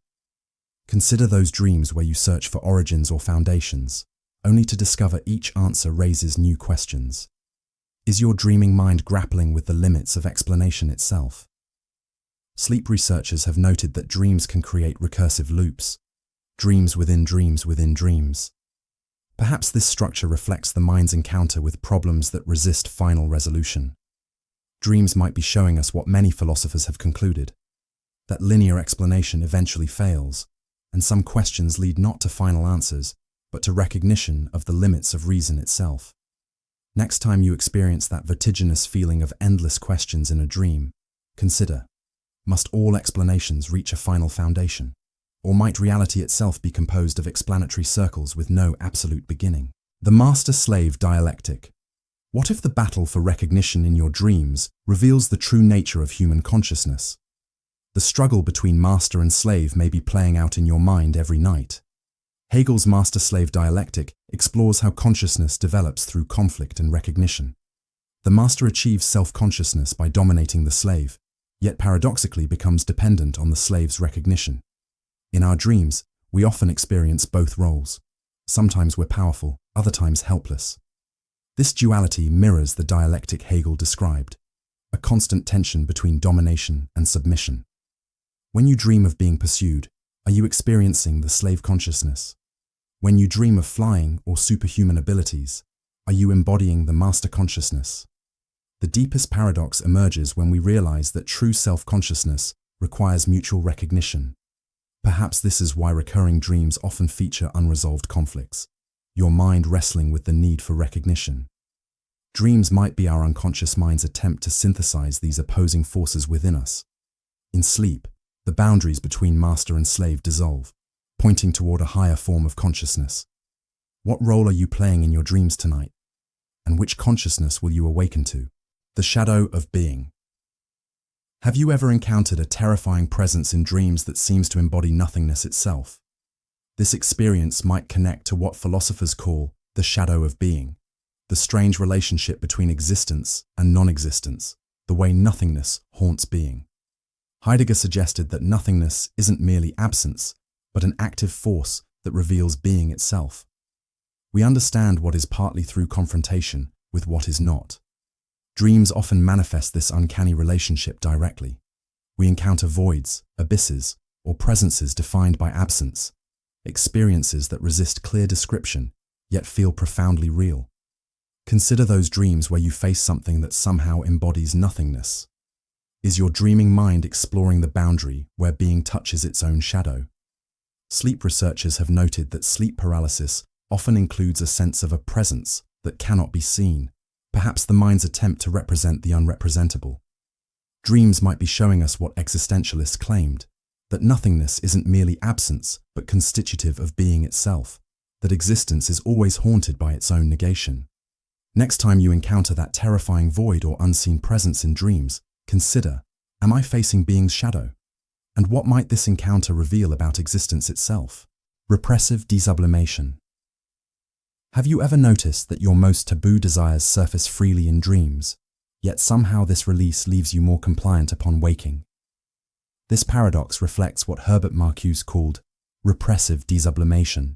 Consider those dreams where you search for origins or foundations, only to discover each answer raises new questions. Is your dreaming mind grappling with the limits of explanation itself? Sleep researchers have noted that dreams can create recursive loops, dreams within dreams within dreams. Perhaps this structure reflects the mind's encounter with problems that resist final resolution. Dreams might be showing us what many philosophers have concluded, that linear explanation eventually fails, and some questions lead not to final answers, but to recognition of the limits of reason itself. Next time you experience that vertiginous feeling of endless questions in a dream, consider, must all explanations reach a final foundation? Or might reality itself be composed of explanatory circles with no absolute beginning? The master-slave dialectic. What if the battle for recognition in your dreams reveals the true nature of human consciousness? The struggle between master and slave may be playing out in your mind every night. Hegel's master-slave dialectic explores how consciousness develops through conflict and recognition. The master achieves self-consciousness by dominating the slave, yet paradoxically becomes dependent on the slave's recognition. In our dreams, we often experience both roles. Sometimes we're powerful, other times helpless. This duality mirrors the dialectic Hegel described, a constant tension between domination and submission. When you dream of being pursued, are you experiencing the slave consciousness? When you dream of flying or superhuman abilities, are you embodying the master consciousness? The deepest paradox emerges when we realize that true self-consciousness requires mutual recognition. Perhaps this is why recurring dreams often feature unresolved conflicts, your mind wrestling with the need for recognition. Dreams might be our unconscious mind's attempt to synthesize these opposing forces within us. In sleep, the boundaries between master and slave dissolve, pointing toward a higher form of consciousness. What role are you playing in your dreams tonight? And which consciousness will you awaken to? The shadow of being. Have you ever encountered a terrifying presence in dreams that seems to embody nothingness itself? This experience might connect to what philosophers call the shadow of being, the strange relationship between existence and non-existence, the way nothingness haunts being. Heidegger suggested that nothingness isn't merely absence, but an active force that reveals being itself. We understand what is partly through confrontation with what is not. Dreams often manifest this uncanny relationship directly. We encounter voids, abysses, or presences defined by absence, experiences that resist clear description, yet feel profoundly real. Consider those dreams where you face something that somehow embodies nothingness. Is your dreaming mind exploring the boundary where being touches its own shadow? Sleep researchers have noted that sleep paralysis often includes a sense of a presence that cannot be seen, perhaps the mind's attempt to represent the unrepresentable. Dreams might be showing us what existentialists claimed, that nothingness isn't merely absence, but constitutive of being itself, that existence is always haunted by its own negation. Next time you encounter that terrifying void or unseen presence in dreams, consider, am I facing being's shadow? And what might this encounter reveal about existence itself? Repressive desublimation. Have you ever noticed that your most taboo desires surface freely in dreams, yet somehow this release leaves you more compliant upon waking? This paradox reflects what Herbert Marcuse called repressive desublimation.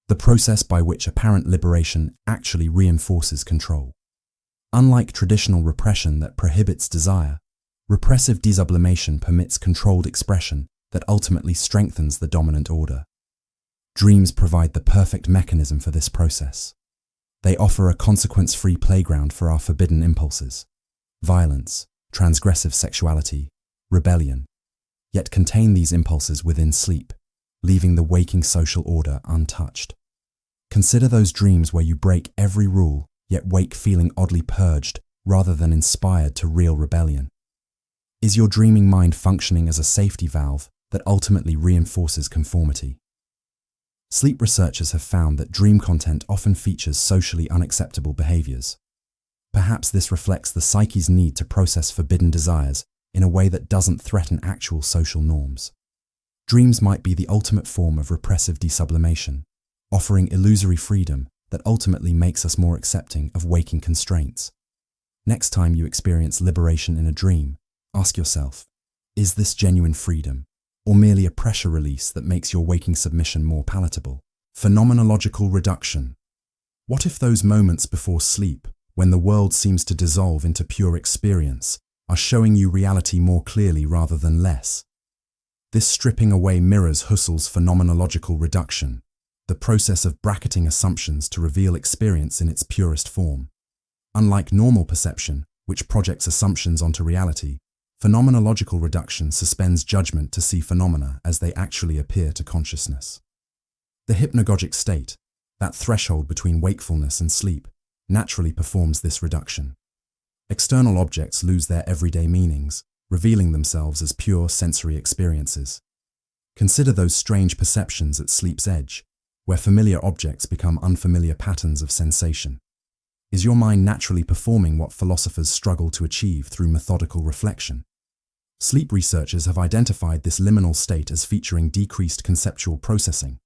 the process by which apparent liberation actually reinforces control. Unlike traditional repression that prohibits desire, repressive desublimation permits controlled expression that ultimately strengthens the dominant order. Dreams provide the perfect mechanism for this process. They offer a consequence-free playground for our forbidden impulses, violence, transgressive sexuality, rebellion, yet contain these impulses within sleep, leaving the waking social order untouched. Consider those dreams where you break every rule, yet wake feeling oddly purged rather than inspired to real rebellion. Is your dreaming mind functioning as a safety valve that ultimately reinforces conformity? Sleep researchers have found that dream content often features socially unacceptable behaviors. Perhaps this reflects the psyche's need to process forbidden desires in a way that doesn't threaten actual social norms. Dreams might be the ultimate form of repressive desublimation, offering illusory freedom that ultimately makes us more accepting of waking constraints. Next time you experience liberation in a dream, ask yourself, is this genuine freedom, or merely a pressure release that makes your waking submission more palatable? Phenomenological Reduction. What if those moments before sleep, when the world seems to dissolve into pure experience, are showing you reality more clearly rather than less? This stripping away mirrors Husserl's phenomenological reduction, the process of bracketing assumptions to reveal experience in its purest form. Unlike normal perception, which projects assumptions onto reality, phenomenological reduction suspends judgment to see phenomena as they actually appear to consciousness. The hypnagogic state, that threshold between wakefulness and sleep, naturally performs this reduction. External objects lose their everyday meanings, revealing themselves as pure sensory experiences. Consider those strange perceptions at sleep's edge, where familiar objects become unfamiliar patterns of sensation. Is your mind naturally performing what philosophers struggle to achieve through methodical reflection? Sleep researchers have identified this liminal state as featuring decreased conceptual processing.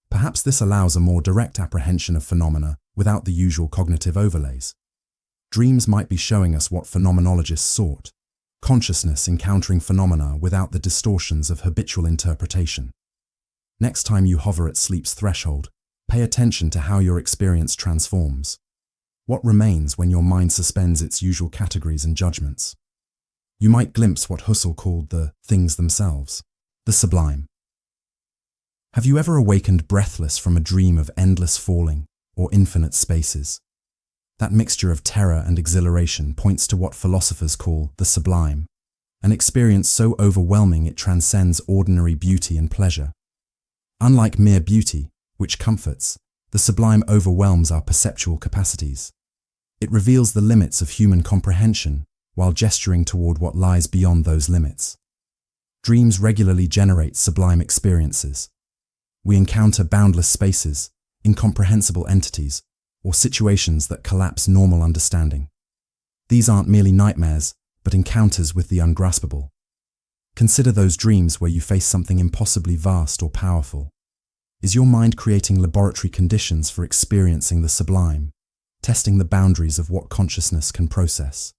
Perhaps this allows a more direct apprehension of phenomena without the usual cognitive overlays. Dreams might be showing us what phenomenologists sought: consciousness encountering phenomena without the distortions of habitual interpretation. Next time you hover at sleep's threshold, pay attention to how your experience transforms. What remains when your mind suspends its usual categories and judgments? You might glimpse what Husserl called the things themselves, the sublime. Have you ever awakened breathless from a dream of endless falling or infinite spaces? That mixture of terror and exhilaration points to what philosophers call the sublime, an experience so overwhelming it transcends ordinary beauty and pleasure. Unlike mere beauty, which comforts, the sublime overwhelms our perceptual capacities. It reveals the limits of human comprehension while gesturing toward what lies beyond those limits. Dreams regularly generate sublime experiences. We encounter boundless spaces, incomprehensible entities, or situations that collapse normal understanding. These aren't merely nightmares, but encounters with the ungraspable. Consider those dreams where you face something impossibly vast or powerful. Is your mind creating laboratory conditions for experiencing the sublime, testing the boundaries of what consciousness can process?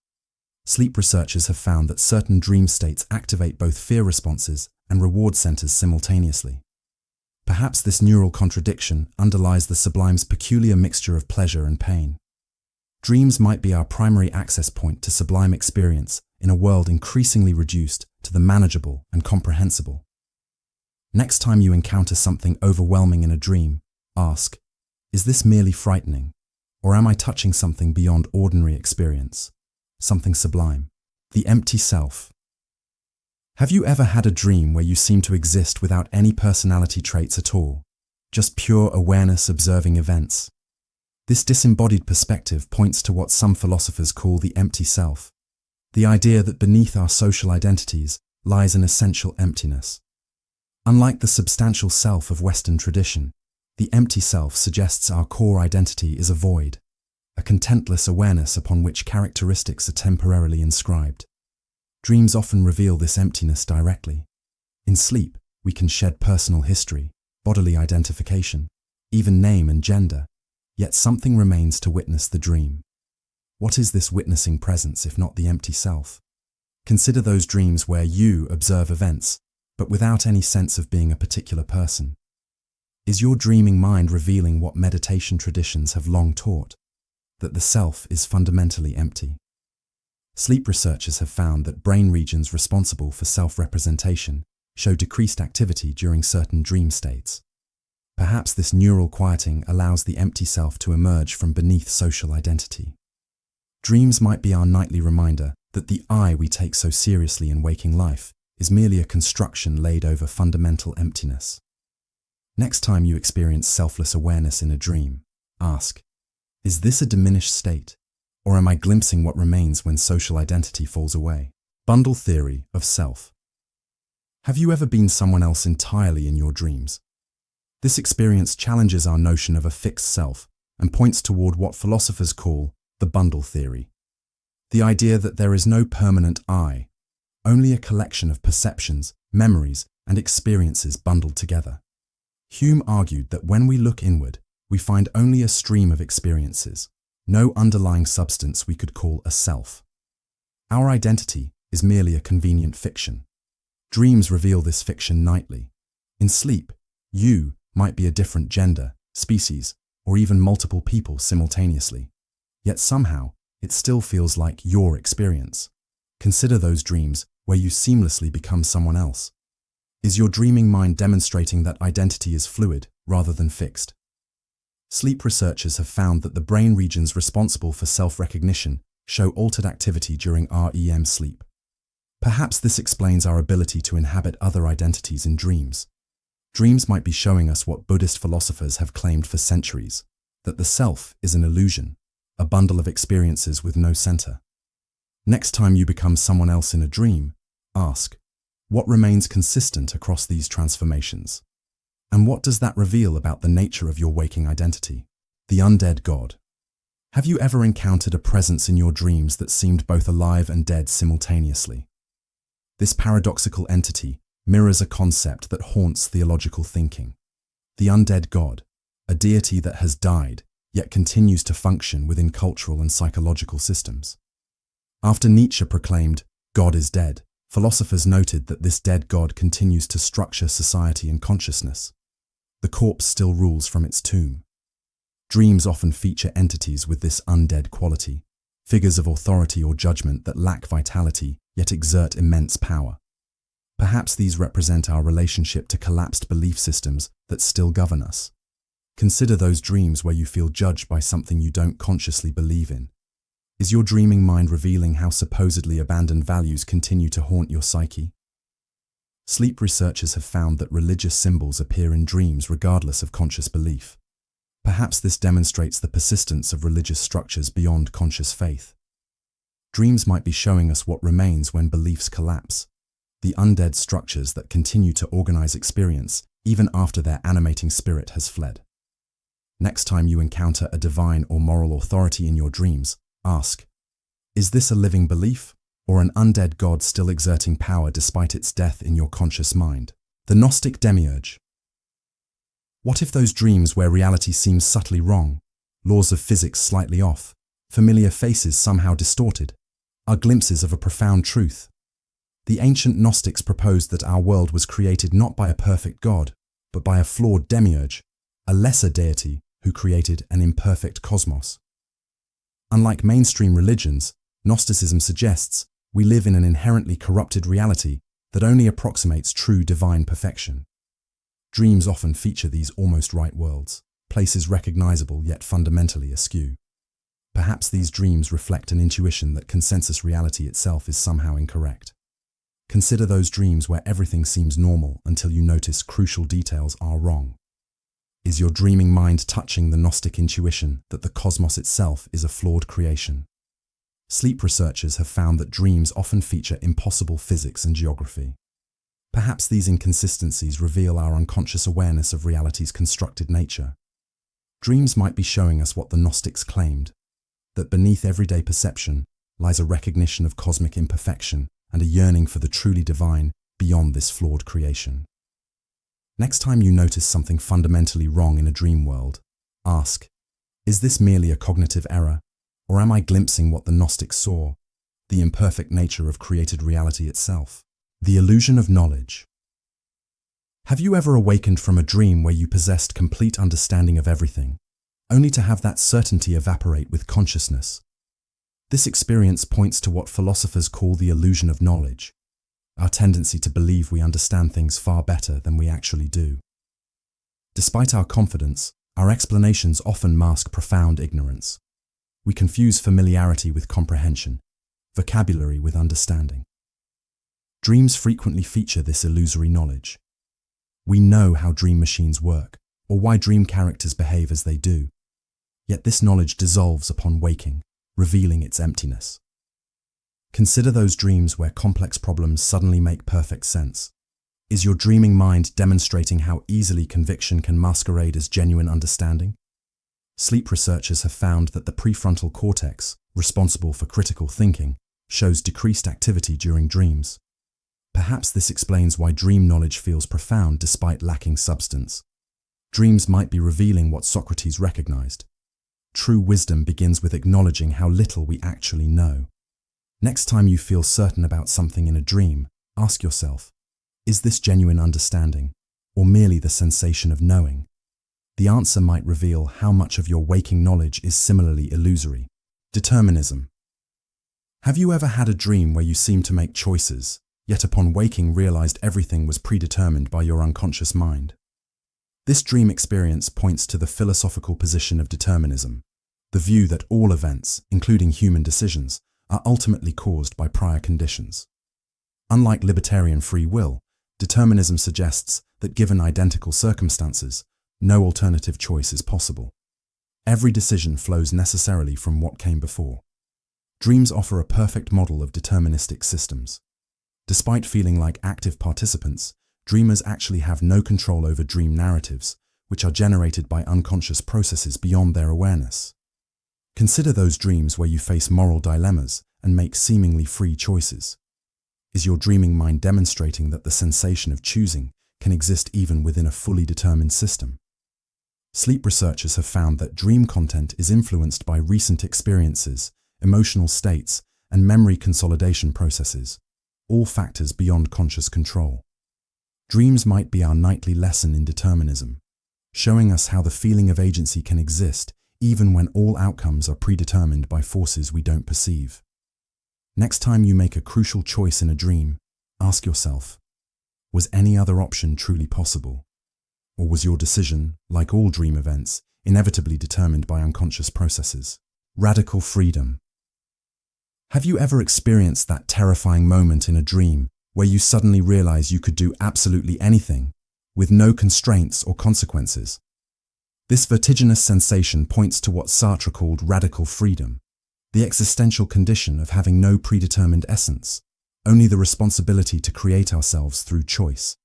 Sleep researchers have found that certain dream states activate both fear responses and reward centers simultaneously. Perhaps this neural contradiction underlies the sublime's peculiar mixture of pleasure and pain. Dreams might be our primary access point to sublime experience in a world increasingly reduced to the manageable and comprehensible. Next time you encounter something overwhelming in a dream, ask, is this merely frightening, or am I touching something beyond ordinary experience, something sublime, the empty self? Have you ever had a dream where you seem to exist without any personality traits at all, just pure awareness observing events? This disembodied perspective points to what some philosophers call the empty self, the idea that beneath our social identities lies an essential emptiness. Unlike the substantial self of Western tradition, the empty self suggests our core identity is a void, a contentless awareness upon which characteristics are temporarily inscribed. Dreams often reveal this emptiness directly. In sleep, we can shed personal history, bodily identification, even name and gender, yet something remains to witness the dream. What is this witnessing presence if not the empty self? Consider those dreams where you observe events, but without any sense of being a particular person. Is your dreaming mind revealing what meditation traditions have long taught, that the self is fundamentally empty? Sleep researchers have found that brain regions responsible for self-representation show decreased activity during certain dream states. Perhaps this neural quieting allows the empty self to emerge from beneath social identity. Dreams might be our nightly reminder that the I we take so seriously in waking life is merely a construction laid over fundamental emptiness. Next time you experience selfless awareness in a dream, ask, is this a diminished state, or am I glimpsing what remains when social identity falls away? Bundle theory of self. Have you ever been someone else entirely in your dreams? This experience challenges our notion of a fixed self and points toward what philosophers call the bundle theory. The idea that there is no permanent I, only a collection of perceptions, memories, and experiences bundled together. Hume argued that when we look inward, we find only a stream of experiences, no underlying substance we could call a self. Our identity is merely a convenient fiction. Dreams reveal this fiction nightly. In sleep, you might be a different gender, species, or even multiple people simultaneously. Yet somehow, it still feels like your experience. Consider those dreams where you seamlessly become someone else. Is your dreaming mind demonstrating that identity is fluid rather than fixed? Sleep researchers have found that the brain regions responsible for self-recognition show altered activity during REM sleep. Perhaps this explains our ability to inhabit other identities in dreams. Dreams might be showing us what Buddhist philosophers have claimed for centuries, that the self is an illusion, a bundle of experiences with no center. Next time you become someone else in a dream, ask, what remains consistent across these transformations? And what does that reveal about the nature of your waking identity? The Undead God. Have you ever encountered a presence in your dreams that seemed both alive and dead simultaneously? This paradoxical entity mirrors a concept that haunts theological thinking. The Undead God, a deity that has died, yet continues to function within cultural and psychological systems. After Nietzsche proclaimed, God is dead, philosophers noted that this dead God continues to structure society and consciousness. The corpse still rules from its tomb. Dreams often feature entities with this undead quality, figures of authority or judgment that lack vitality yet exert immense power. Perhaps these represent our relationship to collapsed belief systems that still govern us. Consider those dreams where you feel judged by something you don't consciously believe in. Is your dreaming mind revealing how supposedly abandoned values continue to haunt your psyche? Sleep researchers have found that religious symbols appear in dreams regardless of conscious belief. Perhaps this demonstrates the persistence of religious structures beyond conscious faith. Dreams might be showing us what remains when beliefs collapse, the undead structures that continue to organize experience even after their animating spirit has fled. Next time you encounter a divine or moral authority in your dreams, ask, is this a living belief or an undead God still exerting power despite its death in your conscious mind? The Gnostic Demiurge. What if those dreams where reality seems subtly wrong, laws of physics slightly off, familiar faces somehow distorted, are glimpses of a profound truth? The ancient Gnostics proposed that our world was created not by a perfect God, but by a flawed demiurge, a lesser deity who created an imperfect cosmos. Unlike mainstream religions, Gnosticism suggests we live in an inherently corrupted reality that only approximates true divine perfection. Dreams often feature these almost right worlds, places recognizable yet fundamentally askew. Perhaps these dreams reflect an intuition that consensus reality itself is somehow incorrect. Consider those dreams where everything seems normal until you notice crucial details are wrong. Is your dreaming mind touching the Gnostic intuition that the cosmos itself is a flawed creation? Sleep researchers have found that dreams often feature impossible physics and geography. Perhaps these inconsistencies reveal our unconscious awareness of reality's constructed nature. Dreams might be showing us what the Gnostics claimed, that beneath everyday perception lies a recognition of cosmic imperfection and a yearning for the truly divine beyond this flawed creation. Next time you notice something fundamentally wrong in a dream world, ask, is this merely a cognitive error, or am I glimpsing what the Gnostics saw, the imperfect nature of created reality itself? The illusion of knowledge. Have you ever awakened from a dream where you possessed complete understanding of everything, only to have that certainty evaporate with consciousness? This experience points to what philosophers call the illusion of knowledge, our tendency to believe we understand things far better than we actually do. Despite our confidence, our explanations often mask profound ignorance. We confuse familiarity with comprehension, vocabulary with understanding. Dreams frequently feature this illusory knowledge. We know how dream machines work, or why dream characters behave as they do. Yet this knowledge dissolves upon waking, revealing its emptiness. Consider those dreams where complex problems suddenly make perfect sense. Is your dreaming mind demonstrating how easily conviction can masquerade as genuine understanding? Sleep researchers have found that the prefrontal cortex, responsible for critical thinking, shows decreased activity during dreams. Perhaps this explains why dream knowledge feels profound despite lacking substance. Dreams might be revealing what Socrates recognized. True wisdom begins with acknowledging how little we actually know. Next time you feel certain about something in a dream, ask yourself, is this genuine understanding, or merely the sensation of knowing? The answer might reveal how much of your waking knowledge is similarly illusory. Determinism. Have you ever had a dream where you seemed to make choices, yet upon waking realized everything was predetermined by your unconscious mind? This dream experience points to the philosophical position of determinism, the view that all events, including human decisions, are ultimately caused by prior conditions. Unlike libertarian free will, determinism suggests that given identical circumstances, no alternative choice is possible. Every decision flows necessarily from what came before. Dreams offer a perfect model of deterministic systems. Despite feeling like active participants, dreamers actually have no control over dream narratives, which are generated by unconscious processes beyond their awareness. Consider those dreams where you face moral dilemmas and make seemingly free choices. Is your dreaming mind demonstrating that the sensation of choosing can exist even within a fully determined system? Sleep researchers have found that dream content is influenced by recent experiences, emotional states, and memory consolidation processes, all factors beyond conscious control. Dreams might be our nightly lesson in determinism, showing us how the feeling of agency can exist even when all outcomes are predetermined by forces we don't perceive. Next time you make a crucial choice in a dream, ask yourself, was any other option truly possible? Or was your decision, like all dream events, inevitably determined by unconscious processes? Radical freedom. Have you ever experienced that terrifying moment in a dream where you suddenly realize you could do absolutely anything, with no constraints or consequences? This vertiginous sensation points to what Sartre called radical freedom, the existential condition of having no predetermined essence, only the responsibility to create ourselves through choice.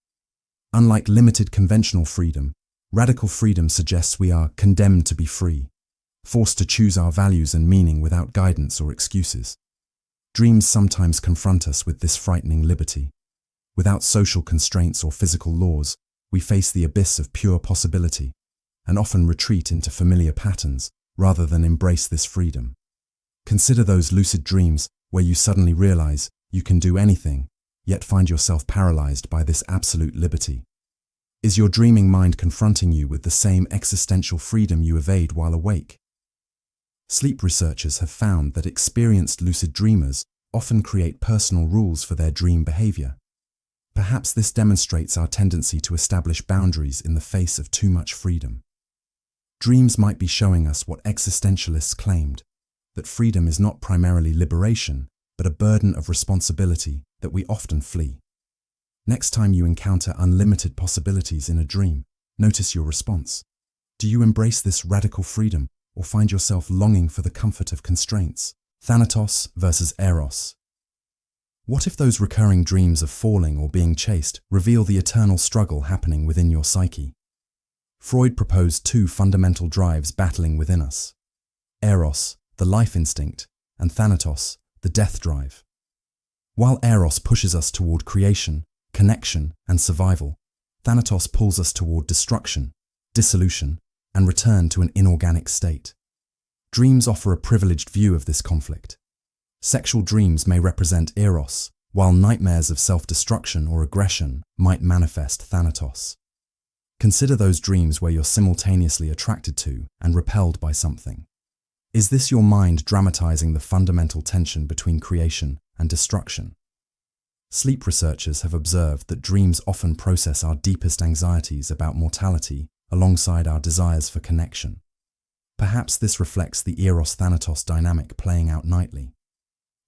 Unlike limited conventional freedom, radical freedom suggests we are condemned to be free, forced to choose our values and meaning without guidance or excuses. Dreams sometimes confront us with this frightening liberty. Without social constraints or physical laws, we face the abyss of pure possibility, and often retreat into familiar patterns rather than embrace this freedom. Consider those lucid dreams where you suddenly realize you can do anything, yet find yourself paralyzed by this absolute liberty. Is your dreaming mind confronting you with the same existential freedom you evade while awake? Sleep researchers have found that experienced lucid dreamers often create personal rules for their dream behavior. Perhaps this demonstrates our tendency to establish boundaries in the face of too much freedom. Dreams might be showing us what existentialists claimed, that freedom is not primarily liberation, but a burden of responsibility that we often flee. Next time you encounter unlimited possibilities in a dream, notice your response. Do you embrace this radical freedom, or find yourself longing for the comfort of constraints? Thanatos versus Eros. What if those recurring dreams of falling or being chased reveal the eternal struggle happening within your psyche? Freud proposed two fundamental drives battling within us: Eros, the life instinct, and Thanatos, the death drive. While Eros pushes us toward creation, connection, and survival, Thanatos pulls us toward destruction, dissolution, and return to an inorganic state. Dreams offer a privileged view of this conflict. Sexual dreams may represent Eros, while nightmares of self-destruction or aggression might manifest thanatos. Consider those dreams where you're simultaneously attracted to and repelled by something. Is this your mind dramatizing the fundamental tension between creation and destruction? Sleep researchers have observed that dreams often process our deepest anxieties about mortality alongside our desires for connection. Perhaps this reflects the Eros-Thanatos dynamic playing out nightly.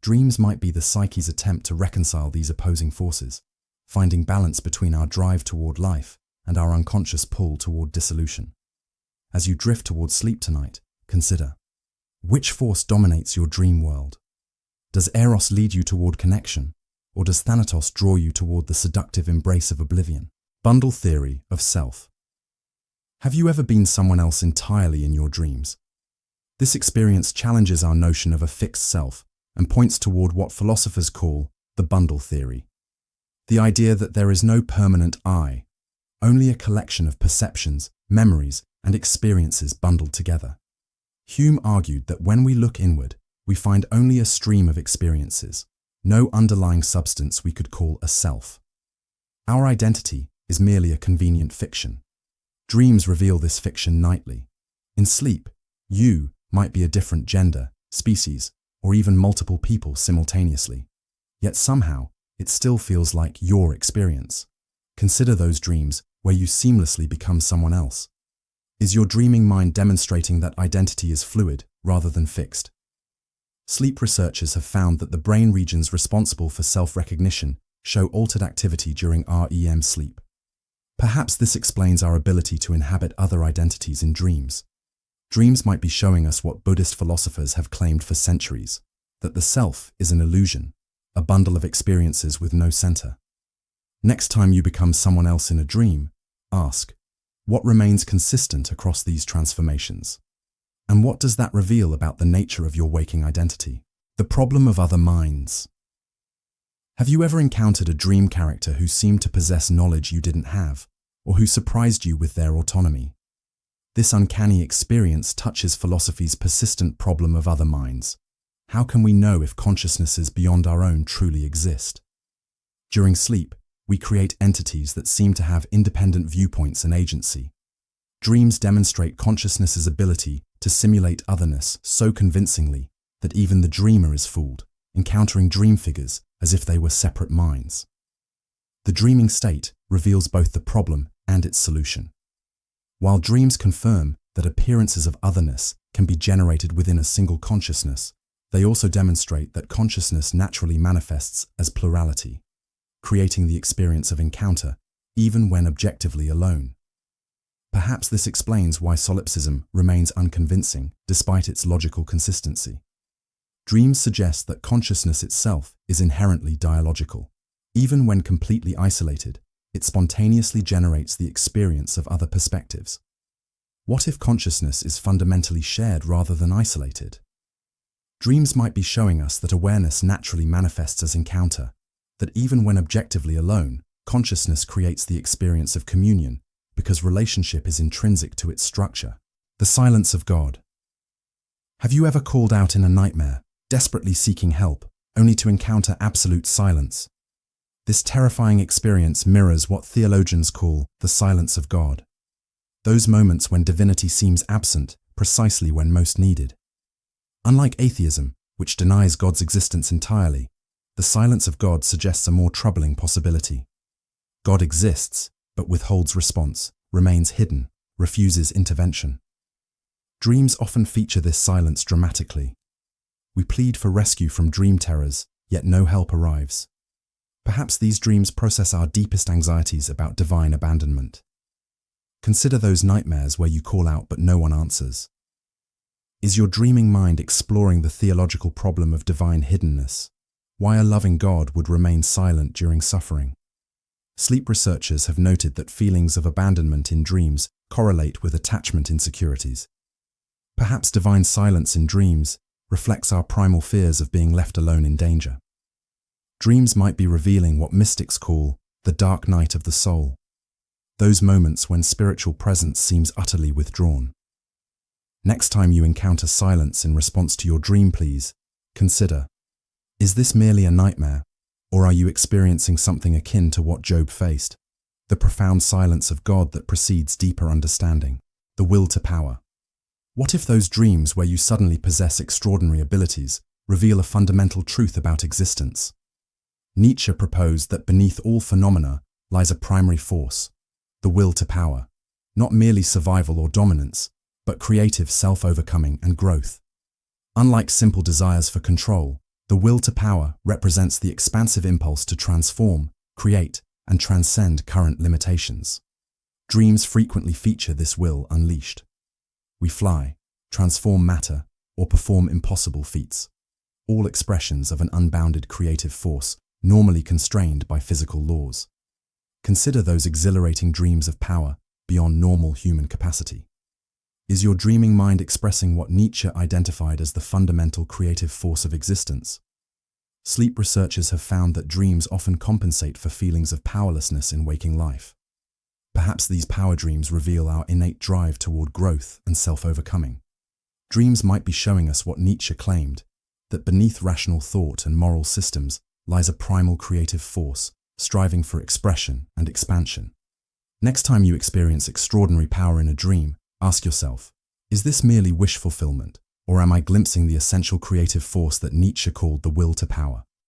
Dreams might be the psyche's attempt to reconcile these opposing forces, finding balance between our drive toward life and our unconscious pull toward dissolution. As you drift toward sleep tonight, consider, which force dominates your dream world? Does Eros lead you toward connection, or does Thanatos draw you toward the seductive embrace of oblivion? Bundle theory of self. Have you ever been someone else entirely in your dreams? This experience challenges our notion of a fixed self and points toward what philosophers call the bundle theory. The idea that there is no permanent I, only a collection of perceptions, memories, and experiences bundled together. Hume argued that when we look inward, we find only a stream of experiences, no underlying substance we could call a self. Our identity is merely a convenient fiction. Dreams reveal this fiction nightly. In sleep, you might be a different gender, species, or even multiple people simultaneously. Yet somehow, it still feels like your experience. Consider those dreams where you seamlessly become someone else. Is your dreaming mind demonstrating that identity is fluid rather than fixed? Sleep researchers have found that the brain regions responsible for self-recognition show altered activity during REM sleep. Perhaps this explains our ability to inhabit other identities in dreams. Dreams might be showing us what Buddhist philosophers have claimed for centuries, that the self is an illusion, a bundle of experiences with no center. Next time you become someone else in a dream, ask, what remains consistent across these transformations? And what does that reveal about the nature of your waking identity? The problem of other minds. Have you ever encountered a dream character who seemed to possess knowledge you didn't have, or who surprised you with their autonomy? This uncanny experience touches philosophy's persistent problem of other minds. How can we know if consciousnesses beyond our own truly exist? During sleep, we create entities that seem to have independent viewpoints and agency. Dreams demonstrate consciousness's ability to simulate otherness so convincingly that even the dreamer is fooled, encountering dream figures as if they were separate minds. The dreaming state reveals both the problem and its solution. While dreams confirm that appearances of otherness can be generated within a single consciousness, they also demonstrate that consciousness naturally manifests as plurality, creating the experience of encounter even when objectively alone. Perhaps this explains why solipsism remains unconvincing despite its logical consistency. Dreams suggest that consciousness itself is inherently dialogical. Even when completely isolated, it spontaneously generates the experience of other perspectives. What if consciousness is fundamentally shared rather than isolated? Dreams might be showing us that awareness naturally manifests as encounter, that even when objectively alone, consciousness creates the experience of communion because relationship is intrinsic to its structure. The silence of God. Have you ever called out in a nightmare, desperately seeking help, only to encounter absolute silence? This terrifying experience mirrors what theologians call the silence of God. Those moments when divinity seems absent precisely when most needed. Unlike atheism, which denies God's existence entirely, the silence of God suggests a more troubling possibility. God exists, but withholds response, remains hidden, refuses intervention. Dreams often feature this silence dramatically. We plead for rescue from dream terrors, yet no help arrives. Perhaps these dreams process our deepest anxieties about divine abandonment. Consider those nightmares where you call out but no one answers. Is your dreaming mind exploring the theological problem of divine hiddenness? Why a loving God would remain silent during suffering? Sleep researchers have noted that feelings of abandonment in dreams correlate with attachment insecurities. Perhaps divine silence in dreams reflects our primal fears of being left alone in danger. Dreams might be revealing what mystics call the dark night of the soul, those moments when spiritual presence seems utterly withdrawn. Next time you encounter silence in response to your dream, please consider, is this merely a nightmare, Or are you experiencing something akin to what Job faced? The profound silence of God that precedes deeper understanding, the will to power. What if those dreams where you suddenly possess extraordinary abilities reveal a fundamental truth about existence? Nietzsche proposed that beneath all phenomena lies a primary force, the will to power, not merely survival or dominance, but creative self-overcoming and growth. Unlike simple desires for control, the will to power represents the expansive impulse to transform, create, and transcend current limitations. Dreams frequently feature this will unleashed. We fly, transform matter, or perform impossible feats, all expressions of an unbounded creative force normally constrained by physical laws. Consider those exhilarating dreams of power beyond normal human capacity. Is your dreaming mind expressing what Nietzsche identified as the fundamental creative force of existence? Sleep researchers have found that dreams often compensate for feelings of powerlessness in waking life. Perhaps these power dreams reveal our innate drive toward growth and self-overcoming. Dreams might be showing us what Nietzsche claimed, that beneath rational thought and moral systems lies a primal creative force striving for expression and expansion. Next time you experience extraordinary power in a dream, ask yourself, is this merely wish fulfillment, or am I glimpsing the essential creative force that Nietzsche called the will to power?